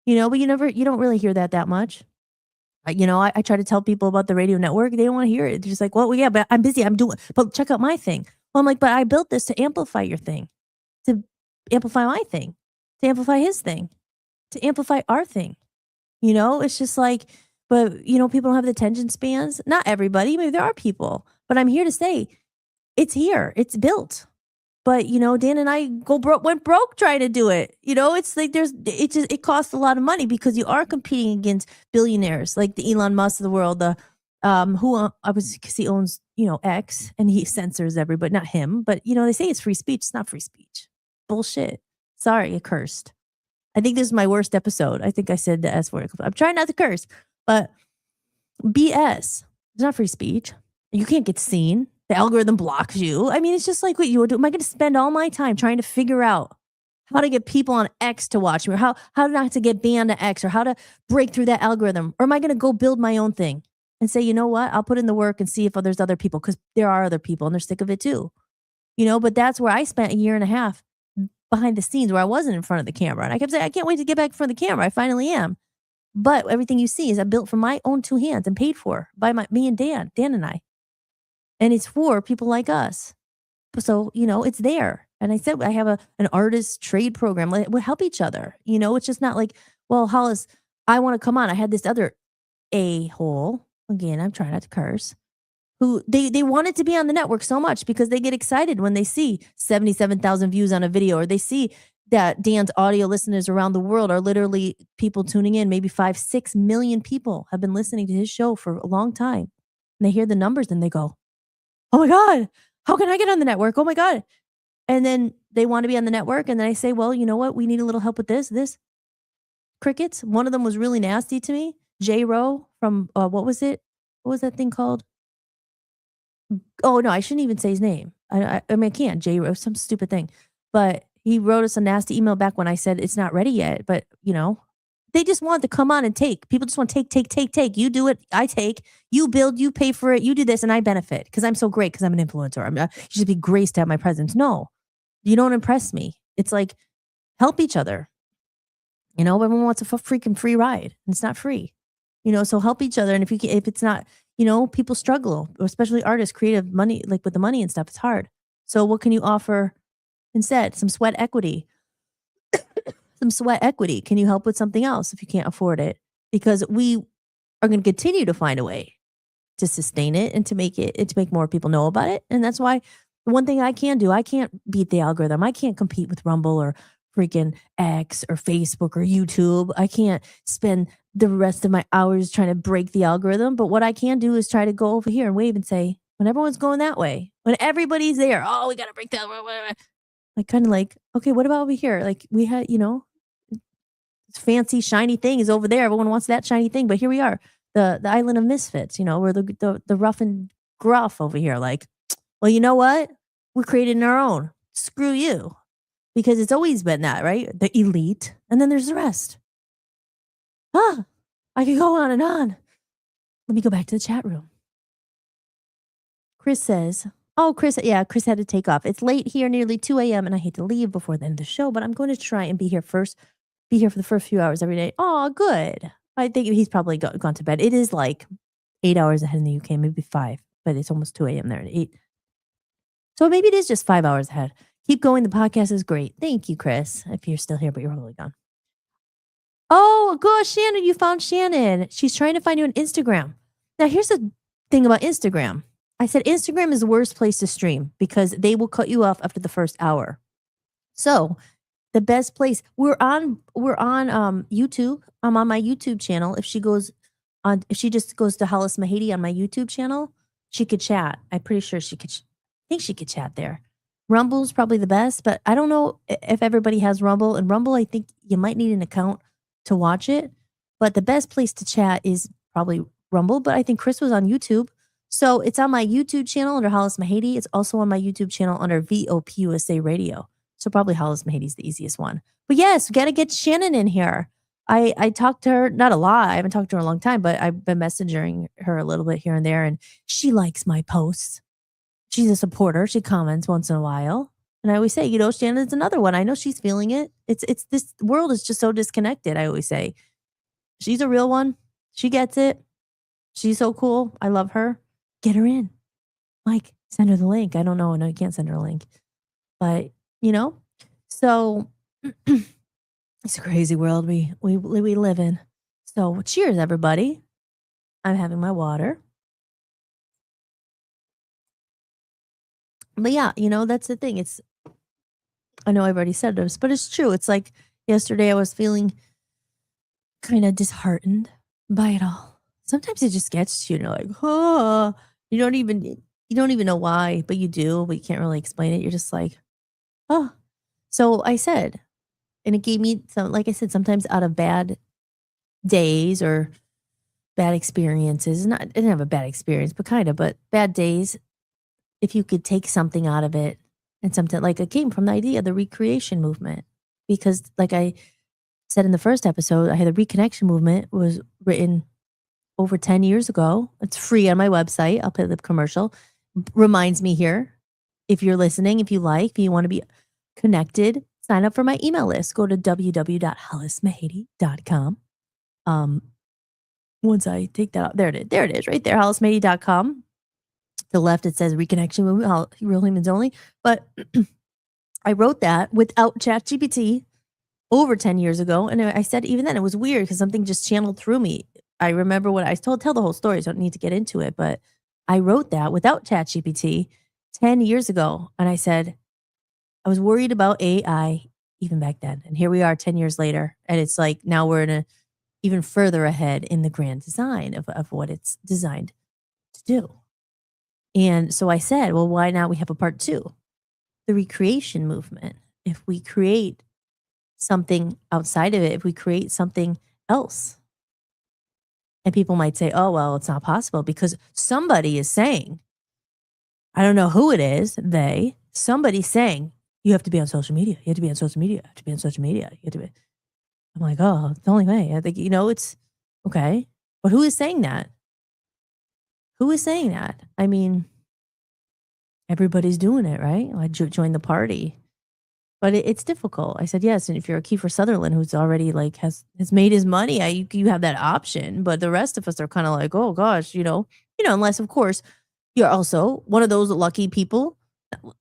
S2: But you don't really hear that much. I try to tell people about the radio network. They don't want to hear it. They're just like, well, yeah, but I'm busy. But check out my thing. Well, I'm like, but I built this to amplify your thing, to amplify my thing, to amplify his thing, to amplify our thing. It's just like, but people don't have the attention spans. Not everybody. Maybe there are people, but I'm here to say it's here. It's built. But Dan and I went broke trying to do it. It's like it costs a lot of money because you are competing against billionaires like the Elon Musk of the world, because he owns X and he censors everybody, not him, but they say it's free speech. It's not free speech. Bullshit. Sorry, I cursed. I think this is my worst episode. I think I said the S word. I'm trying not to curse, but BS. It's not free speech. You can't get seen. The algorithm blocks you. I mean, it's just like what you would do. Am I going to spend all my time trying to figure out how to get people on X to watch me, or how not to get banned to X, or how to break through that algorithm? Or am I going to go build my own thing and say, you know what? I'll put in the work and see if there's other people, because there are other people and they're sick of it too. But that's where I spent a year and a half behind the scenes where I wasn't in front of the camera. And I kept saying, I can't wait to get back in front of the camera. I finally am. But everything you see is I built from my own two hands and paid for by me and Dan and I. And it's for people like us. So, it's there. And I said, I have an artist trade program. We'll help each other. It's just not like, well, Hollis, I want to come on. I had this other a-hole. Again, I'm trying not to curse. Who they wanted to be on the network so much because they get excited when they see 77,000 views on a video, or they see that Dan's audio listeners around the world are literally people tuning in. Maybe 5-6 million people have been listening to his show for a long time. And they hear the numbers and they go, oh my God, how can I get on the network? Oh my God. And then they want to be on the network. And then I say, well, you know what? We need a little help with this. Crickets. One of them was really nasty to me. J-Ro from, what was it? What was that thing called? Oh no, I shouldn't even say his name. I mean, I can't. J-Ro, some stupid thing. But he wrote us a nasty email back when I said it's not ready yet. But, they just want to come on and take. People just want to take. You do it, I take. You build, you pay for it, you do this, and I benefit because I'm so great because I'm an influencer. You should be graced to have my presence. No, you don't impress me. It's like, help each other. Everyone wants a freaking free ride. And it's not free. So help each other. And if it's not, people struggle, especially artists, creative, money, like with the money and stuff, it's hard. So what can you offer instead? Some sweat equity. Some sweat equity. Can you help with something else if you can't afford it? Because we are going to continue to find a way to sustain it and to make more people know about it. And that's why the one thing I can do, I can't beat the algorithm. I can't compete with Rumble or freaking X or Facebook or YouTube. I can't spend the rest of my hours trying to break the algorithm. But what I can do is try to go over here and wave and say, when everyone's going that way, when everybody's there, oh, we got to break that. Like, kind of like, okay, what about over here? Like, we had, this fancy shiny thing is over there. Everyone wants that shiny thing, but here we are, the island of misfits. We're the rough and gruff over here. Like, well, you know what? we're creating our own. Screw you. Because it's always been that, right? The elite. And then there's the rest. I could go on and on. Let me go back to the chat room. Chris says, Chris had to take off. It's late here, nearly 2 a.m., and I hate to leave before the end of the show, but I'm going to try and be here for the first few hours every day. Oh, good. I think he's probably gone to bed. It is like 8 hours ahead in the UK, maybe 5, but it's almost 2 a.m. there at 8. So maybe it is just 5 hours ahead. Keep going. The podcast is great. Thank you, Chris, if you're still here, but you're probably gone. Oh, gosh, Shannon, you found Shannon. She's trying to find you on Instagram. Now, here's the thing about Instagram. I said Instagram is the worst place to stream because they will cut you off after the first hour. So the best place, we're on YouTube. I'm on my YouTube channel. If she just goes to Hollis Mahady on my YouTube channel, she could chat. I'm pretty sure I think she could chat there. Rumble's probably the best, but I don't know if everybody has Rumble. And Rumble, I think you might need an account to watch it. But the best place to chat is probably Rumble. But I think Chris was on YouTube. So it's on my YouTube channel under Hollis Mahady. It's also on my YouTube channel under VOP USA Radio. So probably Hollis Mahady is the easiest one. But yes, we got to get Shannon in here. I talked to her, not a lot. I haven't talked to her in a long time, but I've been messaging her a little bit here and there. And she likes my posts. She's a supporter. She comments once in a while. And I always say, Shannon's another one. I know she's feeling it. It's this world is just so disconnected. I always say, she's a real one. She gets it. She's so cool. I love her. Get her in. Mike, send her the link. I don't know. No, you can't send her a link. But, so it's a crazy world we live in. So cheers, everybody. I'm having my water. But yeah, that's the thing. I know I've already said this, but it's true. It's like yesterday I was feeling kind of disheartened by it all. Sometimes it just gets to you, like, you don't even know why, but you do, but you can't really explain it. You're just like, So I said, and it gave me some, like I said, sometimes out of bad days or bad experiences. I didn't have a bad experience, but bad days. If you could take something out of it and something like it came from the idea of the recreation movement, because like I said in the first episode, I had the reconnection movement was written over 10 years ago. It's free on my website. I'll play the commercial. Reminds me here, if you're listening, if you want to be connected, sign up for my email list. Go to www.hollismahady.com. Once I take that out, there it is, right there, hollismahady.com. The left, it says reconnection movement, real humans only. But I wrote that without ChatGPT over 10 years ago. And I said, even then, it was weird because something just channeled through me. I remember what I tell the whole story, so I don't need to get into it. But I wrote that without ChatGPT 10 years ago. And I said, I was worried about AI even back then. And here we are 10 years later. And it's like now we're in even further ahead in the grand design of what it's designed to do. And so I said, well, why not we have a part 2? The recreation movement. If we create something outside of it, if we create something else. And people might say, oh, well, it's not possible because somebody is saying, I don't know who it is, somebody's saying, you have to be on social media. You have to be on social media. You have to be on social media. You have to be. I'm like, oh, it's the only way. I think, it's okay. But who is saying that? Who is saying that? I mean, everybody's doing it, right? I joined the party. But it's difficult. I said, yes. And if you're a Kiefer Sutherland who's already like has made his money, you have that option. But the rest of us are kind of like, oh gosh, unless of course you're also one of those lucky people.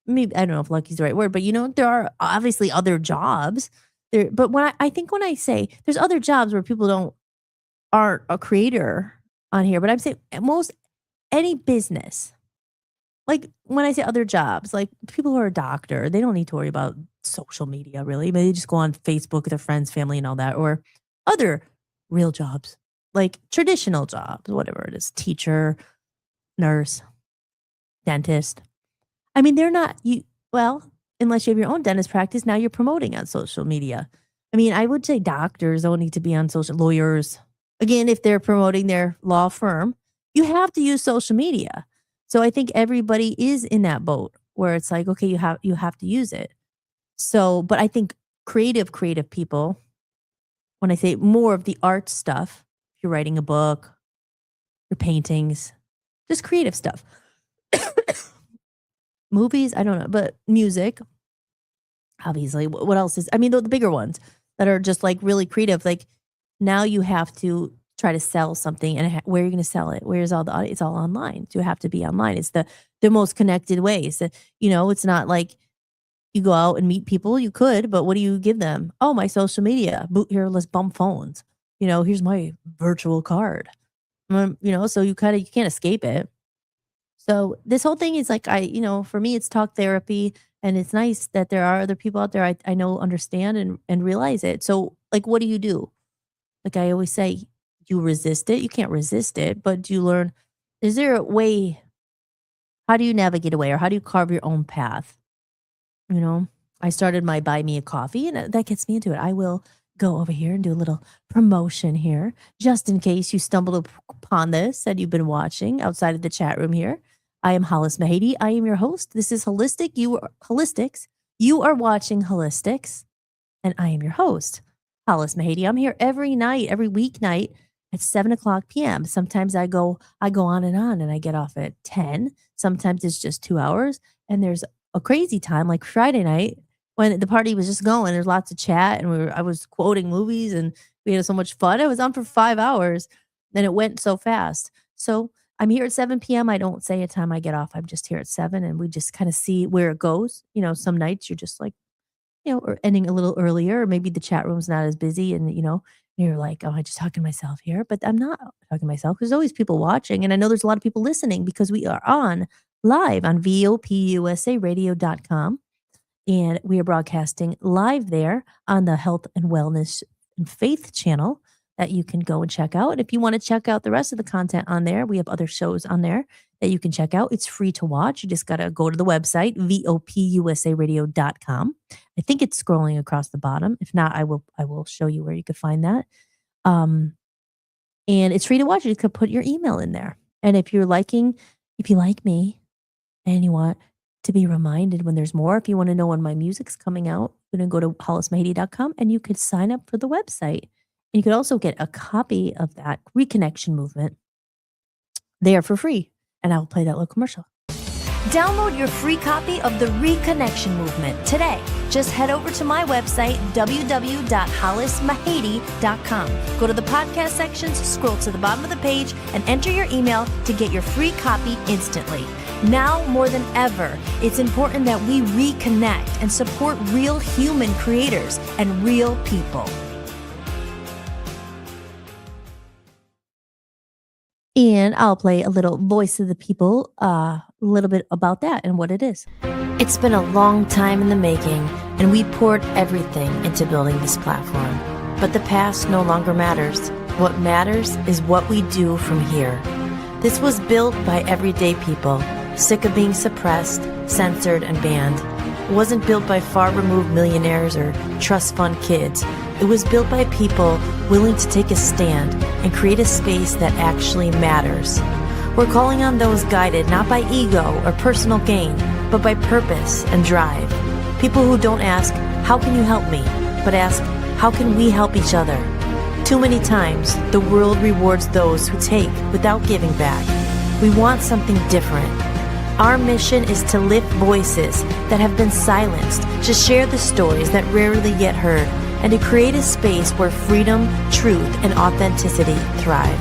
S2: Maybe I don't know if lucky is the right word, but there are obviously other jobs there. But when I say there's other jobs where people aren't a creator on here, but I'm saying any business. Like when I say other jobs, like people who are a doctor, they don't need to worry about social media really. They just go on Facebook with their friends, family and all that, or other real jobs, like traditional jobs, whatever it is, teacher, nurse, dentist. I mean, they're not, unless you have your own dentist practice, now you're promoting on social media. I mean, I would say doctors don't need to be on lawyers. Again, if they're promoting their law firm, you have to use social media. So I think everybody is in that boat. where it's like, okay, you have to use it. So, but I think creative people, when I say more of the art stuff, if you're writing a book, your paintings, just creative stuff. Movies, I don't know, but music, obviously. What else is? I mean, the bigger ones that are just like really creative. Like now you have to try to sell something, and where are you going to sell it? Where's all the audience? It's all online. You have to be online. It's the most connected ways. It's not like you go out and meet people. You could, but what do you give them? Oh, my social media. Here, let's bump phones. Here's my virtual card. So you can't escape it. So this whole thing is like for me, it's talk therapy, and it's nice that there are other people out there I know understand and realize it. So like, what do you do? Like I always say, you resist it. You can't resist it, but do you learn? Is there a way? How do you navigate away, or how do you carve your own path? I started my buy me a coffee, and that gets me into it. I will go over here and do a little promotion here, just in case you stumbled upon this and you've been watching outside of the chat room here. I am Hollis Mahady. I am your host. This is Holistics. You are watching Holistics, and I am your host, Hollis Mahady. I'm here every night, every weeknight at 7:00 p.m. Sometimes I go on, and I get off at 10. Sometimes it's just 2 hours, and there's a crazy time like Friday night when the party was just going. There's lots of chat, and I was quoting movies, and we had so much fun. I was on for 5 hours, and it went so fast. So I'm here at 7 p.m. I don't say a time I get off. I'm just here at 7, and we just kind of see where it goes. Some nights you're just like, or ending a little earlier, or maybe the chat room's not as busy, and you're like, oh, I just talking to myself here, but I'm not talking to myself. There's always people watching, and I know there's a lot of people listening because we are on live on VOPUSAradio.com. And we are broadcasting live there on the Health and Wellness and Faith channel that you can go and check out. And if you want to check out the rest of the content on there, we have other shows on there that you can check out. It's free to watch. You just got to go to the website, VOPUSAradio.com. I think it's scrolling across the bottom. If not, I will show you where you can find that. And it's free to watch. You can put your email in there. And if you like me, and you want to be reminded when there's more, if you want to know when my music's coming out, you're going to go to hollismahady.com, and you could sign up for the website. And you could also get a copy of that Reconnection Movement there for free. And I will play that little commercial. Download your free copy of the Reconnection Movement today. Just head over to my website, www.hollismahady.com. Go to the podcast sections, scroll to the bottom of the page, and enter your email to get your free copy instantly. Now more than ever, it's important that we reconnect and support real human creators and real people. And I'll play a little Voice of the People, a little bit about that and what it is. It's been a long time in the making, and we poured everything into building this platform. But the past no longer matters. What matters is what we do from here. This was built by everyday people, sick of being suppressed, censored, and banned. It wasn't built by far-removed millionaires or trust fund kids. It was built by people willing to take a stand and create a space that actually matters. We're calling on those guided not by ego or personal gain, but by purpose and drive. People who don't ask, how can you help me? But ask, how can we help each other? Too many times, the world rewards those who take without giving back. We want something different. Our mission is to lift voices that have been silenced, to share the stories that rarely get heard, and to create a space where freedom, truth, and authenticity thrive.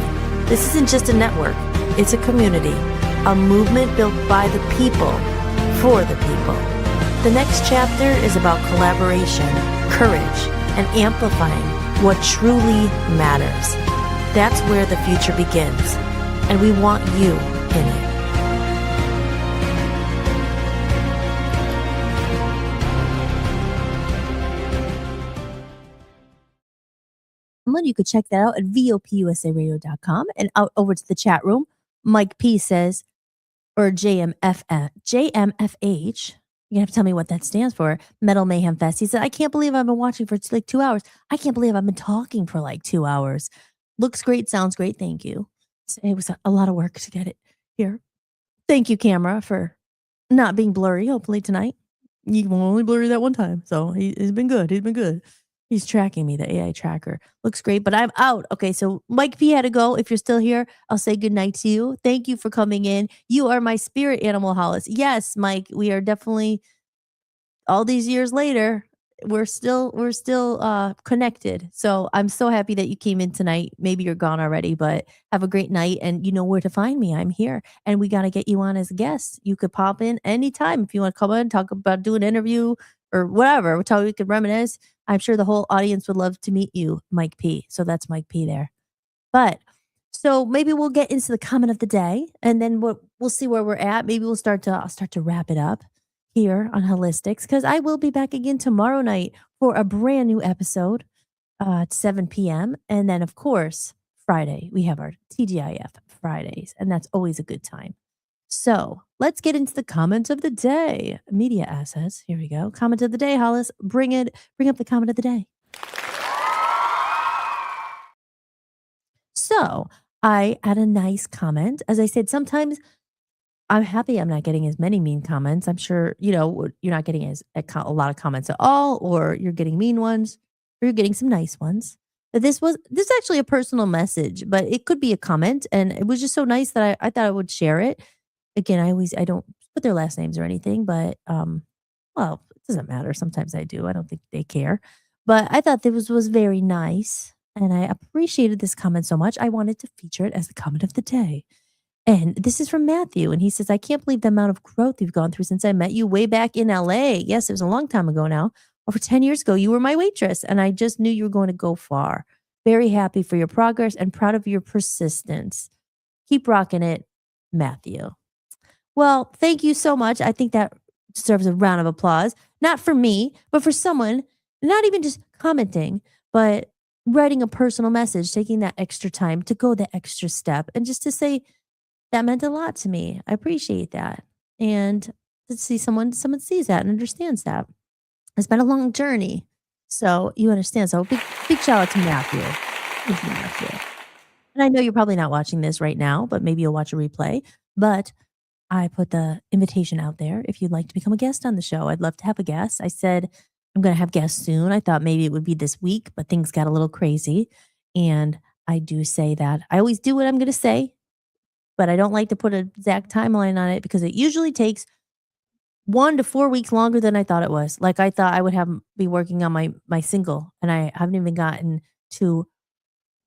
S2: This isn't just a network, it's a community, a movement built by the people, for the people. The next chapter is about collaboration, courage, and amplifying what truly matters. That's where the future begins, and we want you in it. You could check that out at VOPUSAradio.com, and out over to the chat room. Mike P says, or JMFH, you're going to have to tell me what that stands for. Metal Mayhem Fest. He said, I can't believe I've been watching for like 2 hours. I can't believe I've been talking for like 2 hours. Looks great. Sounds great. Thank you. It was a lot of work to get it here. Thank you, camera, for not being blurry, hopefully tonight. You will only blurry that one time. So he's been good. He's been good. He's tracking me. The AI tracker looks great, but I'm out. Okay, so Mike P had to go. If you're still here, I'll say good night to you. Thank you for coming in. You are my spirit animal, Hollis. Yes, Mike, we are definitely all these years later, we're still connected. So I'm so happy that you came in tonight. Maybe you're gone already, but have a great night and you know where to find me. I'm here and we got to get you on as a guest. You could pop in anytime if you want to come in, talk about do an interview or whatever. We'll tell you we could reminisce. I'm sure the whole audience would love to meet you, Mike P. So that's Mike P there. But so maybe we'll get into the comment of the day and then we'll see where we're at. Maybe I'll start to wrap it up here on Holistics because I will be back again tomorrow night for a brand new episode at 7 p.m. And then, of course, Friday, we have our TGIF Fridays, and that's always a good time. So let's get into the comment of the day. Media assets. Here we go. Comment of the day, Hollis. Bring up the comment of the day. So I had a nice comment. As I said, sometimes I'm happy I'm not getting as many mean comments. I'm sure, you're not getting a lot of comments at all, or you're getting mean ones, or you're getting some nice ones. But this is actually a personal message, but it could be a comment. And it was just so nice that I thought I would share it. Again, I don't put their last names or anything, but well, it doesn't matter. Sometimes I do. I don't think they care. But I thought this was very nice. And I appreciated this comment so much. I wanted to feature it as the comment of the day. And this is from Matthew. And he says, I can't believe the amount of growth you've gone through since I met you way back in LA. Yes, it was a long time ago now. Over 10 years ago, you were my waitress. And I just knew you were going to go far. Very happy for your progress and proud of your persistence. Keep rocking it, Matthew. Well, thank you so much. I think that deserves a round of applause. Not for me, but for someone, not even just commenting, but writing a personal message, taking that extra time to go the extra step and just to say, that meant a lot to me. I appreciate that. And to see someone sees that and understands that. It's been a long journey. So you understand. So big shout out to Matthew. Thank you, Matthew. And I know you're probably not watching this right now, but maybe you'll watch a replay. But I put the invitation out there if you'd like to become a guest on the show. I'd love to have a guest. I said I'm going to have guests soon. I thought maybe it would be this week, but things got a little crazy. And I do say that. I always do what I'm going to say, but I don't like to put an exact timeline on it because it usually takes 1 to 4 weeks longer than I thought it was. Like I thought I would be working on my single, and I haven't even gotten to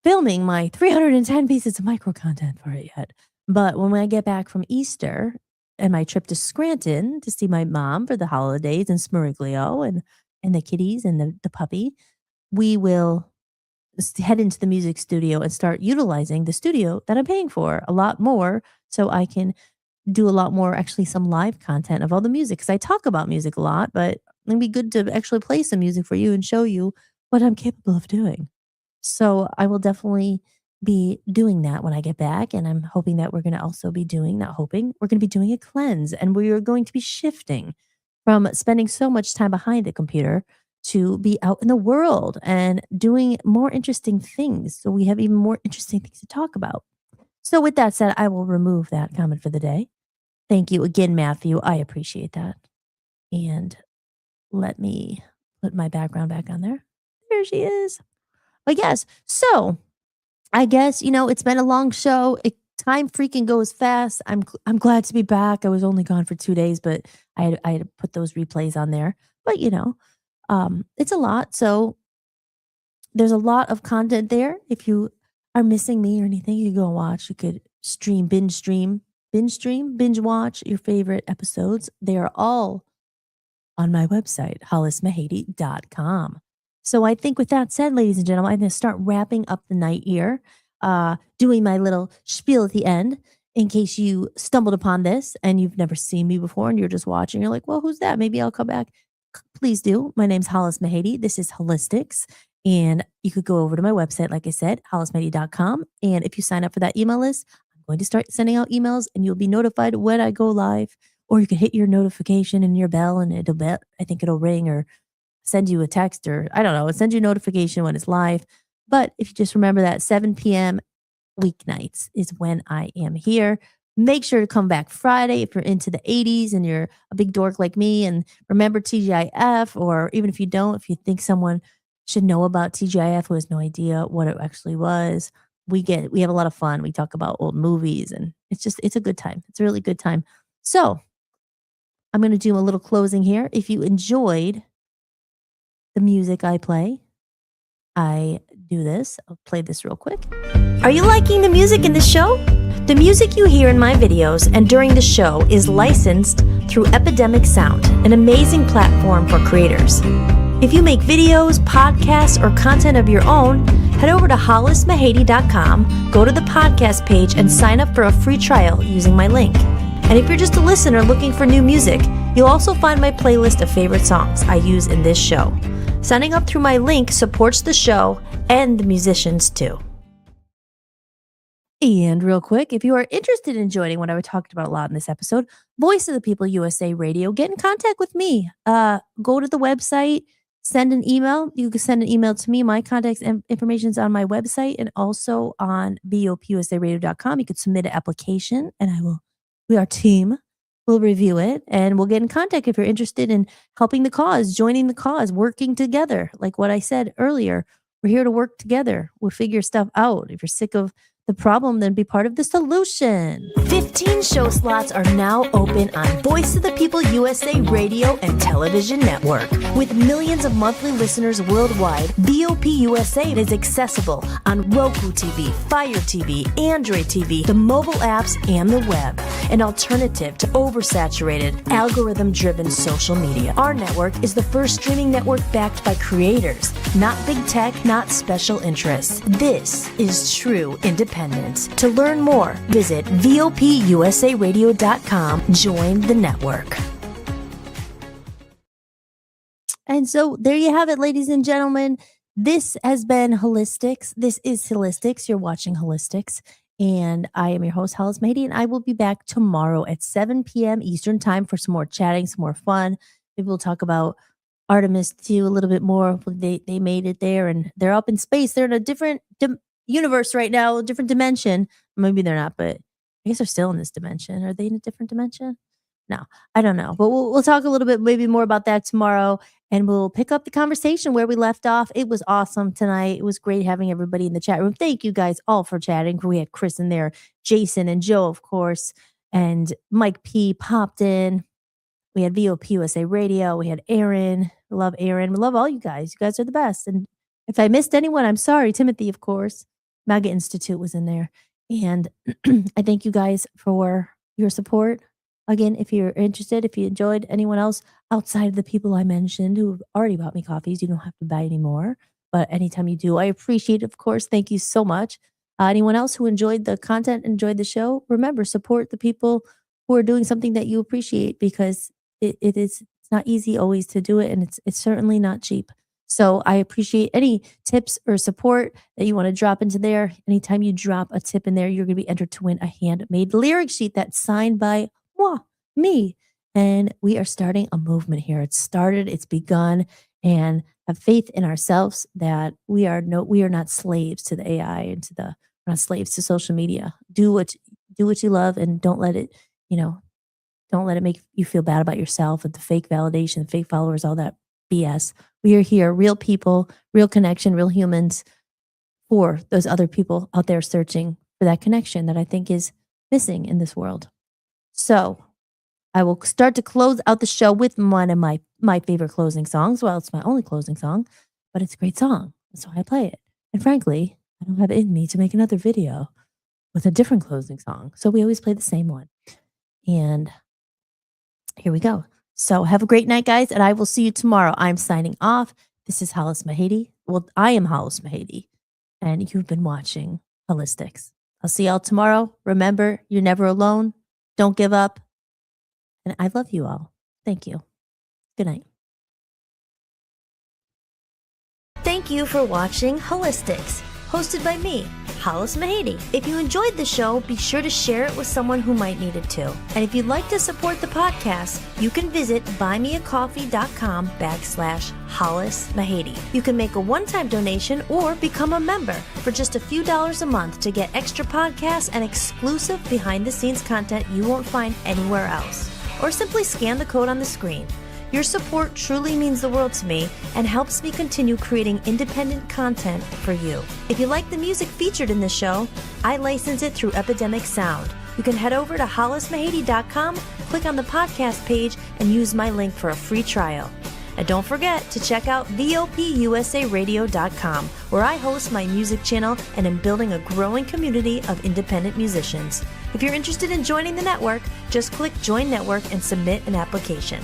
S2: filming my 310 pieces of micro content for it yet. But when I get back from Easter and my trip to Scranton to see my mom for the holidays and Smiriglio and the kitties and the puppy, we will head into the music studio and start utilizing the studio that I'm paying for a lot more so I can do a lot more, actually some live content of all the music. Because I talk about music a lot, but it'd be good to actually play some music for you and show you what I'm capable of doing. So I will definitely be doing that when I get back. And I'm hoping that we're going to also be doing, not hoping, we're going to be doing a cleanse. And we are going to be shifting from spending so much time behind the computer to be out in the world and doing more interesting things. So we have even more interesting things to talk about. So with that said, I will remove that comment for the day. Thank you again, Matthew. I appreciate that. And let me put my background back on there. There she is. But yes, so I guess, it's been a long show. Time freaking goes fast. I'm glad to be back. I was only gone for 2 days, but I had to put those replays on there. But it's a lot. So there's a lot of content there. If you are missing me or anything, you can go and watch. You could binge watch your favorite episodes. They are all on my website, hollismahady.com. So I think with that said, ladies and gentlemen, I'm going to start wrapping up the night here, doing my little spiel at the end. In case you stumbled upon this and you've never seen me before and you're just watching, you're like, well, who's that? Maybe I'll come back. Please do. My name's Hollis Mahady. This is Hollis-tics. And you could go over to my website, like I said, hollismahady.com. And if you sign up for that email list, I'm going to start sending out emails and you'll be notified when I go live. Or you could hit your notification in your bell and I think it'll ring or send you a text or I don't know, send you a notification when it's live. But if you just remember that 7 p.m. weeknights is when I am here Make sure to come back Friday if you're into the 80s and you're a big dork like me and remember TGIF, or even if you don't, if you think someone should know about TGIF who has no idea what it actually was. We have a lot of fun. We talk about old movies and it's a good time. It's a really good time. So I'm going to do a little closing here. If you enjoyed the music I play, I do this. I'll play this real quick. Are you liking the music in this show? The music you hear in my videos and during the show is licensed through Epidemic Sound, an amazing platform for creators. If you make videos, podcasts, or content of your own, head over to hollismahady.com, go to the podcast page, and sign up for a free trial using my link. And if you're just a listener looking for new music, you'll also find my playlist of favorite songs I use in this show. Signing up through my link supports the show and the musicians too. And real quick, if you are interested in joining what I talked about a lot in this episode, Voice of the People USA Radio, get in contact with me. Go to the website, send an email. You can send an email to me. My contact information is on my website and also on bopusaradio.com. You could submit an application and our team will review it and we'll get in contact if you're interested in helping the cause, joining the cause, working together. Like what I said earlier, we're here to work together. We'll figure stuff out. If you're sick of the problem, then be part of the solution. 15 show slots are now open on Voice of the People USA Radio and Television Network. With millions of monthly listeners worldwide, BOP USA is accessible on Roku TV, Fire TV, Android TV, the mobile apps, and the web. An alternative to oversaturated, algorithm-driven social media. Our network is the first streaming network backed by creators, not big tech, not special interests. This is true independence. To learn more, visit VOPUSARadio.com. Join the network. And so there you have it, ladies and gentlemen. This has been Hollis-tics. This is Hollis-tics. You're watching Hollis-tics. And I am your host, Hollis Mahady, and I will be back tomorrow at 7 p.m. Eastern Time for some more chatting, some more fun. Maybe we'll talk about Artemis 2 a little bit more. They made it there, and they're up in space. They're in a different universe right now, a different dimension. Maybe they're not, but I guess they're still in this dimension. Are they in a different dimension? No, I don't know. But we'll talk a little bit maybe more about that tomorrow, and we'll pick up the conversation where we left off. It was awesome tonight. It was great having everybody in the chat room. Thank you guys all for chatting. We had Chris in there, Jason and Joe, of course, and Mike P popped in. We had VOP USA Radio. We had Aaron. We love Aaron. We love all you guys. You guys are the best. And if I missed anyone, I'm sorry. Timothy, of course. MAGA Institute was in there. And I thank you guys for your support. Again, if you're interested, if you enjoyed, anyone else outside of the people I mentioned who have already bought me coffees, you don't have to buy any more. But anytime you do, I appreciate it, of course. Thank you so much. Anyone else who enjoyed the content, enjoyed the show, remember, support the people who are doing something that you appreciate, because it's not easy always to do it, and it's certainly not cheap. So I appreciate any tips or support that you want to drop into there. Anytime you drop a tip in there, you're going to be entered to win a handmade lyric sheet that's signed by me. And we are starting a movement here. It's started, it's begun, and have faith in ourselves that we are not slaves to the AI and we're not slaves to social media. Do what you love, and don't let it make you feel bad about yourself and the fake validation, the fake followers, all that BS. We are here, real people, real connection, real humans, for those other people out there searching for that connection that I think is missing in this world. So I will start to close out the show with one of my favorite closing songs. Well, it's my only closing song, but it's a great song. That's why I play it. And frankly, I don't have it in me to make another video with a different closing song. So we always play the same one. And here we go. So have a great night, guys, and I will see you tomorrow. I'm signing off. This is Hollis Mahady. Well, I am Hollis Mahady, and you've been watching Hollis-tics. I'll see y'all tomorrow. Remember, you're never alone. Don't give up. And I love you all. Thank you. Good night. Thank you for watching Hollis-tics. hosted by me, Hollis-tics. If you enjoyed the show, be sure to share it with someone who might need it too. And if you'd like to support the podcast, you can visit buymeacoffee.com/Hollis-tics. You can make a one-time donation or become a member for just a few dollars a month to get extra podcasts and exclusive behind-the-scenes content you won't find anywhere else. Or simply scan the code on the screen. Your support truly means the world to me and helps me continue creating independent content for you. If you like the music featured in this show, I license it through Epidemic Sound. You can head over to hollismahady.com, click on the podcast page, and use my link for a free trial. And don't forget to check out VOPUSARadio.com, where I host my music channel and am building a growing community of independent musicians. If you're interested in joining the network, just click Join Network and submit an application.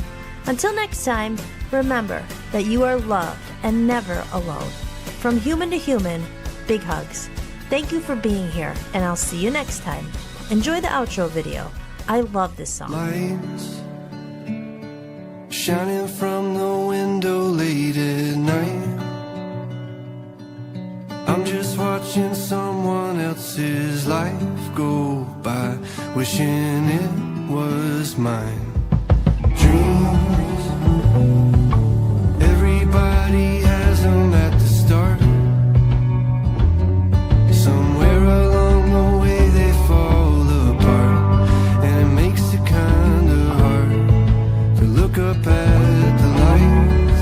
S2: Until next time, remember that you are loved and never alone. From human to human, big hugs. Thank you for being here, and I'll see you next time. Enjoy the outro video. I love this song.
S1: Lights shining from the window late at night. I'm just watching someone else's life go by, wishing it was mine. Dreams, everybody has them at the start. Somewhere along the way they fall apart, and it makes it kinda hard to look up at the lights.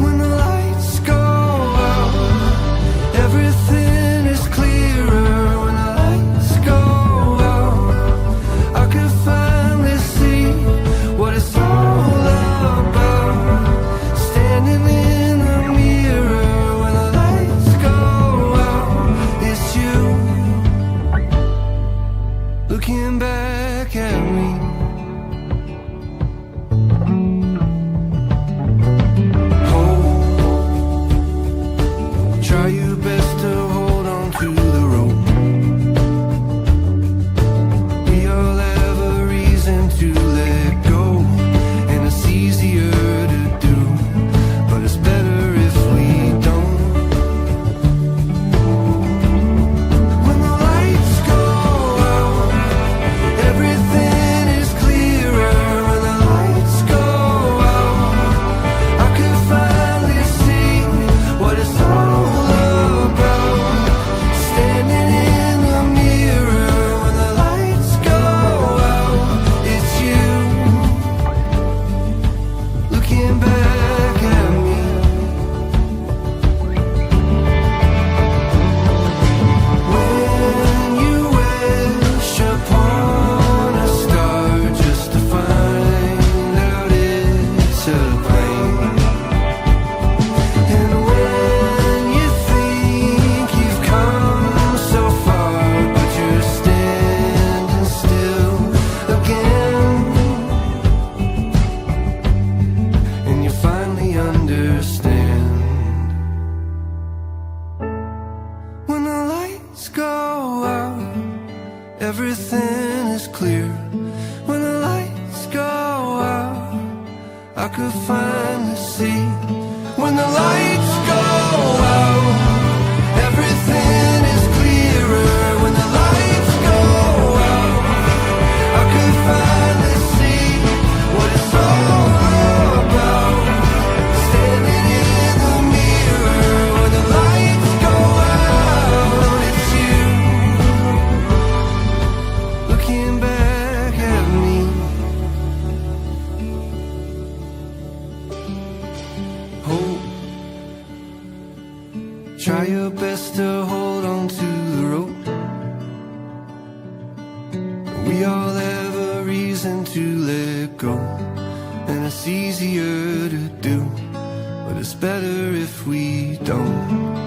S1: When the lights go out, everything is clearer. When the lights go out, I could finally see what it's all about. Standing in the mirror when the lights go out, it's you looking back at me. Try your best to hold on to the rope. We all have a reason to let go, and it's easier to do, but it's better if we don't. When the lights go out, everything is clearer. When the lights go out, I could finally see what it's all about. Standing in the mirror when the lights go out, it's you looking back at me. When you wish upon a star just to find out it's a plane. And when you think you've come so far, but you're standing still again, and you finally understand. When the lights go out, everything is clear. When the lights go out, I could finally see. When the lights go out, everything is clearer. When the lights go out, I could finally see what it's all about. Standing in the mirror when the lights go out, it's you looking back at me. Hope, try your best to hold on to the rope. We all have a reason to let go, and it's easier to do, but it's better if we don't.